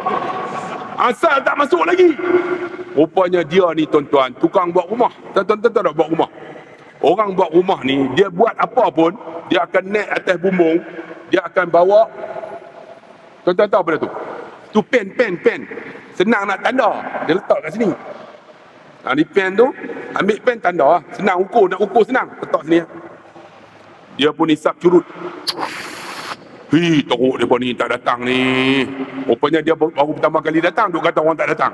Asal tak masuk lagi. Rupanya dia ni tuan-tuan, tukang buat rumah. Tuan-tuan tak buat rumah. Orang buat rumah ni, dia buat apa pun, dia akan naik atas bumbung, dia akan bawa. Tuan-tuan tahu apa tu? Tu pen. Senang nak tanda. Dia letak kat sini. Di pen tu, ambil pen tanda. Senang ukur, nak ukur senang. Letak sini. Dia pun hisap curut. Teruk dia ni tak datang ni. Rupanya dia baru pertama kali datang, duk kata orang tak datang.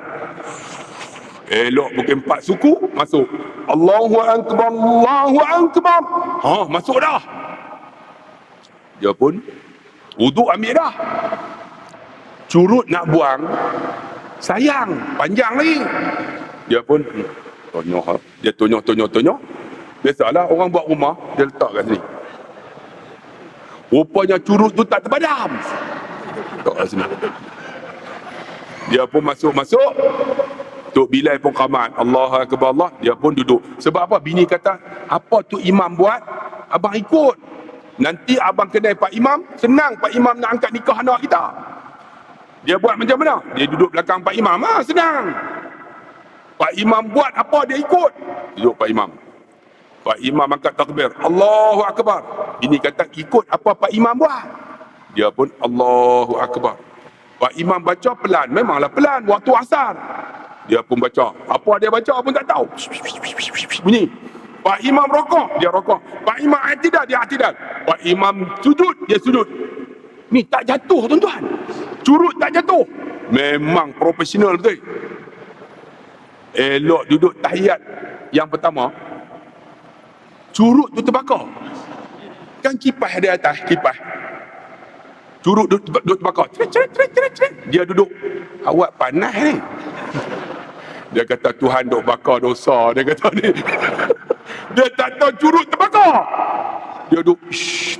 Elok pukul 4 suku, masuk. Allahu Akbar, Allahu Akbar. Masuk dah. Dia pun wuduk ambil dah. Curut nak buang, sayang, panjang lagi. Dia pun tonyok. Biasalah orang buat rumah, dia letak kat sini. Rupanya curut tu tak terpadam. Letak kat sini. Dia pun masuk. Tok Bilal pun qamat. Allahu Akbar Allah. Dia pun duduk. Sebab apa? Bini kata, apa tu imam buat, abang ikut. Nanti abang kenal Pak Imam, senang Pak Imam nak angkat nikah anak kita. Dia buat macam mana? Dia duduk belakang Pak Imam. Senang. Pak Imam buat apa, dia ikut. Duduk Pak Imam. Pak Imam angkat takbir. Allahu Akbar. Bini kata, ikut apa Pak Imam buat. Dia pun Allahu Akbar. Pak Imam baca pelan. Memanglah pelan. Waktu asar. Dia pun baca. Apa dia baca pun tak tahu. Bunyi. Pak Imam rokok, dia rokok. Pak Imam i'tidal, dia i'tidal. Pak Imam sujud, dia sujud. Ni tak jatuh, tuan-tuan. Curut tak jatuh. Memang profesional betul. Elok duduk tahiyat yang pertama, curut tu terbakar. Kan kipas di atas, kipas. Curut duduk terbakar. Ceret. Dia duduk. Awak panas ni. Dia kata, Tuhan duk bakar dosa. Dia kata ni. Dia tak tahu curut terbakar. Dia duk,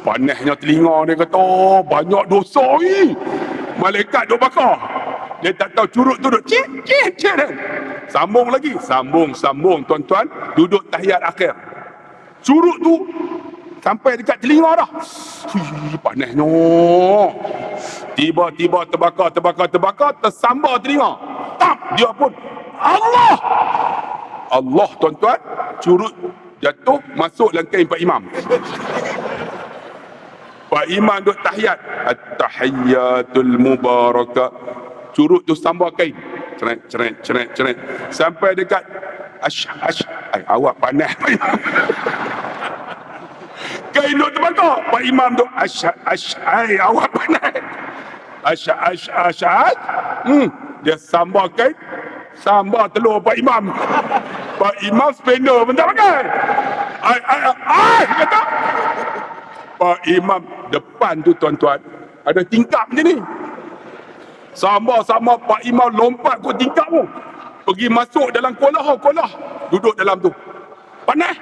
panasnya telinga. Dia kata, banyak dosa ni. Malaikat duk bakar. Dia tak tahu curut tu duk cik. Sambung lagi. Sambung, tuan-tuan. Duduk tahiyat akhir. Curut tu sampai dekat telinga dah. Panasnya. Tiba-tiba terbakar. Tersambar telinga. Dia pun Allah, tuan-tuan, curut jatuh, masuk dalam kain Pak Imam. Pak Imam duduk tahiyat. At-tahiyyatul mubarakah. Curut tu sambar kain. Ceret. Sampai dekat awak panas Pak Imam. Kain duduk terbakar. Pak Imam duduk awak panas. Asyad. Dia sambar kain. Sambar telur Pak Imam. Pak Imam spender pun tak pakai. Kata. Pak Imam depan tu, tuan-tuan, ada tingkap macam ni. Sambar Pak Imam lompat ke tingkap tu. Pergi masuk dalam kolah. Duduk dalam tu. Panas.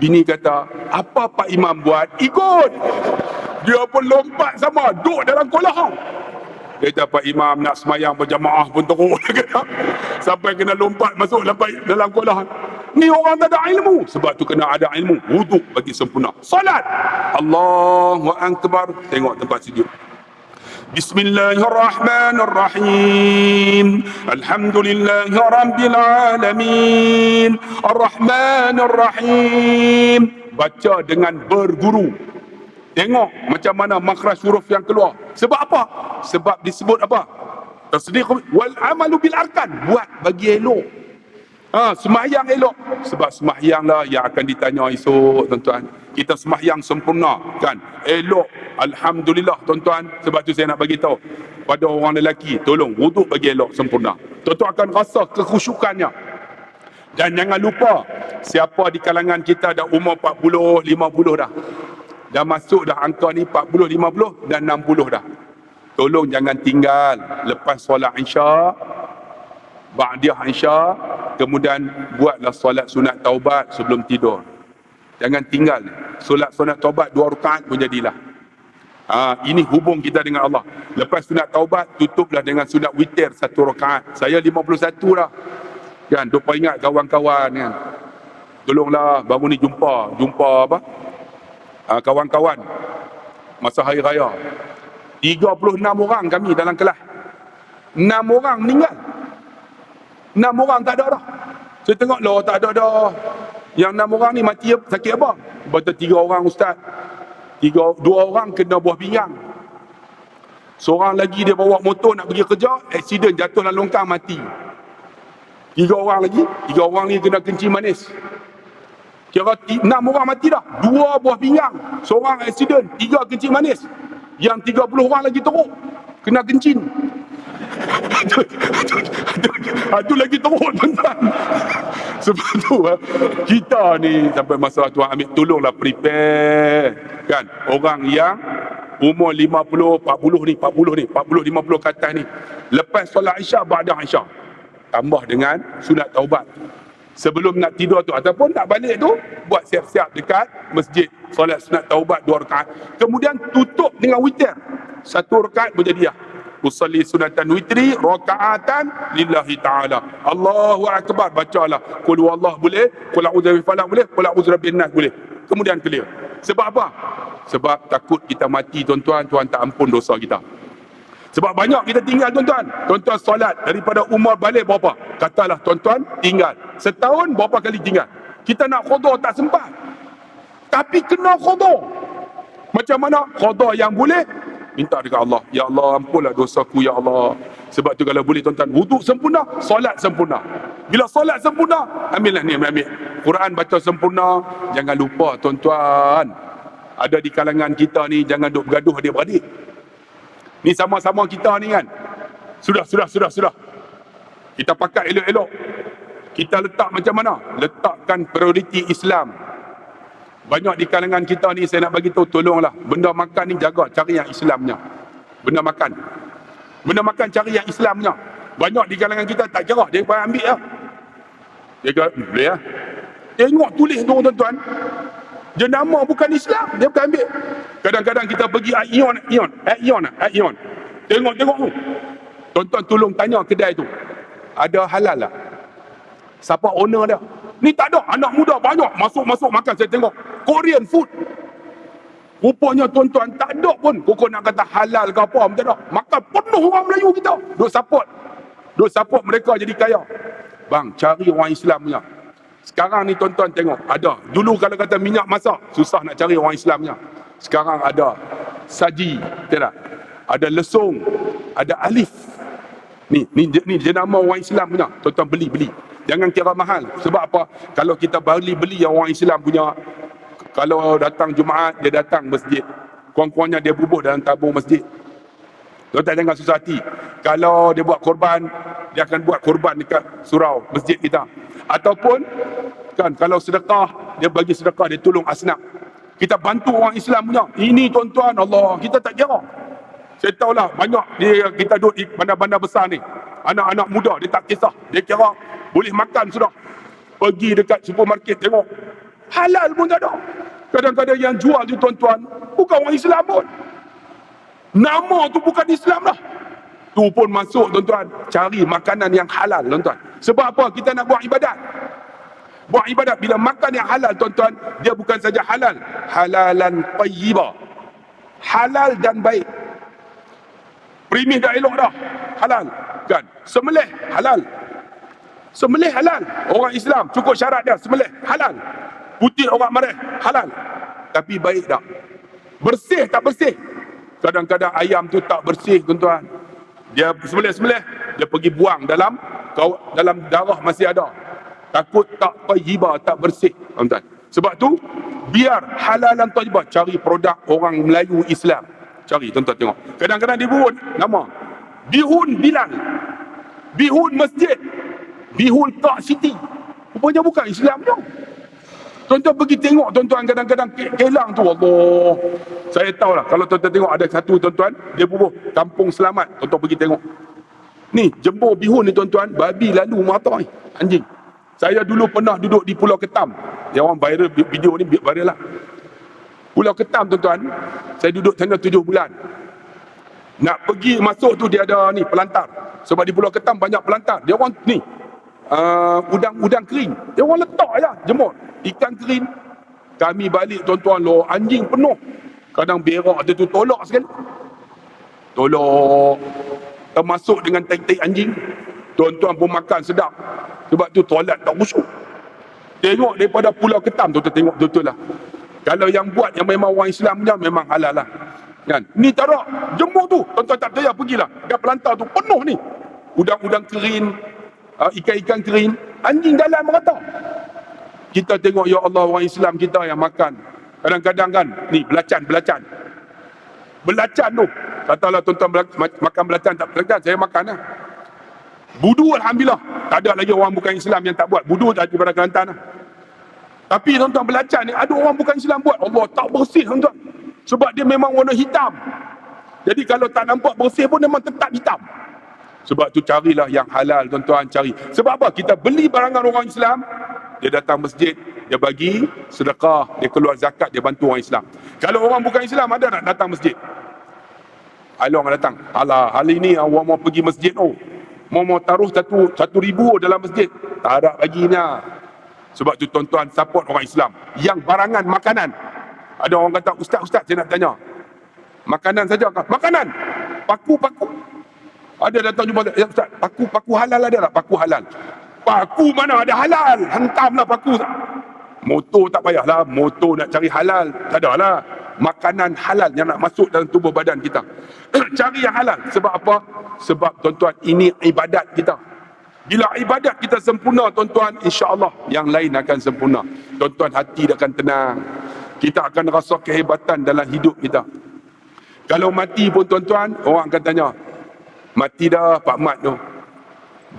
Bini kata, apa Pak Imam buat? Ikut. Dia pun lompat sama. Duduk dalam kolah. Dia kata, Pak Imam nak semayang berjamaah pun teruk. Dia kata. Sampai kena lompat masuk dalam kolah. Ni orang tak ada ilmu. Sebab tu kena ada ilmu. Wuduk bagi sempurna. Salat. Allahu Akbar. Tengok tempat sujud. Bismillahirrahmanirrahim. Alhamdulillahi Rabbil Alamin. Ar-Rahmanir-Rahim. Baca dengan berguru. Tengok macam mana makhraj huruf yang keluar. Sebab apa? Sebab disebut apa? Tasdiq wal amalu bil arkan. Buat bagi elok. Sembahyang elok. Sebab sembahyang lah yang akan ditanya esok, tuan-tuan. Kita sembahyang sempurna, kan? Elok. Alhamdulillah, tuan-tuan. Sebab tu saya nak bagi tahu pada orang lelaki, tolong wuduk bagi elok sempurna. Tuan-tuan akan rasa kekhusyukannya. Dan jangan lupa, siapa di kalangan kita dah umur 40, 50 dah. Dah masuk dah angka ni 40, 50 dan 60 dah. Tolong jangan tinggal lepas solat Isya, ba'diyah Isya, kemudian buatlah solat sunat taubat sebelum tidur. Jangan tinggal. Solat sunat taubat 2 rakaat pun jadilah. Ini hubung kita dengan Allah. Lepas sunat taubat, tutuplah dengan sunat witir 1 rakaat. Saya 51 dah. Kan, duk ingat kawan-kawan kan. Tolonglah baru ni jumpa apa? Kawan-kawan masa hari raya 36 orang kami dalam kelas. 6 orang meninggal. 6 orang tak ada dah. Saya tengok lah tak ada dah. Yang 6 orang ni mati sakit apa? Betul 3 orang ustaz. 2 orang kena buah pinggang. Seorang lagi dia bawa motor nak pergi kerja, aksiden jatuh dalam longkang mati. 3 orang lagi. 3 orang ni kena kencing manis. Kira 6 orang mati dah. 2 buah pinggang. Seorang aksiden, 3 kencing manis. Yang 30 orang lagi teruk, kena kencing. Itu lagi teruk, tuan-tuan. Sebab tu kita ni sampai masa tuan ambil, tolonglah prepare kan orang yang umur 50, 40 ni, 50 ke atas ni, lepas solat Isyak, ba'da Isyak, tambah dengan sunat taubat sebelum nak tidur tu, ataupun nak balik tu buat siap-siap dekat masjid, solat sunat taubat 2 rakaat, kemudian tutup dengan witir 1 rakaat berjadiah. Usalli sunatan witri rakaatan lillahi ta'ala. Allahu akbar, bacalah qul huwallahu boleh, qul a'udzu birabbil falaq boleh, qul a'udzu birabbin nas boleh, kemudian clear. Sebab apa? Sebab takut kita mati, tuan-tuan, Tuhan tak ampun dosa kita. Sebab banyak kita tinggal, tuan-tuan. Tuan-tuan solat daripada umur balik berapa? Katalah tuan-tuan tinggal setahun, berapa kali tinggal? Kita nak qada tak sempat, tapi kena qada. Macam mana qada yang boleh? Minta dekat Allah, ya Allah ampunlah dosaku ya Allah. Sebab tu kalau boleh, tuan-tuan, wuduk sempurna, solat sempurna. Bila solat sempurna, ambillah ni, ambil Quran, baca sempurna. Jangan lupa, tuan-tuan, ada di kalangan kita ni jangan duk bergaduh adik-beradik. Ni sama-sama kita ni kan. Sudah. Kita pakai elok-elok. Kita letak macam mana? Letakkan prioriti Islam. Banyak di kalangan kita ni, saya nak bagi tahu, tolonglah benda makan ni jaga, cari yang Islamnya. Benda makan cari yang Islamnya. Banyak di kalangan kita tak kira, dia boleh ambil lah. Dia kata boleh lah. Tengok tulis tu, tuan-tuan, jenama bukan Islam, dia bukan ambil. Kadang-kadang kita pergi Ion. Tengok tu. Tuan-tuan tolong tanya kedai tu, ada halal tak? Siapa owner dia? Ni tak ada, anak muda banyak masuk makan. Saya tengok Korean food, rupanya tuan-tuan tak ada pun. Koko nak kata halal ke apa, tak ada. Makan penuh orang Melayu kita. Duk support mereka jadi kaya. Bang, cari orang Islam punya. Sekarang ni tuan-tuan tengok, ada. Dulu kalau kata minyak masak, susah nak cari orang Islamnya. Sekarang ada saji, tak? Ada lesung, ada alif. Ni jenama orang Islam punya. Tuan-tuan beli. Jangan kira mahal. Sebab apa? Kalau kita beli yang orang Islam punya, kalau datang Jumaat, dia datang masjid, kurang-kurangnya dia bubuh dalam tabung masjid. Tuan-tuan jangan susah hati. Kalau dia buat korban, dia akan buat korban dekat surau masjid kita. Ataupun kan, kalau sedekah, dia bagi sedekah, dia tolong asnaf. Kita bantu orang Islam punya. Ini tuan-tuan, Allah, kita tak kira. Saya tahulah banyak kita duduk di bandar-bandar besar ni, anak-anak muda dia tak kisah, dia kira boleh makan sudah. Pergi dekat supermarket tengok, halal pun tak ada. Kadang-kadang yang jual tu, tuan-tuan, bukan orang Islam pun. Nama tu bukan Islam lah. Tu pun masuk, tuan-tuan. Cari makanan yang halal, tuan-tuan. Sebab apa? Kita nak buat ibadat. Bila makan yang halal, tuan-tuan, dia bukan saja halal, halalan tayyiba, halal dan baik. Primih dah elok dah, halal kan. Sembelih halal. Orang Islam cukup syarat dia, sembelih halal. Putih orang marah halal. Tapi baik tak? Bersih tak bersih? Kadang-kadang ayam tu tak bersih, tuan-tuan. Dia sembelih, dia pergi buang dalam darah masih ada. Takut tak tayyibah, tak bersih, tuan-tuan. Sebab tu biar halalan tayyibah, cari produk orang Melayu Islam. Cari, tuan-tuan tengok. Kadang-kadang dibun nama bihun Bilal, bihun masjid, bihun Tok Siti. Rupanya bukan Islam tu. Tuan-tuan pergi tengok, tuan-tuan, kadang-kadang kelang tu, Allah. Saya tahulah, kalau tuan-tuan tengok ada satu, tuan-tuan, dia bubuh Kampung Selamat, tuan-tuan pergi tengok. Ni, jembur bihun ni, tuan-tuan, babi lalu mata ni, anjing. Saya dulu pernah duduk di Pulau Ketam. Yang orang viral, video ni viral lah. Pulau Ketam, tuan-tuan, saya duduk sana 7 bulan. Nak pergi masuk tu dia ada ni pelantar. Sebab di Pulau Ketam banyak pelantar. Dia orang ni udang kering. Dia orang letak aja jemur ikan kering. Kami balik, tuan-tuan, lo anjing penuh. Kadang berak dia tu tolak sekali. Tolak. Termasuk dengan tai-tai anjing. Tuan-tuan pun makan sedap. Sebab tu toilet tak busuk. Tengok daripada Pulau Ketam, tuan-tuan tengok betul lah. Kalau yang buat yang memang orang Islam punya, memang halal lah. Kan? Ni tarak jemur tu, tuan-tuan tak percaya, pergilah. Dekat pelantar tu penuh ni. Udang-udang kering, ikan-ikan kering, anjing dalam merata. Kita tengok, ya Allah, orang Islam kita yang makan. Kadang-kadang kan, ni belacan. Belacan tu. Katalah tuan-tuan makan belacan tak belacan, saya makan lah. Budu alhamdulillah. Tak ada lagi orang bukan Islam yang tak buat. Budu tak daripada Kelantan lah. Tapi tuan-tuan belacan ni ada orang bukan Islam buat. Allah tak bersih tuan-tuan. Sebab dia memang warna hitam. Jadi kalau tak nampak bersih pun memang tetap hitam. Sebab tu carilah yang halal tuan-tuan, cari. Sebab apa? Kita beli barangan orang Islam, dia datang masjid, dia bagi sedekah, dia keluar zakat, dia bantu orang Islam. Kalau orang bukan Islam ada nak datang masjid? Ada orang datang. Alah, hari ni orang mau pergi masjid mau taruh satu ribu dalam masjid. Tak ada baginya. Sebab tu tuan-tuan support orang Islam. Yang barangan makanan. Ada orang kata, Ustaz, saya nak tanya. Makanan saja kah? Makanan. Paku. Ada datang jumpa, ya Ustaz, paku halal ada tak? Paku halal. Paku mana ada halal? Hentamlah paku. Motor tak payahlah. Motor nak cari halal. Tak ada lah. Makanan halal yang nak masuk dalam tubuh badan kita. Cari yang halal. Sebab apa? Sebab tuan-tuan, ini ibadat kita. Bila ibadat kita sempurna tuan-tuan, insya-Allah yang lain akan sempurna. Tuan-tuan, hati akan tenang. Kita akan rasa kehebatan dalam hidup kita. Kalau mati pun tuan-tuan, orang akan tanya, mati dah Pak Mat tu.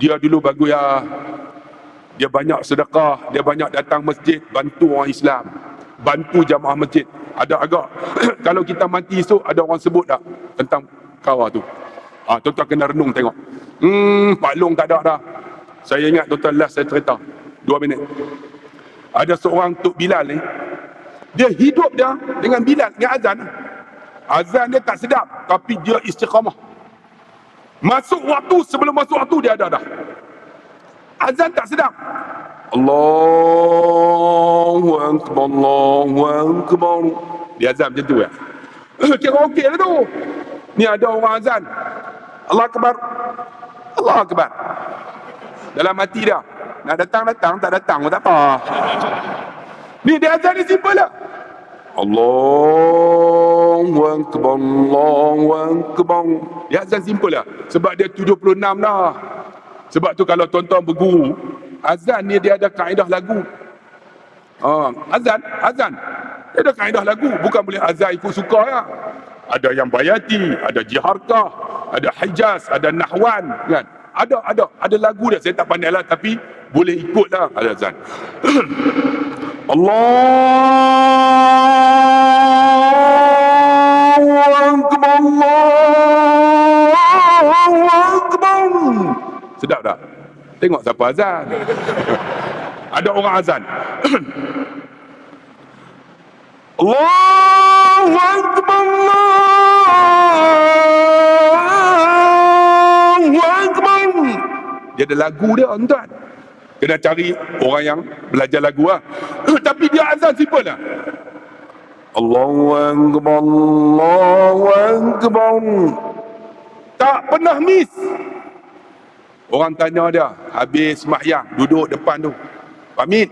Dia dulu bagus ya. Dia banyak sedekah, dia banyak datang masjid, bantu orang Islam, bantu jamaah masjid. Ada agak kalau kita mati esok, ada orang sebut tak tentang kawah tu? Tuan-tuan kena renung tengok. Pak Long tak ada dah. Saya ingat tuan-tuan, last saya cerita 2 minit. Ada seorang Tok Bilal ni, dia hidup dia dengan Bilal, dengan azan. Azan dia tak sedap, tapi dia istiqamah. Masuk waktu, sebelum masuk waktu dia ada dah. Azan tak sedap, Allahu Akbar, Allahu Akbar. Dia azan macam tu ya. Kira okey lah tu. Ni ada orang azan, Allah Akbar, Allah Akbar. Dalam hati dia, nak datang, tak datang pun tak apa. Ni dia azan ni simple lah. Allahu Akbar, Allahu Akbar. Dia azan simple lah. Sebab dia 76 dah. Sebab tu kalau tuan-tuan berguru, azan ni dia ada kaedah lagu. Azan. Dia ada kaedah lagu. Bukan boleh azan ikut suka ya. Ada yang bayati, ada jiharkah, ada hijaz, ada nahwan kan. Ada lagu dia. Saya tak pandai lah, tapi boleh ikut lah azan. Allahu Akbar, Allahu Akbar. Sedap tak? Tengok siapa azan. Ada orang azan. Allahu Akbar, Allahu Akbar. Dia ada lagu dia tuan. Kena cari orang yang belajar lagu lah. Tapi dia azan simple lah. Allahu Akbar, Allahu Akbar. Tak pernah miss. Orang tanya dia, habis sembahyang, duduk depan tu. Pak Mit,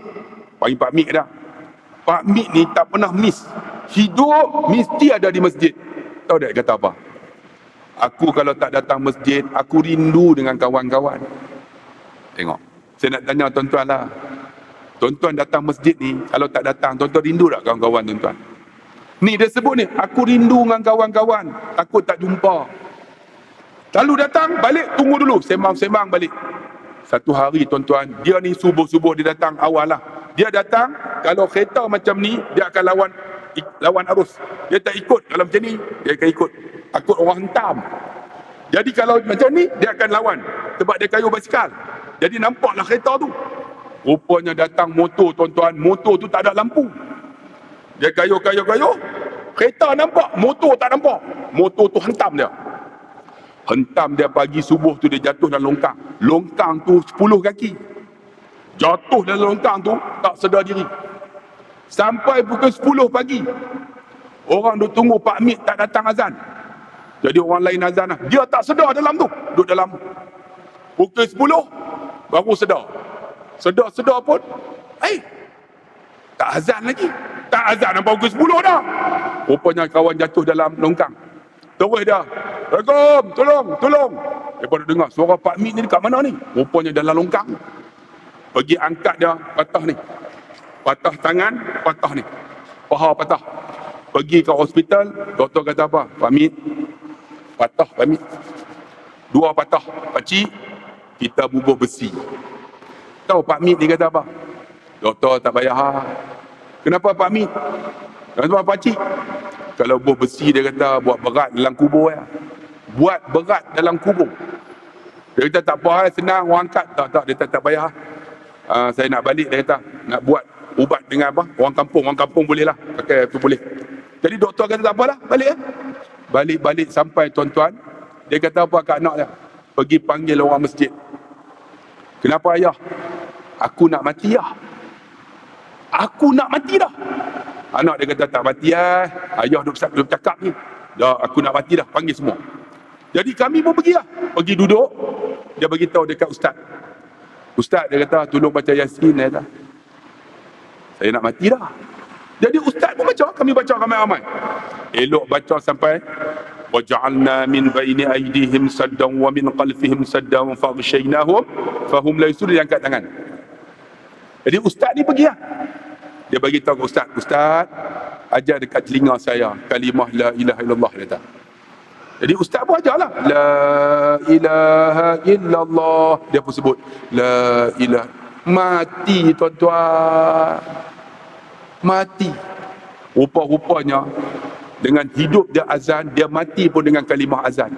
panggil Pak Mit dah. Pak Mit ni tak pernah miss. Hidup mesti ada di masjid. Tahu tak dia kata apa? Aku kalau tak datang masjid, aku rindu dengan kawan-kawan. Tengok. Saya nak tanya tuan-tuan lah. Tuan-tuan datang masjid ni, kalau tak datang, tuan-tuan rindu tak kawan-kawan tuan-tuan? Ni dia sebut ni, aku rindu dengan kawan-kawan, takut tak jumpa. Lalu datang, balik, tunggu dulu, sembang-sembang balik. Satu hari tuan-tuan, dia ni subuh-subuh dia datang awal lah. Dia datang, kalau kereta macam ni, dia akan lawan arus. Dia tak ikut, kalau macam ni, dia akan ikut. Takut orang hentam. Jadi kalau macam ni, dia akan lawan. Sebab dia kayu basikal. Jadi nampaklah kereta tu. Rupanya datang motor tuan-tuan, motor tu tak ada lampu. Dia kayu. Kereta nampak, motor tak nampak. Motor tu hentam dia. Hentam dia pagi subuh tu, dia jatuh dalam longkang. Longkang tu 10 kaki. Jatuh dalam longkang tu, tak sedar diri. Sampai pukul 10 pagi. Orang duk tunggu Pak Mit tak datang azan. Jadi orang lain azan lah. Dia tak sedar dalam tu. Duduk dalam. Pukul 10, baru sedar. Sedar pun, tak azan lagi. Tak azan sampai pukul 10 dah. Rupanya kawan jatuh dalam longkang. Terus dah. Assalamualaikum, tolong. Daripada dengar suara Pak Mit ni dekat mana ni? Rupanya dalam longkang. Pergi angkat dia, patah ni. Patah tangan, patah ni. Paha patah. Pergi ke hospital, doktor kata apa? Pamit. Patah, pamit. 2 patah. Pakcik, kita bubuh besi. Tahu Pak Mit dia kata apa? Doktor tak payah. Kenapa Pak Mit? Kenapa Pakcik? Kalau bubuh besi dia kata buat berat dalam kubur ya. Buat berat dalam kubur. Dia kata tak apa, senang orang angkat. Tak, dia tak payah. Saya nak balik, dia kata. Nak buat ubat dengan apa? Orang kampung boleh lah. Pakai tu boleh. Jadi doktor kata tak apalah, balik ya. Balik sampai tuan-tuan. Dia kata apa kat anak dia? Pergi panggil orang masjid. Kenapa ayah? Aku nak mati dah. Aku nak mati dah. Anak dia kata tak mati ayah duk cakap ni. Dah, aku nak mati dah. Panggil semua. Jadi kami pun pergi lah. Pergi duduk. Dia beritahu dekat ustaz. Ustaz dia kata tolong baca Yasin. Dia kata, saya nak mati dah. Jadi ustaz pun baca. Kami baca ramai-ramai. Elok baca sampai وَجَعَلْنَا مِنْ بَيْنِ أَيْدِيهِمْ سَدًّا وَمِنْ خَلْفِهِمْ سَدًّا فَغْشَيْنَاهُمْ فَهُمْ لَا يُبْصِرُونَ. Dia angkat tangan. Jadi ustaz ni pergi lah. Dia bagi tahu ke ustaz, ajar dekat telinga saya kalimah la ilaha illallah, dia kata. Jadi ustaz pun ajarlah la ilaha illallah. Dia pun sebut la ilaha. Mati tuan-tuan. Mati. Rupa-rupanya dengan hidup dia azan, dia mati pun dengan kalimah azan.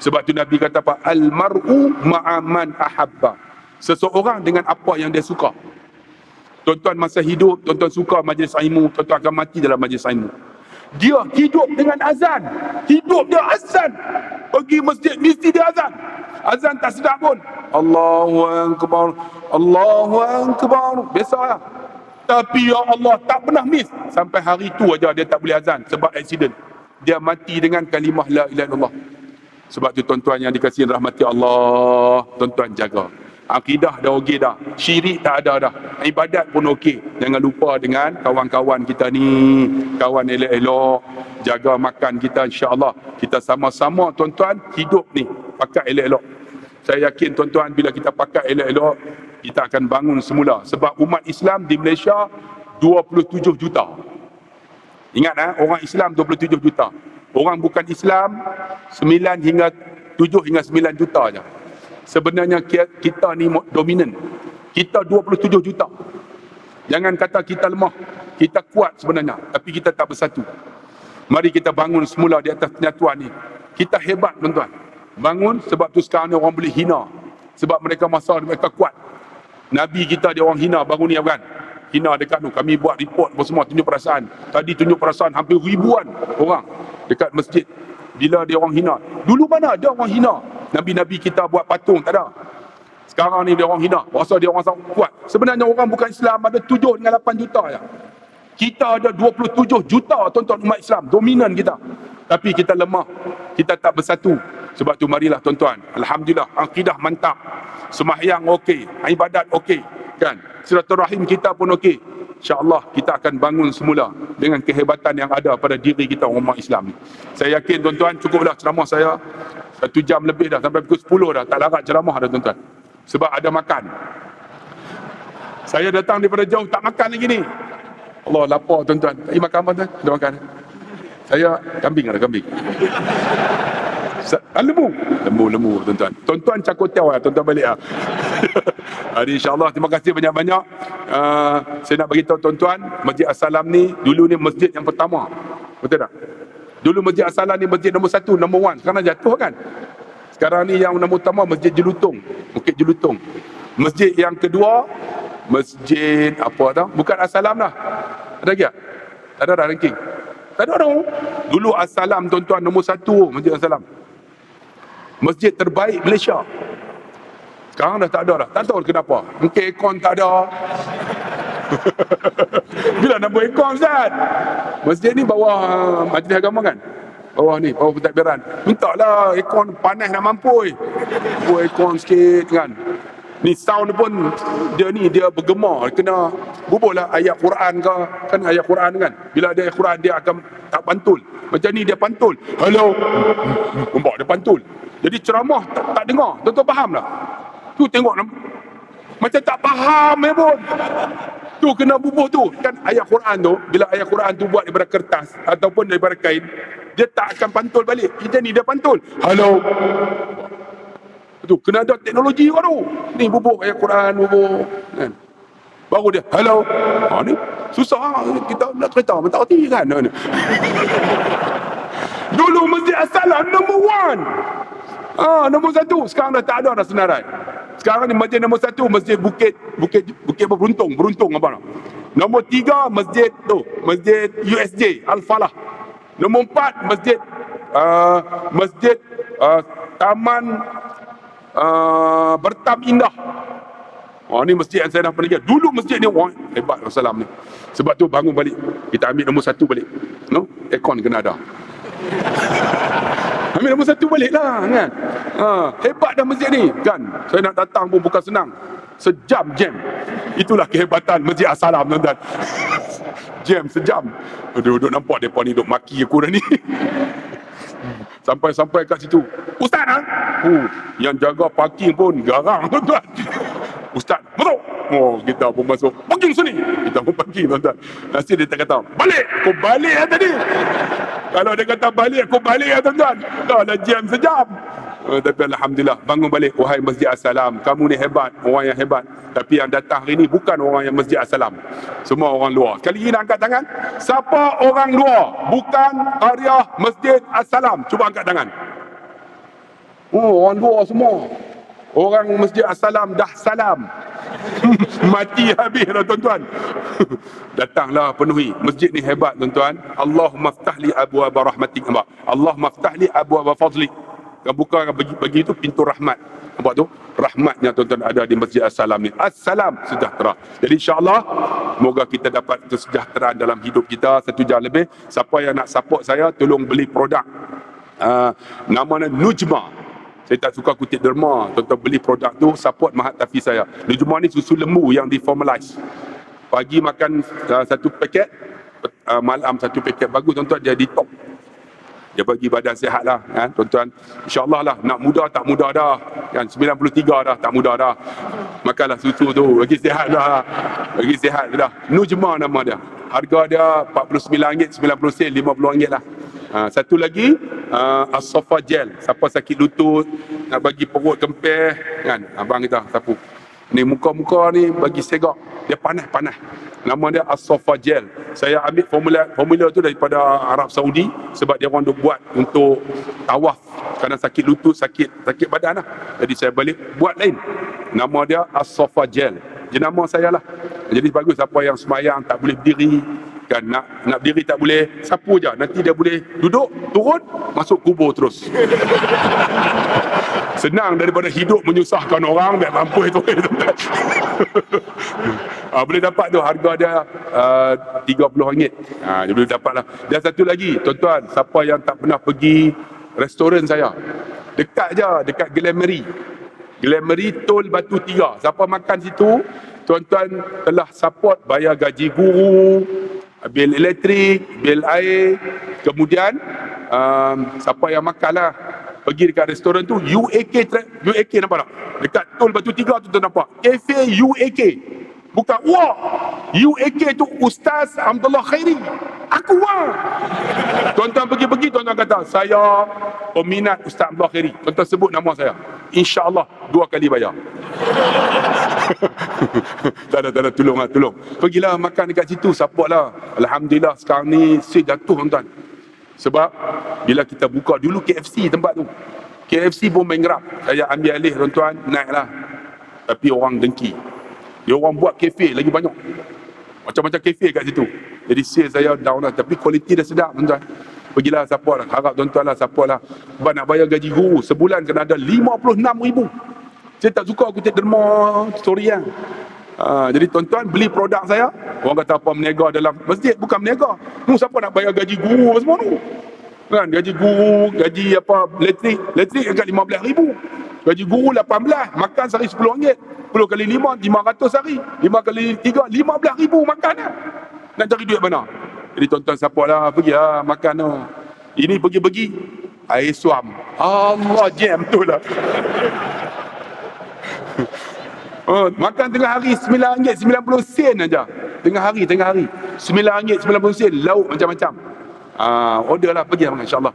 Sebab tu Nabi kata apa? Al-mar'u ma'aman ahabba. Seseorang dengan apa yang dia suka. Tuan-tuan masa hidup, tuan-tuan suka majlis ilmu, tuan-tuan akan mati dalam majlis ilmu. Dia hidup dengan azan. Hidup dia azan. Pergi masjid mesti dia azan. Azan tak sedap pun. Allahu Akbar. Allahu Akbar. Biasalah. Tapi ya Allah, tak pernah miss. Sampai hari tu aja dia tak boleh azan sebab aksiden. Dia mati dengan kalimah la ilaha illallah. Sebab tu tuan-tuan yang dikasihi rahmati Allah, tuan-tuan jaga. Akidah dah okey dah. Syirik tak ada dah. Ibadat pun okey. Jangan lupa dengan kawan-kawan kita ni. Kawan elok-elok. Jaga makan kita, insya-Allah. Kita sama-sama tuan-tuan hidup ni pakai elok-elok. Saya yakin tuan-tuan bila kita pakai elok-elok, kita akan bangun semula. Sebab umat Islam di Malaysia 27 juta. Ingat orang Islam 27 juta. Orang bukan Islam 7 hingga 9 juta aja. Sebenarnya kita ni dominan. Kita 27 juta. Jangan kata kita lemah. Kita kuat sebenarnya, tapi kita tak bersatu. Mari kita bangun semula di atas penyatuan ni. Kita hebat tuan-tuan. Bangun, sebab tu sekarang ni orang boleh hina. Sebab mereka mereka kuat. Nabi kita dia orang hina baru ni kan. Hina dekat tu. Kami buat report apa semua, tunjuk perasaan. Tadi tunjuk perasaan hampir ribuan orang dekat masjid. Bila dia orang hina. Dulu mana ada orang hina? Nabi-nabi kita buat patung, tak ada. Sekarang ni dia orang hina. Rasa dia orang sangat kuat. Sebenarnya orang bukan Islam ada 7 dengan 8 juta je. Kita ada 27 juta tuan-tuan umat Islam. Dominan kita. Tapi kita lemah. Kita tak bersatu. Sebab tu marilah tuan-tuan. Alhamdulillah. Akidah mantap. Semahyang okey. Ibadat okey. Kan? Silaturahim kita pun okey. InsyaAllah kita akan bangun semula dengan kehebatan yang ada pada diri kita umat Islam ni. Saya yakin tuan-tuan cukuplah ceramah saya. 1 jam lebih dah. Sampai pukul 10 dah. Tak larat ceramah dah tuan-tuan. Sebab ada makan. Saya datang daripada jauh tak makan lagi ni. Allah lapar tuan-tuan. Tak makan apa tuan? Ada makan. Saya kambing ada kambing. Lembu tuan-tuan. Tuan-tuan cakotau lah, tuan-tuan balik lah. Jadi insyaAllah terima kasih banyak-banyak. Saya nak beritahu tuan-tuan, Masjid As-Salam ni dulu ni masjid yang pertama. Betul tak? Dulu Masjid As-Salam ni masjid nombor 1, nombor 1. Sekarang jatuh kan? Sekarang ni yang nombor utama Masjid Jelutong, Bukit Jelutong. Masjid yang kedua, Masjid apa tau? Bukan As-Salam dah. Ada lagi tak? Tak ada dah ranking. Tak ada dah. Dulu As-Salam tuan-tuan nombor 1 Masjid As-Salam. Masjid terbaik Malaysia. Sekarang dah tak ada dah. Tak tahu kenapa. Mungkin aircon tak ada. Bila nak buat aircon Ustaz? Masjid ni bawah Majlis Agama kan? Bawah ni, bawah pentadbiran. Minta lah aircon panas nak mampu. Buat aircon sikit kan. Ni sound pun dia bergema. Kena bubuh lah ayat Quran ke. Kan ayat Quran kan. Bila ada ayat Quran dia akan tak pantul. Macam ni dia pantul. Hello. Nampak dia pantul. Jadi ceramah tak dengar. Tuan-tuan faham tak? Tu tengok macam tak faham pun. Tu kena bubuh tu. Kan ayat Quran tu, bila ayat Quran tu buat daripada kertas ataupun daripada kain, dia tak akan pantul balik. Kita ni dia pantul. Halo. Tu kena ada teknologi kau tu. Ni bubuh ayat Quran, bubuh. Kan? Baru dia, halo. Ni susah. Kita nak cerita, tak erti kan. Dulu Masjid As-Salam nombor 1. Nombor 1. Sekarang dah tak ada dah senarai. Sekarang ni masjid nombor 1, masjid Bukit Beruntung apa nak. Nombor 3, masjid tu, masjid USJ Al-Falah. Nombor 4, masjid Taman Bertam Indah. Ni masjid yang saya dah pernah lihat. Dulu masjid ni hebat Assalam ni. Sebab tu bangun balik. Kita ambil nombor 1 balik. Aircon kena ada. Ambil nombor 1 balik lah kan. Hebat dah masjid ni kan. Saya nak datang pun bukan senang. Sejam jam. Itulah kehebatan Masjid As-Salam tuan-tuan. Jam sejam. Duduk nampak mereka ni duduk maki aku dah ni. Sampai kat situ. Ustaz yang jaga parking pun garang tuan-tuan. Ustaz, masuk. Kita pun masuk. Parking sini. Kita pun parking tuan-tuan. Nasi dia tak kata, balik. Kau balik lah tadi. Kalau dia kata balik, aku balik lah tuan-tuan. Dah jam sejam. Tapi Alhamdulillah, bangun balik. Wahai Masjid As-Salam, kamu ni hebat, orang yang hebat. Tapi yang datang hari ni bukan orang yang Masjid As-Salam. Semua orang luar. Sekali lagi nak angkat tangan. Siapa orang luar? Bukan area Masjid As-Salam. Cuba angkat tangan. Orang luar semua. Orang Masjid As-Salam dah salam. Mati habis dah tuan-tuan. Datanglah penuhi. Masjid ni hebat tuan-tuan. Allahumma ftahli abwaaba rahmatik. Allahumma ftahli abwaaba fadlik. Kau buka bagi itu pintu rahmat. Nampak tu? Rahmatnya tuan-tuan ada di Masjid As-Salam ni. As-Salam sejahtera. Jadi insya-Allah semoga kita dapat kesejahteraan dalam hidup kita 1 jam lebih. Siapa yang nak support saya, tolong beli produk. Namanya Nujma. Saya tak suka kutip derma. Tuan-tuan beli produk tu, support Mahat Tafi saya. Nujma ni susu lembu yang diformalize. Pagi makan 1 paket, malam 1 paket. Bagus tuan-tuan, jadi top. Dia bagi badan sihat lah kan, tuan-tuan. InsyaAllah lah, nak muda tak muda dah kan, 93 dah, tak muda dah. Makanlah susu tu, bagi sihat dah. Bagi sihat dah. Nujma nama dia. Harga dia RM49, 90 sen, RM50 lah. Satu lagi As-Safa Gel. Siapa sakit lutut, nak bagi perut kempeh kan, abang kita sapu. Ni muka-muka ni bagi segak. Dia panas-panas. Nama dia As-Safa Gel. Saya ambil formula tu daripada Arab Saudi. Sebab dia orang duk buat untuk tawaf. Kerana sakit lutut, sakit badan lah. Jadi saya balik buat lain. Nama dia As-Safa Gel. Jenama saya lah. Jadi bagus siapa yang semayang tak boleh berdiri kan, nak berdiri tak boleh, sapu je. Nanti dia boleh duduk, turun, masuk kubur terus. Senang daripada hidup menyusahkan orang, biar mampu itu. Boleh dapat tu, harga dia RM30. Dia boleh dapat lah. Dan satu lagi, tuan-tuan, siapa yang tak pernah pergi restoran saya, dekat je, dekat Glameri Tol Batu 3. Siapa makan situ, tuan-tuan telah support bayar gaji guru, bil elektrik, bil air. Kemudian siapa yang makan lah, pergi dekat restoran tu, UAK nampak tak? Dekat Tol Batu 3 tu nampak Cafe UAK. Bukan wah, UAK tu Ustaz Abdullah Khairi. Aku wah. Tuan-tuan pergi, tuan-tuan kata, saya peminat Ustaz Abdullah Khairi. Tuan-tuan sebut nama saya, InsyaAllah 2 kali bayar. Tak ada, tolong. Pergilah makan dekat situ, support lah. Alhamdulillah sekarang ni sale jatuh tuan-tuan. Sebab bila kita buka dulu KFC tempat tu, KFC pun bankrupt. Saya ambil alih tuan-tuan, naik lah. Tapi orang dengki. Dia orang buat kafe lagi banyak. Macam-macam kafe kat situ. Jadi sale saya down lah. Tapi kualiti dah sedap tuan-tuan. Pergilah support lah. Harap tuan-tuan lah support lah. Sebab nak bayar gaji guru sebulan kena ada RM56,000. Saya tak suka kutip derma story kan. Jadi tuan-tuan beli produk saya. Orang kata apa meniaga dalam masjid. Bukan meniaga. Siapa nak bayar gaji guru apa semua tu. Kan gaji guru, gaji apa elektrik dekat RM15,000. Gaji guru RM18. Makan sehari RM10. 10 kali 5, RM500 sehari. 5 kali 3, RM15,000 makan lah. Nak cari duit mana? Jadi tuan-tuan support lah. Pergi lah makan lah. Ini pergi-pergi air suam. Allah jam tu lah. Oh, makan tengah hari RM9.90 aja. Tengah hari RM9.90, lauk macam-macam. Order lah, pergi lah makan insya-Allah.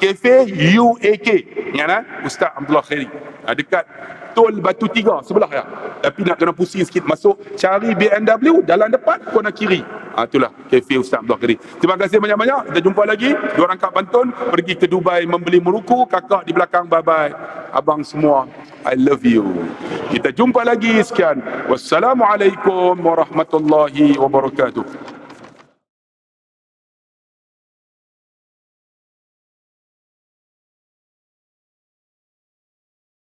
Cafe UAK, ingat Ustaz Abdullah Khairi, dekat Tol Batu Tiga sebelah ya. Tapi nak kena pusing sikit masuk, cari BMW dalam depan kona kiri. Itulah Cafe Ustaz Abdullah Khairi. Terima kasih banyak-banyak. Kita jumpa lagi. 2 rangkap pantun pergi ke Dubai membeli meruku. Kakak di belakang, bye bye. Abang semua, I love you. Kita jumpa lagi. Sekian. Wassalamualaikum warahmatullahi wabarakatuh.